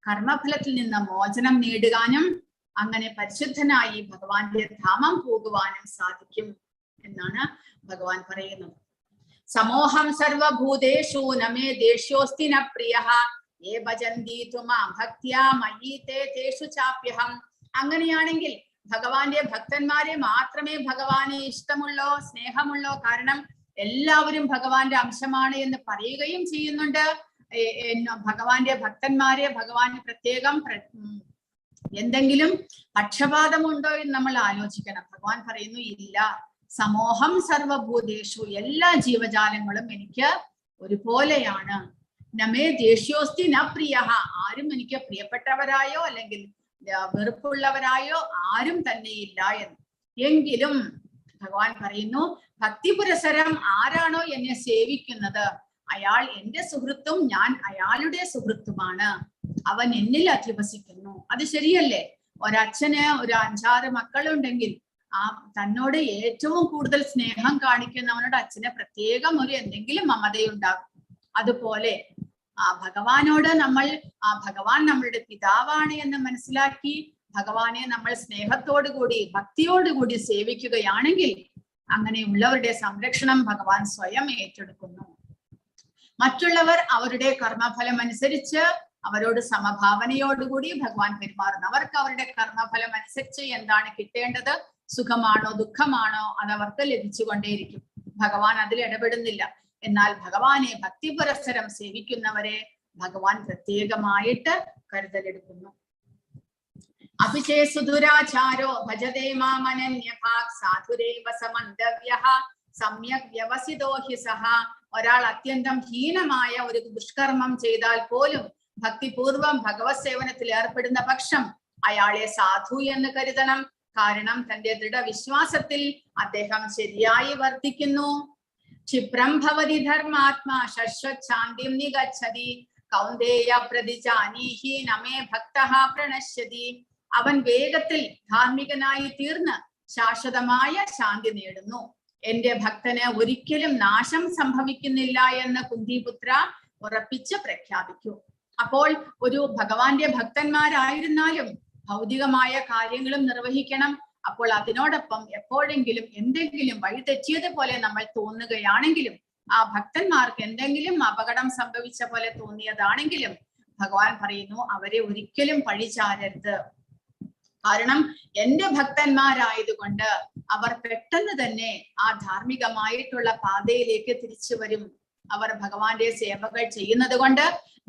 കർമ്മഫലത്തിൽ നിന്ന് മോചനം നേടുവാനും അങ്ങനെ പരിശുദ്ധനായി ഭഗവാന്റെ ധാമം പോകുവാനും സാധിക്കും എന്നാണ് ഭഗവാൻ പറയുന്നത്. സമോഹം സർവഭൂതേഷു നമേ ദേഷ്യോസ്തി ന പ്രിയഃ യേ ഭജന്തി ത്വമാം ഭക്ത്യാ മയീ തേ തേഷു ചാപ്യഹം. അങ്ങനെയാണെങ്കിൽ ഭഗവാന്റെ ഭക്തന്മാരെ മാത്രമേ ഭഗവാനെ ഇഷ്ടമുള്ളോ, സ്നേഹമുള്ളോ, കാരണം എല്ലാവരും ഭഗവാന്റെ അംശമാണ് എന്ന് പറയുകയും ചെയ്യുന്നുണ്ട്. ഭഗവാന്റെ ഭക്തന്മാരെ ഭഗവാന് പ്രത്യേകം എന്തെങ്കിലും പക്ഷപാതമുണ്ടോ എന്ന് നമ്മൾ ആലോചിക്കണം. ഭഗവാൻ പറയുന്നു, ഇല്ല. സമോഹം സർവഭൂതേഷു, എല്ലാ ജീവജാലങ്ങളും എനിക്ക് ഒരുപോലെയാണ്. നമേ ദേഷ്യോസ്തി ന പ്രിയഃ, ആരും എനിക്ക് പ്രിയപ്പെട്ടവരായോ അല്ലെങ്കിൽ വെറുപ്പുള്ളവരായോ ആരും തന്നെയില്ല എന്ന്. എങ്കിലും ഭഗവാൻ പറയുന്നു, ഭക്തി പുരസരം ആരാണോ എന്നെ സേവിക്കുന്നത് അയാൾ എന്റെ സുഹൃത്തും ഞാൻ അയാളുടെ സുഹൃത്തുമാണ്. അവൻ എന്നിൽ അധിവസിക്കുന്നു. അത് ശരിയല്ലേ? ഒരച്ഛന് ഒരു 5-6 മക്കളുണ്ടെങ്കിൽ ആ തന്നോട് ഏറ്റവും കൂടുതൽ സ്നേഹം കാണിക്കുന്നവനോട് അച്ഛന് പ്രത്യേകം ഒരു എന്തെങ്കിലും മമതയുണ്ടാകും. അതുപോലെ ഭഗവാനോട് നമ്മൾ ഭഗവാൻ നമ്മളുടെ പിതാവാണ് എന്ന് മനസ്സിലാക്കി ഭഗവാനെ നമ്മൾ സ്നേഹത്തോടുകൂടി ഭക്തിയോടുകൂടി സേവിക്കുകയാണെങ്കിൽ അങ്ങനെയുള്ളവരുടെ സംരക്ഷണം ഭഗവാൻ സ്വയം ഏറ്റെടുക്കുന്നു. മറ്റുള്ളവർ അവരുടെ കർമ്മഫലം അനുസരിച്ച് അവരോട് സമഭാവനയോടുകൂടി ഭഗവാൻ പെരുമാറുന്നു. അവർക്ക് അവരുടെ കർമ്മഫലം അനുസരിച്ച് എന്താണ് കിട്ടേണ്ടത്, സുഖമാണോ ദുഃഖമാണോ, അത് അവർക്ക് ലഭിച്ചുകൊണ്ടേയിരിക്കും. ഭഗവാൻ അതിൽ ഇടപെടുന്നില്ല. എന്നാൽ ഭഗവാനെ ഭക്തി പുരസ്സരം സേവിക്കുന്നവരെ ഭഗവാൻ പ്രത്യേകമായിട്ട് കരുതലെടുക്കുന്നു. അഭിചേ സുദുരാചാരോ ഭജതേ മാമനന്യഭാഗ് സാധുരേവ സമന്തവ്യഃ സമ്യക് വ്യവസിതോ ഹി സഹ. ഒരാൾ അത്യന്തം ഹീനമായ ഒരു ദുഷ്കർമ്മം ചെയ്താൽ പോലും ഭക്തിപൂർവം ഭഗവത് സേവനത്തിൽ ഏർപ്പെടുന്ന പക്ഷം അയാളെ സാധു എന്ന് കരുതണം. കാരണം തന്റെ ദൃഢവിശ്വാസത്തിൽ അദ്ദേഹം ശരിയായി വർത്തിക്കുന്നു. ക്ഷിപ്രം ഭവതി ധർമാത്മാ ശശ്വത് ശാന്തിം നിഗച്ഛതി കൗന്ദേയ പ്രതിജാനീഹി നമേ ഭക്തഃ പ്രണശ്യതി. അവൻ വേഗത്തിൽ ധാർമ്മികനായി തീർന്ന് ശാശ്വതമായ ശാന്തി നേടുന്നു. എന്റെ ഭക്തന് ഒരിക്കലും നാശം സംഭവിക്കുന്നില്ല എന്ന് കുന്തിപുത്ര ഉറപ്പിച്ച് പ്രഖ്യാപിക്കൂ. അപ്പോൾ ഒരു ഭഗവാന്റെ ഭക്തന്മാരായിരുന്നാലും ഭൗതികമായ കാര്യങ്ങളും നിർവഹിക്കണം. അപ്പോൾ അതിനോടൊപ്പം എപ്പോഴെങ്കിലും എന്തെങ്കിലും വഴിതെറ്റിയതുപോലെ നമ്മൾ തോന്നുകയാണെങ്കിലും, ആ ഭക്തന്മാർക്ക് എന്തെങ്കിലും അപകടം സംഭവിച്ച പോലെ തോന്നിയതാണെങ്കിലും ഭഗവാൻ പറയുന്നു, അവരെ ഒരിക്കലും പഴിചാരരുത്. കാരണം എന്റെ ഭക്തന്മാരായതുകൊണ്ട് അവർ പെട്ടെന്ന് തന്നെ ആ ധാർമ്മികമായിട്ടുള്ള പാതയിലേക്ക് തിരിച്ചു വരും. അവർ ഭഗവാന്റെ സേവകൾ ചെയ്യുന്നത് കൊണ്ട്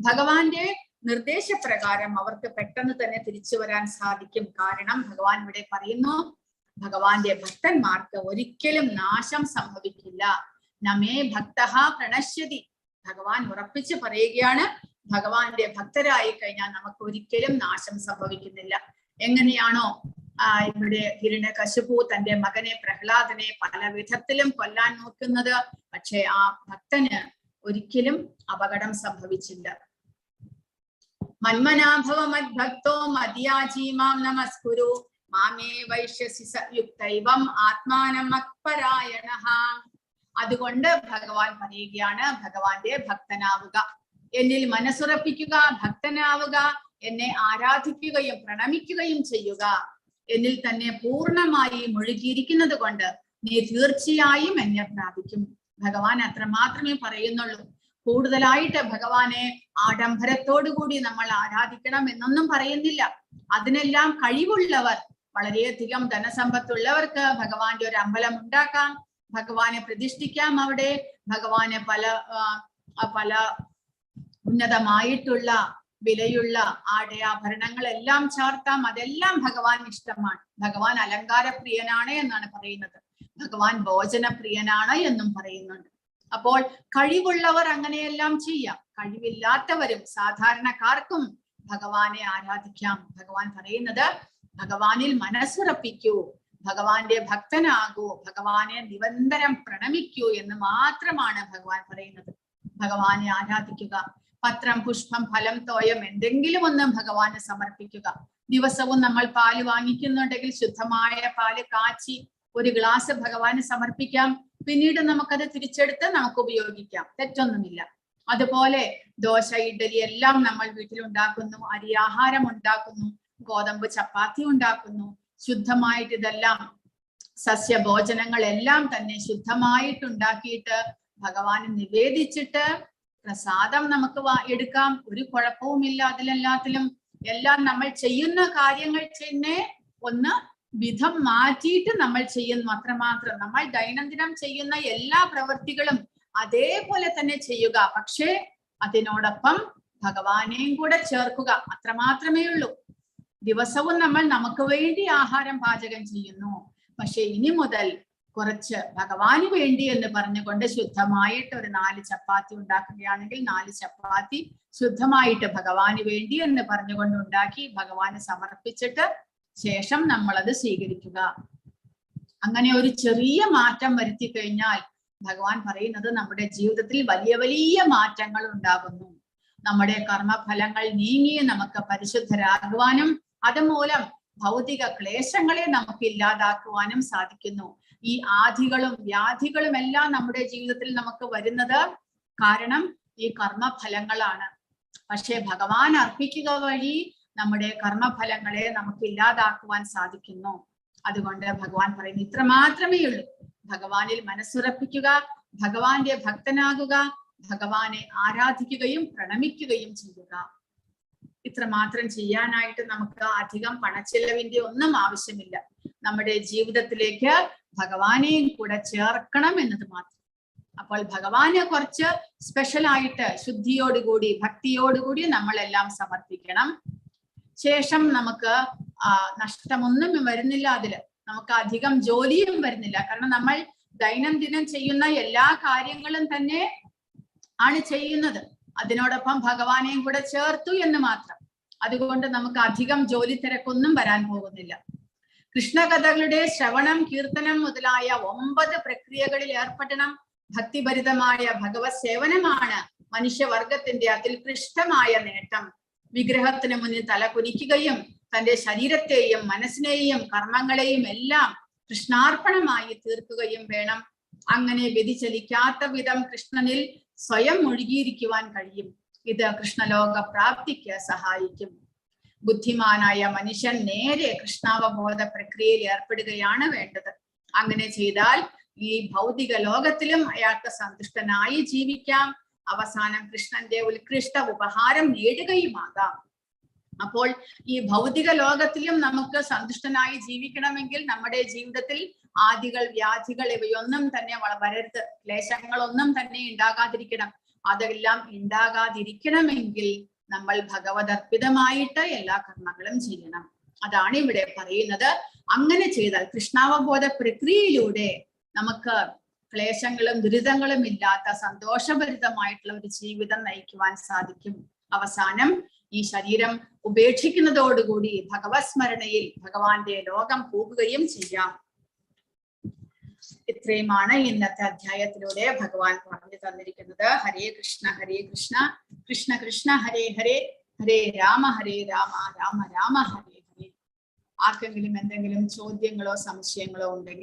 ഭഗവാന്റെ നിർദ്ദേശപ്രകാരം അവർക്ക് പെട്ടെന്ന് തന്നെ തിരിച്ചു വരാൻ സാധിക്കും. കാരണം ഭഗവാൻ ഇവിടെ പറയുന്നു, ഭഗവാന്റെ ഭക്തന്മാർക്ക് ഒരിക്കലും നാശം സംഭവിക്കില്ല. നമേ ഭക്തഃ പ്രണശ്യതി. ഭഗവാൻ ഉറപ്പിച്ച് പറയുകയാണ്, ഭഗവാന്റെ ഭക്തരായി കഴിഞ്ഞാൽ നമുക്ക് ഒരിക്കലും നാശം സംഭവിക്കുന്നില്ല. എങ്ങനെയാണോ ഇവിടെ ഹിരണ്യകശിപു തന്റെ മകനെ പ്രഹ്ലാദനെ പല വിധത്തിലും കൊല്ലാൻ നോക്കുന്നത്, പക്ഷെ ആ ഭക്തന് ഒരിക്കലും അപകടം സംഭവിച്ചില്ല. മന്മനാഭവ മദ്ഭക്തോ മദ്യാജീമാം നമസ്കുരു മാമേ വൈശ്യസി യുക്തൈവം ആത്മാനം മത്പരായണഃ. അതുകൊണ്ട് ഭഗവാൻ പറയുകയാണ്, ഭഗവാന്റെ ഭക്തനാവുക, എന്നിൽ മനസ്സുറപ്പിക്കുക, ഭക്തനാവുക, എന്നെ ആരാധിക്കുകയും പ്രണമിക്കുകയും ചെയ്യുക. എന്നിൽ തന്നെ പൂർണ്ണമായി മുഴുകിയിരിക്കുന്നത് കൊണ്ട് നീ തീർച്ചയായും എന്നെ പ്രാപിക്കും. ഭഗവാൻ അത്ര മാത്രമേ പറയുന്നുള്ളൂ. കൂടുതലായിട്ട് ഭഗവാനെ ആഡംബരത്തോടുകൂടി നമ്മൾ ആരാധിക്കണം എന്നൊന്നും പറയുന്നില്ല. അതിനെല്ലാം കഴിവുള്ളവർ, വളരെയധികം ധനസമ്പത്തുള്ളവർക്ക് ഭഗവാന്റെ ഒരു അമ്പലം ഉണ്ടാക്കാം, ഭഗവാനെ പ്രതിഷ്ഠിക്കാം, അവിടെ ഭഗവാനെ പല ഉന്നതമായിട്ടുള്ള വിലയുള്ള ആടയാഭരണങ്ങളെല്ലാം ചാർത്താം. അതെല്ലാം ഭഗവാൻ ഇഷ്ടമാണ്. ഭഗവാൻ അലങ്കാരപ്രിയനാണ് എന്നാണ് പറയുന്നത്. ഭഗവാൻ ഭോജനപ്രിയനാണ് എന്നും പറയുന്നുണ്ട്. അപ്പോൾ കഴിവുള്ളവർ അങ്ങനെയെല്ലാം ചെയ്യാം. കഴിവില്ലാത്തവരും സാധാരണക്കാർക്കും ഭഗവാനെ ആരാധിക്കാം. ഭഗവാൻ പറയുന്നത് ഭഗവാനിൽ മനസ്സുറപ്പിക്കൂ, ഭഗവാന്റെ ഭക്തനാകൂ, ഭഗവാനെ നിരന്തരം പ്രണമിക്കൂ എന്ന് മാത്രമാണ് ഭഗവാൻ പറയുന്നത്. ഭഗവാനെ ആരാധിക്കുക. പത്രം, പുഷ്പം, ഫലം, തോയം എന്തെങ്കിലും ഒന്ന് ഭഗവാന് സമർപ്പിക്കുക. ദിവസവും നമ്മൾ പാല് വാങ്ങിക്കുന്നുണ്ടെങ്കിൽ ശുദ്ധമായ പാല് കാച്ചി ഒരു ഗ്ലാസ് ഭഗവാന് സമർപ്പിക്കാം. പിന്നീട് നമുക്കത് തിരിച്ചെടുത്ത് നമുക്ക് ഉപയോഗിക്കാം, തെറ്റൊന്നുമില്ല. അതുപോലെ ദോശ, ഇഡലി എല്ലാം നമ്മൾ വീട്ടിൽ ഉണ്ടാക്കുന്നു, അരിയാഹാരം ഉണ്ടാക്കുന്നു, ഗോതമ്പ് ചപ്പാത്തി ഉണ്ടാക്കുന്നു. ശുദ്ധമായിട്ട് ഇതെല്ലാം സസ്യഭോജനങ്ങളെല്ലാം തന്നെ ശുദ്ധമായിട്ട് ഉണ്ടാക്കിയിട്ട് ഭഗവാന് നിവേദിച്ചിട്ട് പ്രസാദം നമുക്ക് എടുക്കാം. ഒരു കുഴപ്പവുമില്ല അതിലെല്ലാത്തിലും. എല്ലാം നമ്മൾ ചെയ്യുന്ന കാര്യങ്ങൾ തന്നെ ഒന്ന് വിധം മാറ്റിയിട്ട് നമ്മൾ ചെയ്യുന്നു അത്രമാത്രം. നമ്മൾ ദൈനംദിനം ചെയ്യുന്ന എല്ലാ പ്രവൃത്തികളും അതേപോലെ തന്നെ ചെയ്യുക. പക്ഷേ അതിനോടൊപ്പം ഭഗവാനെയും കൂടെ ചേർക്കുക, അത്രമാത്രമേ ഉള്ളൂ. ദിവസവും നമ്മൾ നമുക്ക് വേണ്ടി ആഹാരം പാചകം ചെയ്യുന്നു. പക്ഷെ ഇനി മുതൽ കുറച്ച് ഭഗവാന് വേണ്ടി എന്ന് പറഞ്ഞുകൊണ്ട് ശുദ്ധമായിട്ട് ഒരു 4 ചപ്പാത്തി ഉണ്ടാക്കുകയാണെങ്കിൽ 4 ചപ്പാത്തി ശുദ്ധമായിട്ട് ഭഗവാന് വേണ്ടി എന്ന് പറഞ്ഞുകൊണ്ട് ഉണ്ടാക്കി ഭഗവാന് സമർപ്പിച്ചിട്ട് ശേഷം നമ്മളത് സ്വീകരിക്കുക. അങ്ങനെ ഒരു ചെറിയ മാറ്റം വരുത്തി കഴിഞ്ഞാൽ ഭഗവാൻ പറയുന്നത് നമ്മുടെ ജീവിതത്തിൽ വലിയ വലിയ മാറ്റങ്ങൾ ഉണ്ടാകുന്നു. നമ്മുടെ കർമ്മഫലങ്ങൾ നീങ്ങി നമുക്ക് പരിശുദ്ധരാകുവാനും അതുമൂലം ഭൗതിക ക്ലേശങ്ങളെ നമുക്ക് ഇല്ലാതാക്കുവാനും സാധിക്കുന്നു. ഈ ആധികളും വ്യാധികളും എല്ലാം നമ്മുടെ ജീവിതത്തിൽ നമുക്ക് വരുന്നത് കാരണം ഈ കർമ്മഫലങ്ങളാണ്. പക്ഷെ ഭഗവാൻ അർപ്പിക്കുക വഴി നമ്മുടെ കർമ്മഫലങ്ങളെ നമുക്ക് ഇല്ലാതാക്കുവാൻ സാധിക്കുന്നു. അതുകൊണ്ട് ഭഗവാൻ പറയുന്നു ഇത്ര മാത്രമേ ഉള്ളൂ. ഭഗവാനിൽ മനസ്സുറപ്പിക്കുക, ഭഗവാന്റെ ഭക്തനാകുക, ഭഗവാനെ ആരാധിക്കുകയും പ്രണമിക്കുകയും ചെയ്യുക. ഇത്ര മാത്രം ചെയ്യാനായിട്ട് നമുക്ക് അധികം പണച്ചെലവിന്റെ ഒന്നും ആവശ്യമില്ല. നമ്മുടെ ജീവിതത്തിലേക്ക് ഭഗവാനെയും കൂടെ ചേർക്കണം എന്നത് മാത്രം. അപ്പോൾ ഭഗവാനെ കുറച്ച് സ്പെഷ്യലായിട്ട് ശുദ്ധിയോടുകൂടി ഭക്തിയോടുകൂടി നമ്മളെല്ലാം സമർപ്പിക്കണം. ശേഷം നമുക്ക് നഷ്ടമൊന്നും വരുന്നില്ല, അതില് നമുക്ക് അധികം ജോലിയും വരുന്നില്ല. കാരണം നമ്മൾ ദൈനംദിനം ചെയ്യുന്ന എല്ലാ കാര്യങ്ങളും തന്നെ ആണ് ചെയ്യുന്നത്. അതിനോടൊപ്പം ഭഗവാനെയും കൂടെ ചേർത്തു എന്ന് മാത്രം. അതുകൊണ്ട് നമുക്ക് അധികം ജോലി തിരക്കൊന്നും വരാൻ പോകുന്നില്ല. കൃഷ്ണകഥകളുടെ ശ്രവണം, കീർത്തനം മുതലായ 9 പ്രക്രിയകളിൽ ഏർപ്പെടണം. ഭക്തിഭരിതമായ ഭഗവത് സേവനമാണ് മനുഷ്യവർഗത്തിന്റെ അതിൽകൃഷ്ടമായ നേട്ടം. വിഗ്രഹത്തിന് മുന്നിൽ തല കുനിക്കുകയും തന്റെ ശരീരത്തെയും മനസ്സിനെയും കർമ്മങ്ങളെയും എല്ലാം കൃഷ്ണാർപ്പണമായി തീർക്കുകയും വേണം. അങ്ങനെ വ്യതിചലിക്കാത്ത വിധം കൃഷ്ണനിൽ സ്വയം മുഴുകിയിരിക്കുവാൻ കഴിയും. ഇത് കൃഷ്ണലോക പ്രാപ്തിക്ക് സഹായിക്കും. ബുദ്ധിമാനായ മനുഷ്യൻ നേരെ കൃഷ്ണാവബോധ പ്രക്രിയയിൽ ഏർപ്പെടുകയാണ് വേണ്ടത്. അങ്ങനെ ചെയ്താൽ ഈ ഭൗതിക ലോകത്തിലും അയാൾക്ക് സന്തുഷ്ടനായി ജീവിക്കാം. അവസാനം കൃഷ്ണന്റെ ഉത്കൃഷ്ട ഉപഹാരം നേടുകയുമാകാം. അപ്പോൾ ഈ ഭൗതിക ലോകത്തിലും നമുക്ക് സന്തുഷ്ടനായി ജീവിക്കണമെങ്കിൽ നമ്മുടെ ജീവിതത്തിൽ ആദികൾ, വ്യാധികൾ ഇവയൊന്നും തന്നെ വരരുത്. ക്ലേശങ്ങളൊന്നും തന്നെ ഉണ്ടാകാതിരിക്കണം. അതെല്ലാം ഉണ്ടാകാതിരിക്കണമെങ്കിൽ നമ്മൾ ഭഗവദർപ്പിതമായിട്ട് എല്ലാ കർമ്മങ്ങളും ചെയ്യണം. അതാണ് ഇവിടെ പറയുന്നത്. അങ്ങനെ ചെയ്താൽ കൃഷ്ണാവബോധ പ്രക്രിയയിലൂടെ നമുക്ക് ക്ലേശങ്ങളും ദുരിതങ്ങളും ഇല്ലാത്ത സന്തോഷഭരിതമായിട്ടുള്ള ഒരു ജീവിതം നയിക്കുവാൻ സാധിക്കും. അവസാനം ഈ ശരീരം ഉപേക്ഷിക്കുന്നതോടുകൂടി ഭഗവത് സ്മരണയിൽ ഭഗവാന്റെ ലോകം പോകുകയും ചെയ്യാം. ഇത്രയുമാണ് ഇന്നത്തെ അധ്യായത്തിലൂടെ ഭഗവാൻ പറഞ്ഞു തന്നിരിക്കുന്നത്. ഹരേ കൃഷ്ണ കൃഷ്ണ കൃഷ്ണ ഹരേ ഹരേ, ഹരേ രാമ രാമ രാമ ഹരേ ഹരേ. ആർക്കെങ്കിലും എന്തെങ്കിലും ചോദ്യങ്ങളോ സംശയങ്ങളോ ഉണ്ടെങ്കിൽ